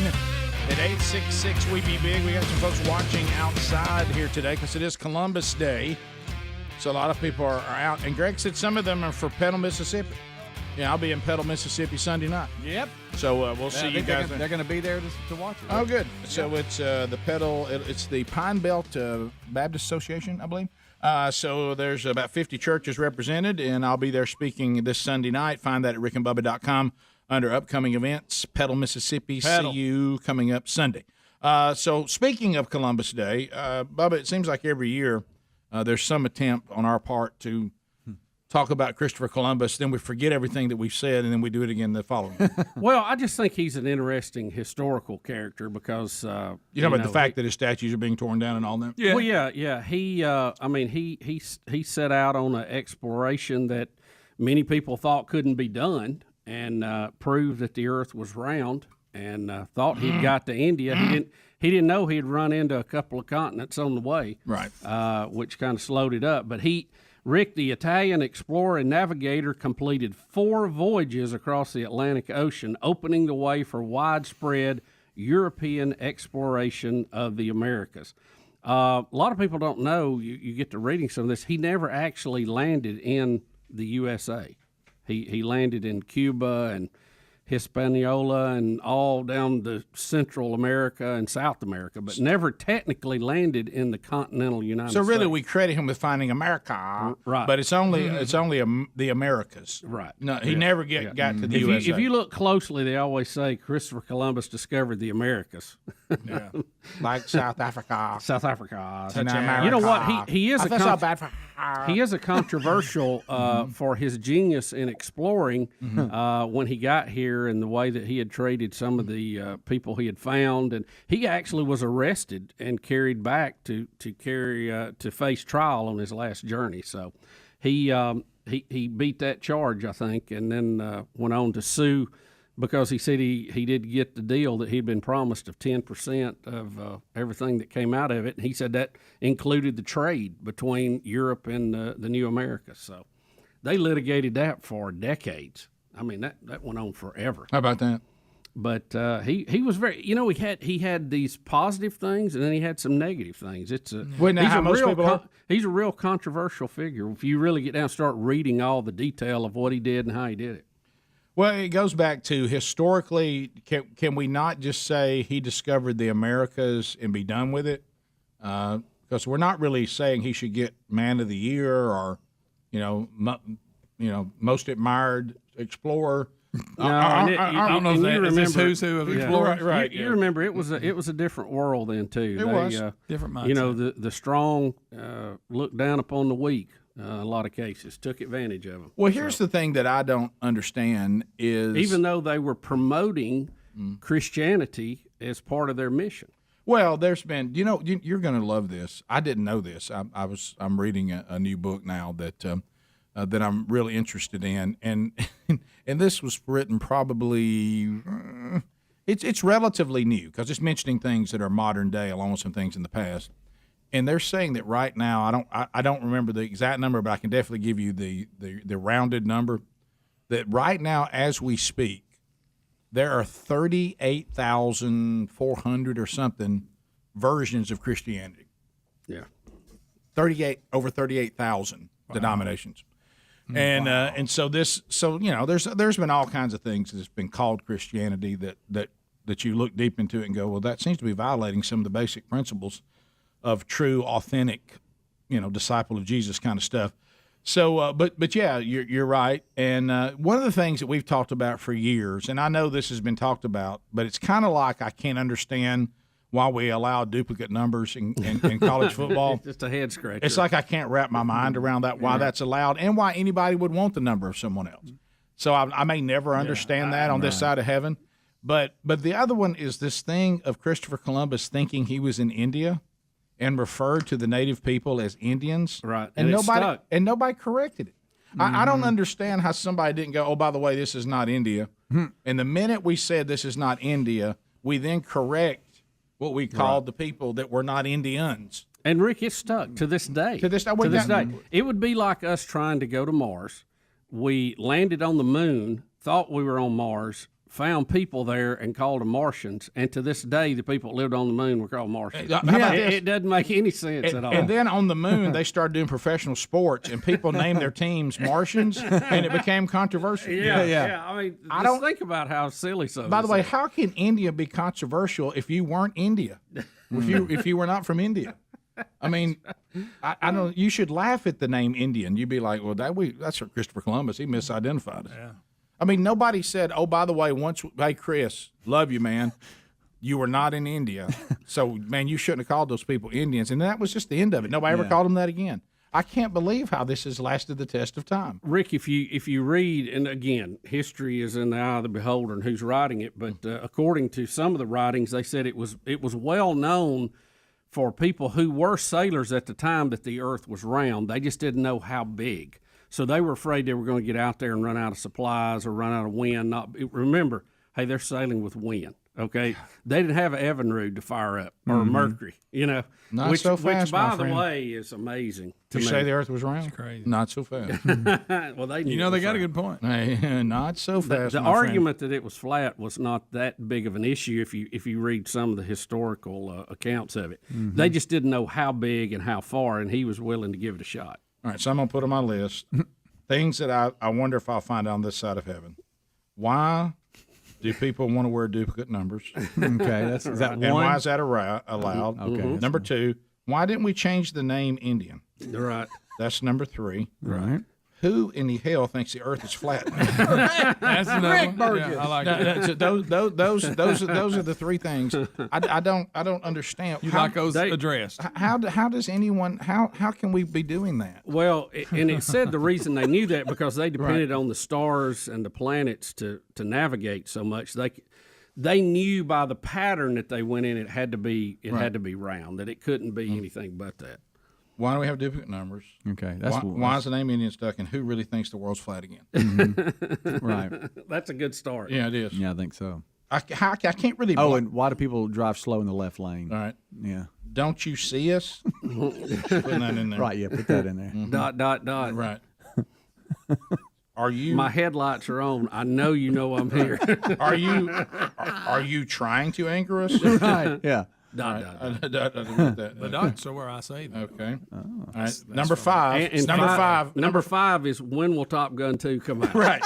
At 866 We Be Big, we got some folks watching outside here today because it is Columbus Day. So a lot of people are out. And Greg said some of them are for Petal, Mississippi. Yeah, I'll be in Petal, Mississippi Sunday night. Yep. So we'll see you guys. They're going to be there to watch it. Oh, good. So it's the Petal. It's the Pine Belt Baptist Association, I believe. So there's about 50 churches represented, and I'll be there speaking this Sunday night. Find that at rickandbubba.com under upcoming events. Petal, Mississippi. See you coming up Sunday. So speaking of Columbus Day, Bubba, it seems like every year there's some attempt on our part to talk about Christopher Columbus, then we forget everything that we've said, and then we do it again the following. Well, I just think he's an interesting historical character because you know about the fact that his statues are being torn down and all that. Yeah. Well, yeah. He set out on an exploration that many people thought couldn't be done, and proved that the Earth was round, and thought he'd got to India. He didn't know he'd run into a couple of continents on the way, right? Which kind of slowed it up, but Rick, the Italian explorer and navigator, completed 4 voyages across the Atlantic Ocean, opening the way for widespread European exploration of the Americas. A lot of people don't know, you get to reading some of this, he never actually landed in the USA. He landed in Cuba and Hispaniola and all down to Central America and South America, but never technically landed in the continental United States. So really, we credit him with finding America, right? But it's only the Americas, right? No, he never got to the USA. If you look closely, they always say Christopher Columbus discovered the Americas. Yeah, like South Africa. South Africa. America. You know what? He is he is a controversial for his genius in exploring when he got here and the way that he had treated some of the people he had found, and he actually was arrested and carried back to face trial on his last journey. So he beat that charge, I think, and then went on to sue because he said he did get the deal that he'd been promised of 10% of everything that came out of it. And he said that included the trade between Europe and the New America. So they litigated that for decades. I mean, that went on forever. How about that? But he was very, he had these positive things and then he had some negative things. He's a real controversial figure if you really get down and start reading all the detail of what he did and how he did it. Well, it goes back to historically, can we not just say he discovered the Americas and be done with it? Because we're not really saying he should get Man of the Year or, most admired explorer. I don't know if that is who's who of explorers. Right. You remember it was a different world then too. It was different mindset. The strong looked down upon the weak. A lot of cases took advantage of them. Well, here's the thing that I don't understand is even though they were promoting Christianity as part of their mission. Well, there's been, you're going to love this. I didn't know this. I'm reading a new book now that I'm really interested in, and this was written probably. It's relatively new because it's mentioning things that are modern day along with some things in the past. And they're saying that right now, I don't remember the exact number, but I can definitely give you the rounded number. That right now, as we speak, there are 38,400 or something versions of Christianity. Yeah, over 38,000 denominations, and so there's been all kinds of things that's been called Christianity that you look deep into it and go, well, that seems to be violating some of the basic principles of true, authentic, disciple of Jesus kind of stuff. So, but yeah, you're right. And one of the things that we've talked about for years, and I know this has been talked about, but it's kind of like I can't understand why we allow duplicate numbers in college football. It's just a head scratcher. It's like I can't wrap my mind around that, why that's allowed, and why anybody would want the number of someone else. So I may never understand that on this side of heaven. But the other one is this thing of Christopher Columbus thinking he was in India and referred to the native people as Indians, right? And nobody corrected it. I don't understand how somebody didn't go, oh, by the way, this is not India. And the minute we said this is not India, we then correct what we called the people that were not Indians. And Rick, it's stuck to this day. To this day, It would be like us trying to go to Mars, We landed on the moon, thought we were on Mars, found people there and called them Martians. And to this day, the people that lived on the moon were called Martians. It doesn't make any sense at all. And then on the moon, they started doing professional sports, and people named their teams Martians, and it became controversial. Yeah. I mean, just think about how silly some. By the way, how can India be controversial if you weren't India? If you were not from India? I mean, I don't. You should laugh at the name Indian. You'd be like, well, that's Christopher Columbus. He misidentified us. Yeah. I mean, nobody said, oh, by the way, hey, Chris, love you, man. You were not in India. So, man, you shouldn't have called those people Indians. And that was just the end of it. Nobody ever called them that again. I can't believe how this has lasted the test of time. Rick, if you read, and again, history is in the eye of the beholder and who's writing it, but according to some of the writings, they said it was well known for people who were sailors at the time that the earth was round. They just didn't know how big. So they were afraid they were going to get out there and run out of supplies or run out of wind. Remember, hey, they're sailing with wind, okay? They didn't have an Evinrude to fire up or Mercury, Not so fast, which, by my the friend. way, is amazing to You me. say the earth was round? That's crazy. Not so fast. Well, they knew they it got a was good point. Hey, not so fast. The my friend. argument that it was flat was not that big of an issue if you read some of the historical accounts of it. They just didn't know how big and how far, and he was willing to give it a shot. All right, so I'm going to put on my list things that I wonder if I'll find on this side of heaven. Why do people want to wear duplicate numbers? Okay, is that and one? why is that allowed? Okay. Number two, why didn't we change the name Indian? Right. That's number three. Right. Who in the hell thinks the Earth is flat? That's another one. Burgess. Yeah, I like No, that. those are the three things. I don't understand. You like those addressed. How does anyone? How can we be doing that? Well, and it said the reason they knew that because they depended on the stars and the planets to navigate so much. They knew by the pattern that they went in, it had to be round. That it couldn't be anything but that. Why do we have duplicate numbers? Okay, why is the name Indian stuck? And who really thinks the world's flat again? Right. That's a good start. Yeah, it is. Yeah, I think so. I can't really. Oh, and why do people drive slow in the left lane? All right. Yeah. Don't you see us? Putting that in there. Right. Yeah. Put that in there. Dot. Right. Are you? My headlights are on. I know you know I'm here. Are you trying to anger us? Right. Yeah. The dots are where I say them. Okay. All right. Number five. Number five is when will Top Gun 2 come out? Right.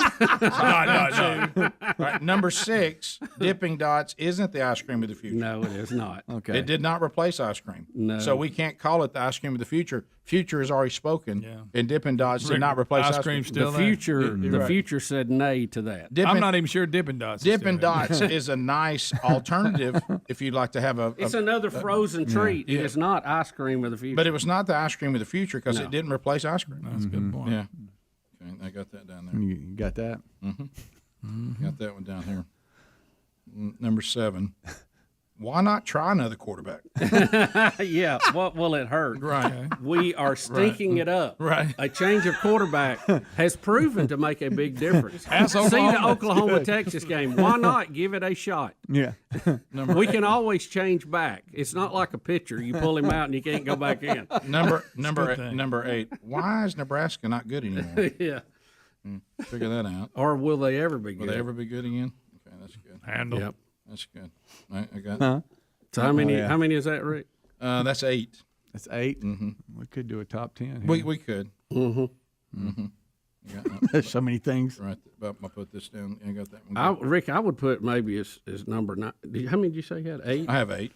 Right. Number six, Dipping Dots isn't the ice cream of the future. No, it is not. Okay. It did not replace ice cream. No. So we can't call it the ice cream of the future. Future has already spoken. Yeah. And Dippin' Dots did not replace ice cream. Still The future said nay to that. I'm not even sure Dippin' Dots. Dippin' Dots is a nice alternative if you'd like to have a. It's another frozen treat. Yeah. It is not ice cream of the future. But it was not the ice cream of the future because No. it didn't replace ice cream. That's a good point. Yeah. Okay, I got that down there. You got that? Got that one down here. Number 7. Why not try another quarterback? Yeah, what will it hurt? Right. We are stinking it up. Right. A change of quarterback has proven to make a big difference. Ask See the Oklahoma. Oklahoma-Texas game. Why not give it a shot? Yeah. We can always change back. It's not like a pitcher. You pull him out and you can't go back in. Number 8. Why is Nebraska not good anymore? Yeah. Figure that out. Or will they ever be good? Will they ever be good again? Okay, that's good. Handle. Yep. That's good. All right, I got Huh? So how many is that, Rick? that's 8. That's 8. Mm-hmm. We could do a top 10. We could. Mm-hmm. Mm-hmm. There's so many things. Right. I'll put this down. I got that one. Rick, I would put maybe as number 9. How many did you say you had? 8? I have 8.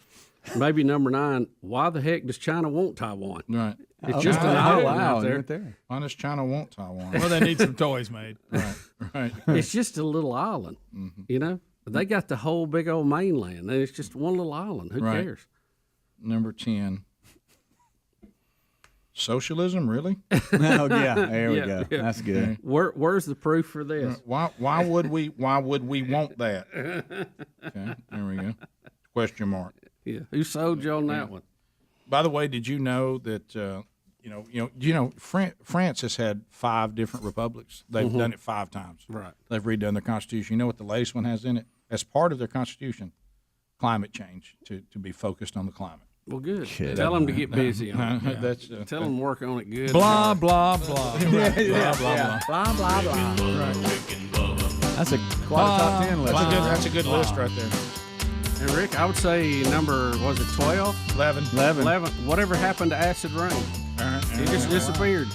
Maybe number 9. Why the heck does China want Taiwan? Right. It's just an island out there. Right there. Why does China want Taiwan? Well, they need some toys made. Right. It's just a little island, Mm-hmm. you know? They got the whole big old mainland, and it's just one little island. Who Right. cares? Number 10. Socialism, really? Oh yeah, there we Yeah, go. yeah. That's good. Where's the proof for this? Why would we want that? Okay, there we go. Question mark. Yeah, who sold you on that one? By the way, did you know that France has had 5 different republics? They've done it 5 times. Right. They've redone their constitution. You know what the latest one has in it? As part of their constitution, climate change to be focused on the climate. Well, good. Tell them to get busy on it. That's Tell them to work on it good. Blah, blah, blah. Yeah, blah, blah, blah, blah, blah. That's quite a top 10 list. That's a good list right there. And Rick, I would say number, was it 12? 11. 11. Whatever happened to acid rain? It just disappeared.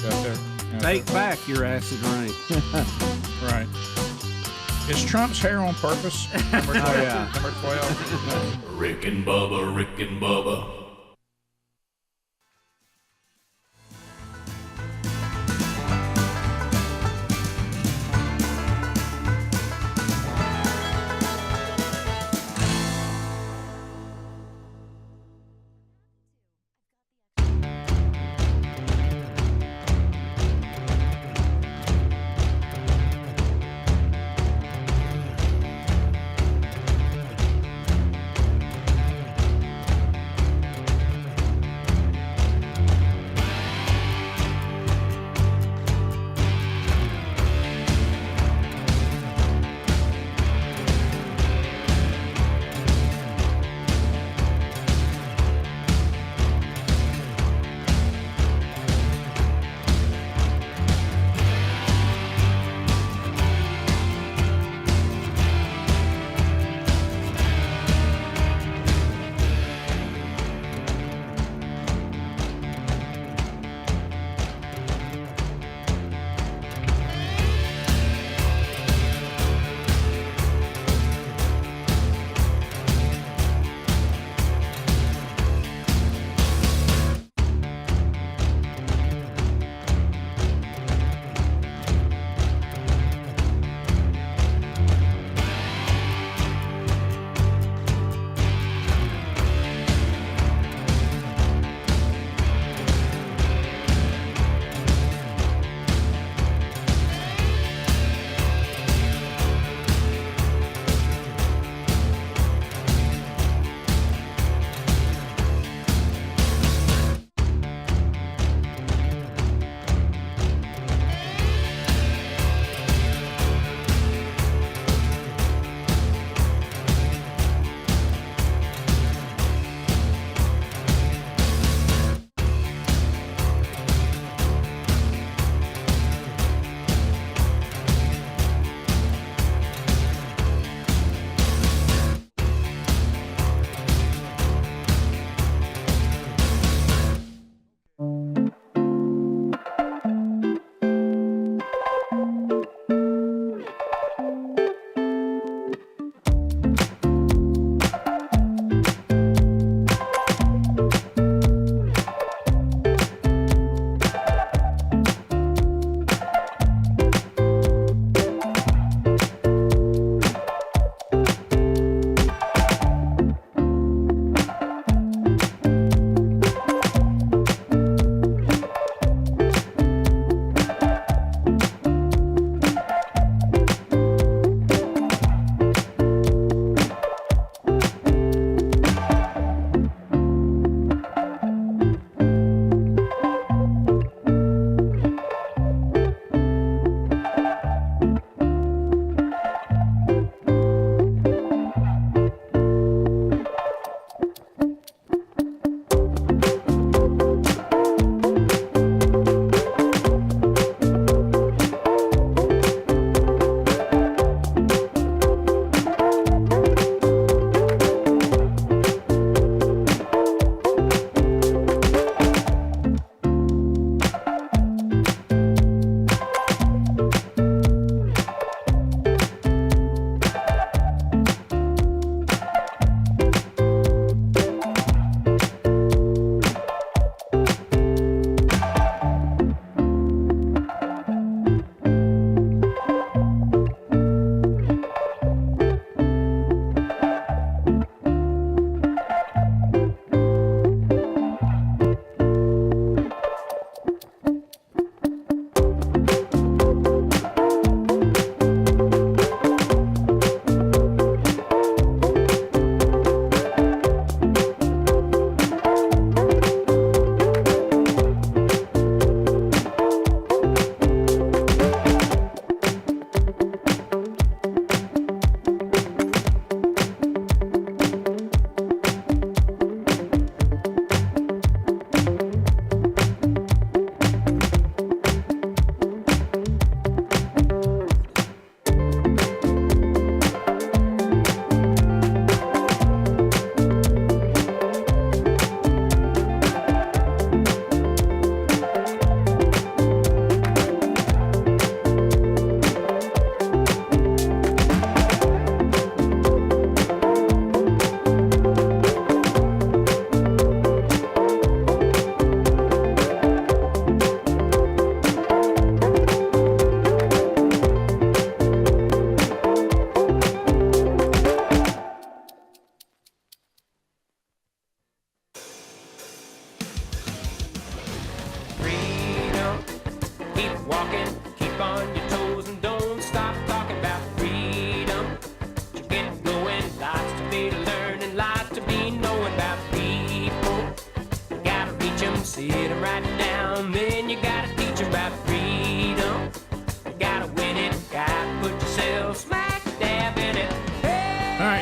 Got there. Take back your acid rain. Right. Is Trump's hair on purpose? Number 12. Oh, yeah. Number 12. Rick and Bubba, Rick and Bubba.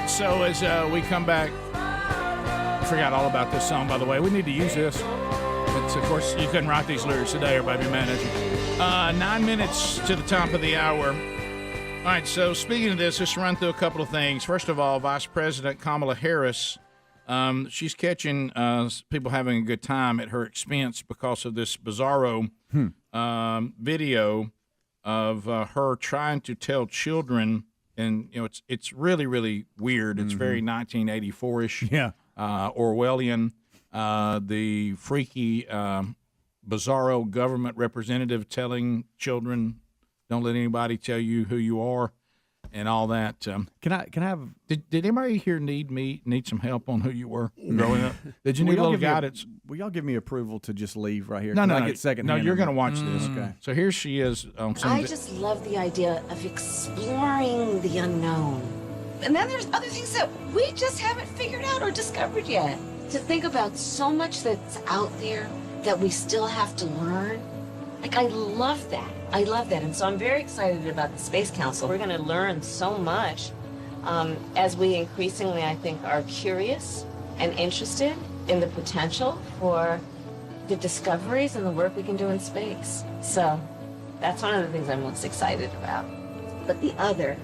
right, so as we come back, I forgot all about this song, by the way. We need to use this. But, of course, you couldn't write these lyrics today. Everybody be mad at you. 9 minutes to the top of the hour. All right, so speaking of this, just run through a couple of things. First of all, Vice President Kamala Harris, she's catching people having a good time at her expense because of this bizarro video of her trying to tell children, and it's really, really weird. It's very 1984-ish, Orwellian. The freaky, bizarro government representative telling children, "Don't let anybody tell you who you are," and all that. Can I have? Did anybody here need some help on who you were growing up? Did you need a little guidance? Will y'all give me approval to just leave right here? No, I get second. No, you're going to watch this. Okay. So here she is. I just love the idea of exploring the unknown. And then there's other things that we just haven't figured out or discovered yet. To think about so much that's out there that we still have to learn. Like, I love that. I love that. And so I'm very excited about the Space Council. We're going to learn so much as we increasingly, I think, are curious and interested in the potential for the discoveries and the work we can do in space. So that's one of the things I'm most excited about. But the other,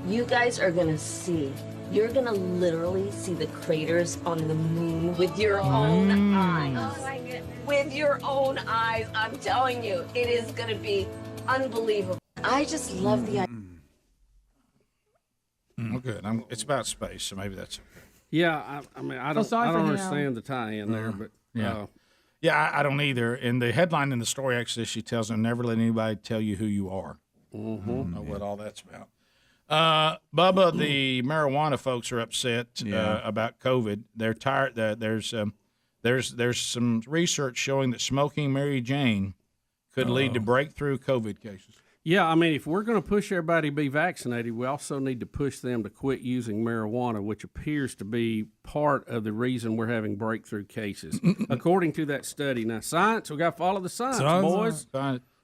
you guys are going to see. You're going to literally see the craters on the moon with your own eyes. Oh, my goodness. With your own eyes, I'm telling you, it is going to be unbelievable. I just love the idea. Well, good. It's about space, so maybe that's okay. Yeah, I mean, I don't understand the tie-in there, but I don't either. And the headline in the story actually, she tells them, "Never let anybody tell you who you are." Know what all that's about. Bubba, the marijuana folks are upset about COVID. They're tired. There's some research showing that smoking Mary Jane could lead to breakthrough COVID cases. Yeah, I mean, if we're going to push everybody to be vaccinated, we also need to push them to quit using marijuana, which appears to be part of the reason we're having breakthrough cases, according to that study. Now, science, we got to follow the science, boys.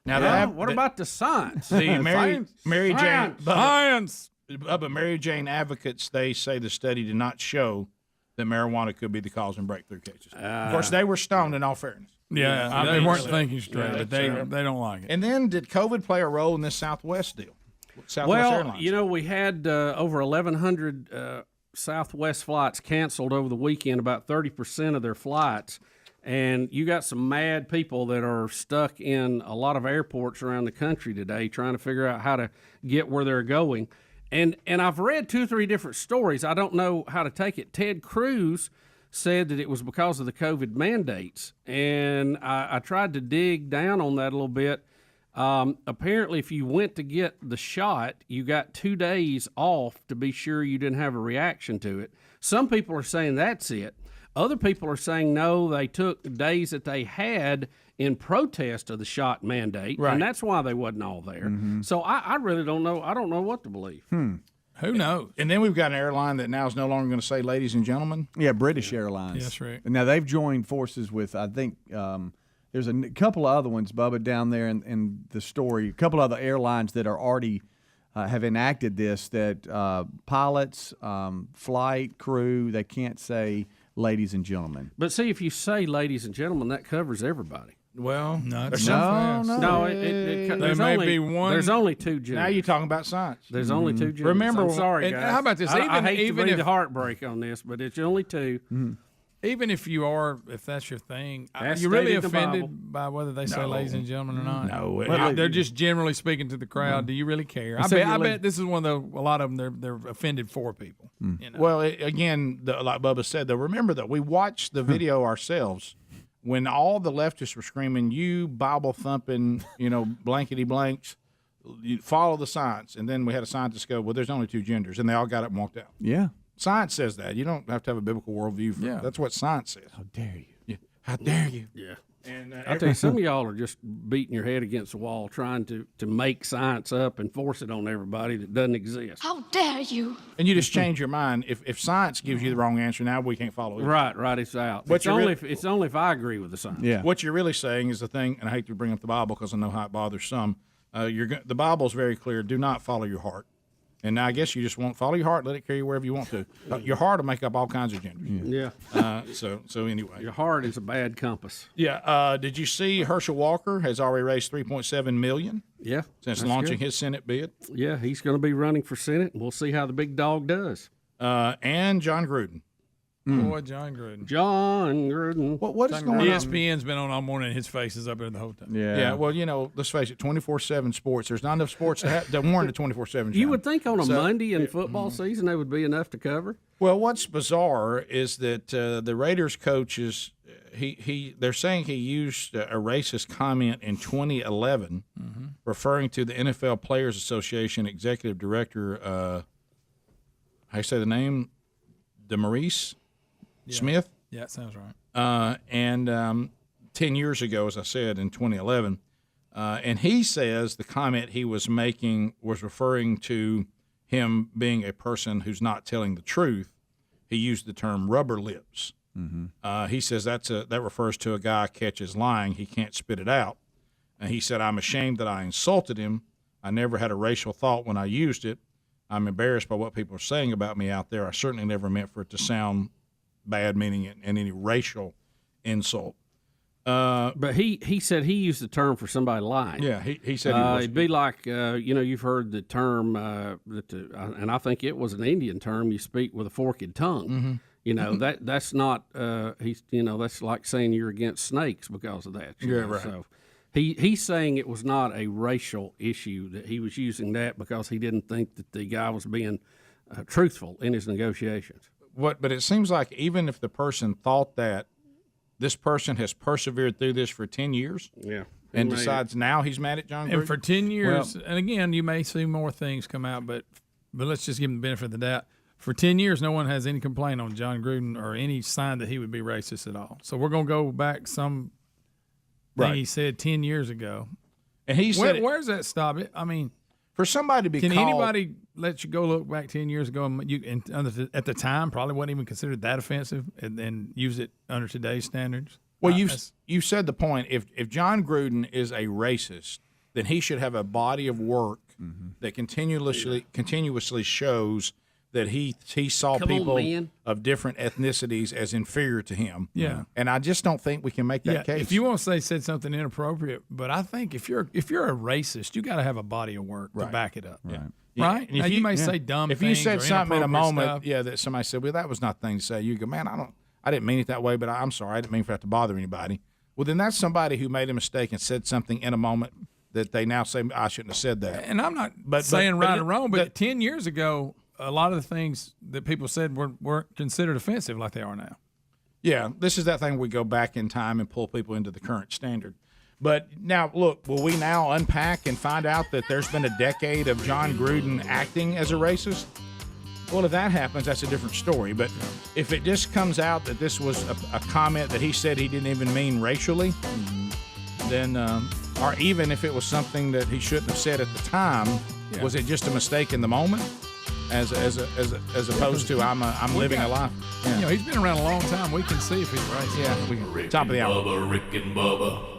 Now, what about the science? The Mary Jane Science. But Mary Jane advocates, they say the study did not show that marijuana could be the cause in breakthrough cases. Of course, they were stoned, in all fairness. Yeah, they weren't thinking straight, but they don't like it. And then, did COVID play a role in this Southwest deal? Well, Airlines? We had over 1,100 Southwest flights canceled over the weekend, about 30% of their flights. And you got some mad people that are stuck in a lot of airports around the country today trying to figure out how to get where they're going. And I've read 2 or 3 different stories. I don't know how to take it. Ted Cruz said that it was because of the COVID mandates. And I tried to dig down on that a little bit. Apparently, if you went to get the shot, you got 2 days off to be sure you didn't have a reaction to it. Some people are saying that's it. Other people are saying, no, they took days that they had in protest of the shot mandate, and that's why they wasn't all there. So I really don't know. I don't know what to believe. Who knows? And then we've got an airline that now is no longer going to say "ladies and gentlemen." Yeah, British Airlines. That's right. Now they've joined forces with, I think, there's a couple of other ones, Bubba, down there in the story. A couple other airlines that are already have enacted this. That pilots, flight crew, they can't say "ladies and gentlemen." But see, if you say "ladies and gentlemen," that covers everybody. Well, no, there's there's may only, be one. There's only 2 genders. Now you're talking about science. There's only 2 genders. Remember, I'm sorry, guys. How about this? I hate even to be if the heartbreak on this, but it's only 2. Even if that's your thing, That's you're really stated in the Bible. offended by whether they say "ladies and gentlemen" or not. No, they're just generally speaking to the crowd. Do you really care? I bet this is one of a lot of them. They're offended for people. You know? Well, again, like Bubba said, though, remember that we watched the video ourselves when all the leftists were screaming, "You Bible thumping, blankety blanks, you follow the science," and then we had a scientist go, "Well, there's only 2 genders," and they all got up and walked out. Yeah. Science says that. You don't have to have a biblical worldview for that. That's what science says. How dare you? Yeah. How dare you? Yeah. And I tell you, some of y'all are just beating your head against the wall trying to make science up and force it on everybody that doesn't exist. How dare you? And you just change your mind. If science gives you the wrong answer, now we can't follow it. Right, it's out. It's only if I agree with the science. Yeah. What you're really saying is the thing, and I hate to bring up the Bible because I know how it bothers some. The Bible's very clear. Do not follow your heart. And I guess you just won't follow your heart, let it carry you wherever you want to. Your heart will make up all kinds of genders. Yeah. So anyway. Your heart is a bad compass. Yeah. Did you see Herschel Walker has already raised $3.7 million? Yeah. Since that's launching good. his Senate bid? Yeah, he's going to be running for Senate, and we'll see how the big dog does. And John Gruden. Boy, John Gruden. John Gruden. What is going on? ESPN's been on all morning, and his face is up there the whole time. Yeah. Well, let's face it, 24/7 sports. There's not enough sports to warrant a 24/7. You would think on a Monday in football season there would be enough to cover. Well, what's bizarre is that the Raiders coach is they're saying he used a racist comment in 2011, referring to the NFL Players Association executive director. How you say the name? DeMaurice Smith. Yeah, that sounds right. And 10 years ago, as I said, in 2011, and he says the comment he was making was referring to him being a person who's not telling the truth. He used the term rubber lips. He says that refers to a guy catches lying. He can't spit it out. And he said, I'm ashamed that I insulted him. I never had a racial thought when I used it. I'm embarrassed by what people are saying about me out there. I certainly never meant for it to sound bad, meaning in any racial insult. But he said he used the term for somebody lying. Yeah, he said it'd be like you've heard the term and I think it was an Indian term. You speak with a forked tongue. That's not that's like saying you're against snakes because of that. Yeah, right. So he's saying it was not a racial issue, that he was using that because he didn't think that the guy was being truthful in his negotiations. But it seems like even if the person thought that, this person has persevered through this for 10 years. Yeah. And decides now he's mad at John Gruden. And for 10 years, and again, you may see more things come out, but let's just give him the benefit of the doubt. For 10 years, no one has any complaint on John Gruden or any sign that he would be racist at all. So we're going to go back some thing he said 10 years ago. And he said, where's that stop? I mean, for somebody to be can called, anybody let you go look back 10 years ago and at the time probably wasn't even considered that offensive and then use it under today's standards? Well, you said the point. If John Gruden is a racist, then he should have a body of work that continuously shows that he saw people of different ethnicities as inferior to him. Yeah. And I just don't think we can make that case. If you want to say said something inappropriate, but I think if you're a racist, you got to have a body of work to back it up. Right. Right? And now, you may say dumb if things. If you said or something in a moment, stuff. that somebody said, well, that was not the thing to say. You go, man, I didn't mean it that way, but I'm sorry. I didn't mean for that to bother anybody. Well, then that's somebody who made a mistake and said something in a moment that they now say, I shouldn't have said that. And I'm not saying right or wrong, but 10 years ago, a lot of the things that people said weren't considered offensive like they are now. Yeah, this is that thing we go back in time and pull people into the current standard. But now, look, will we now unpack and find out that there's been a decade of John Gruden acting as a racist? Well, if that happens, that's a different story. But if it just comes out that this was a comment that he said he didn't even mean racially, then, or even if it was something that he shouldn't have said at the time, was it just a mistake in the moment? As opposed to I'm living a life. Yeah. He's been around a long time. We can see if he's racist. Yeah, top of the hour. Rick and Bubba.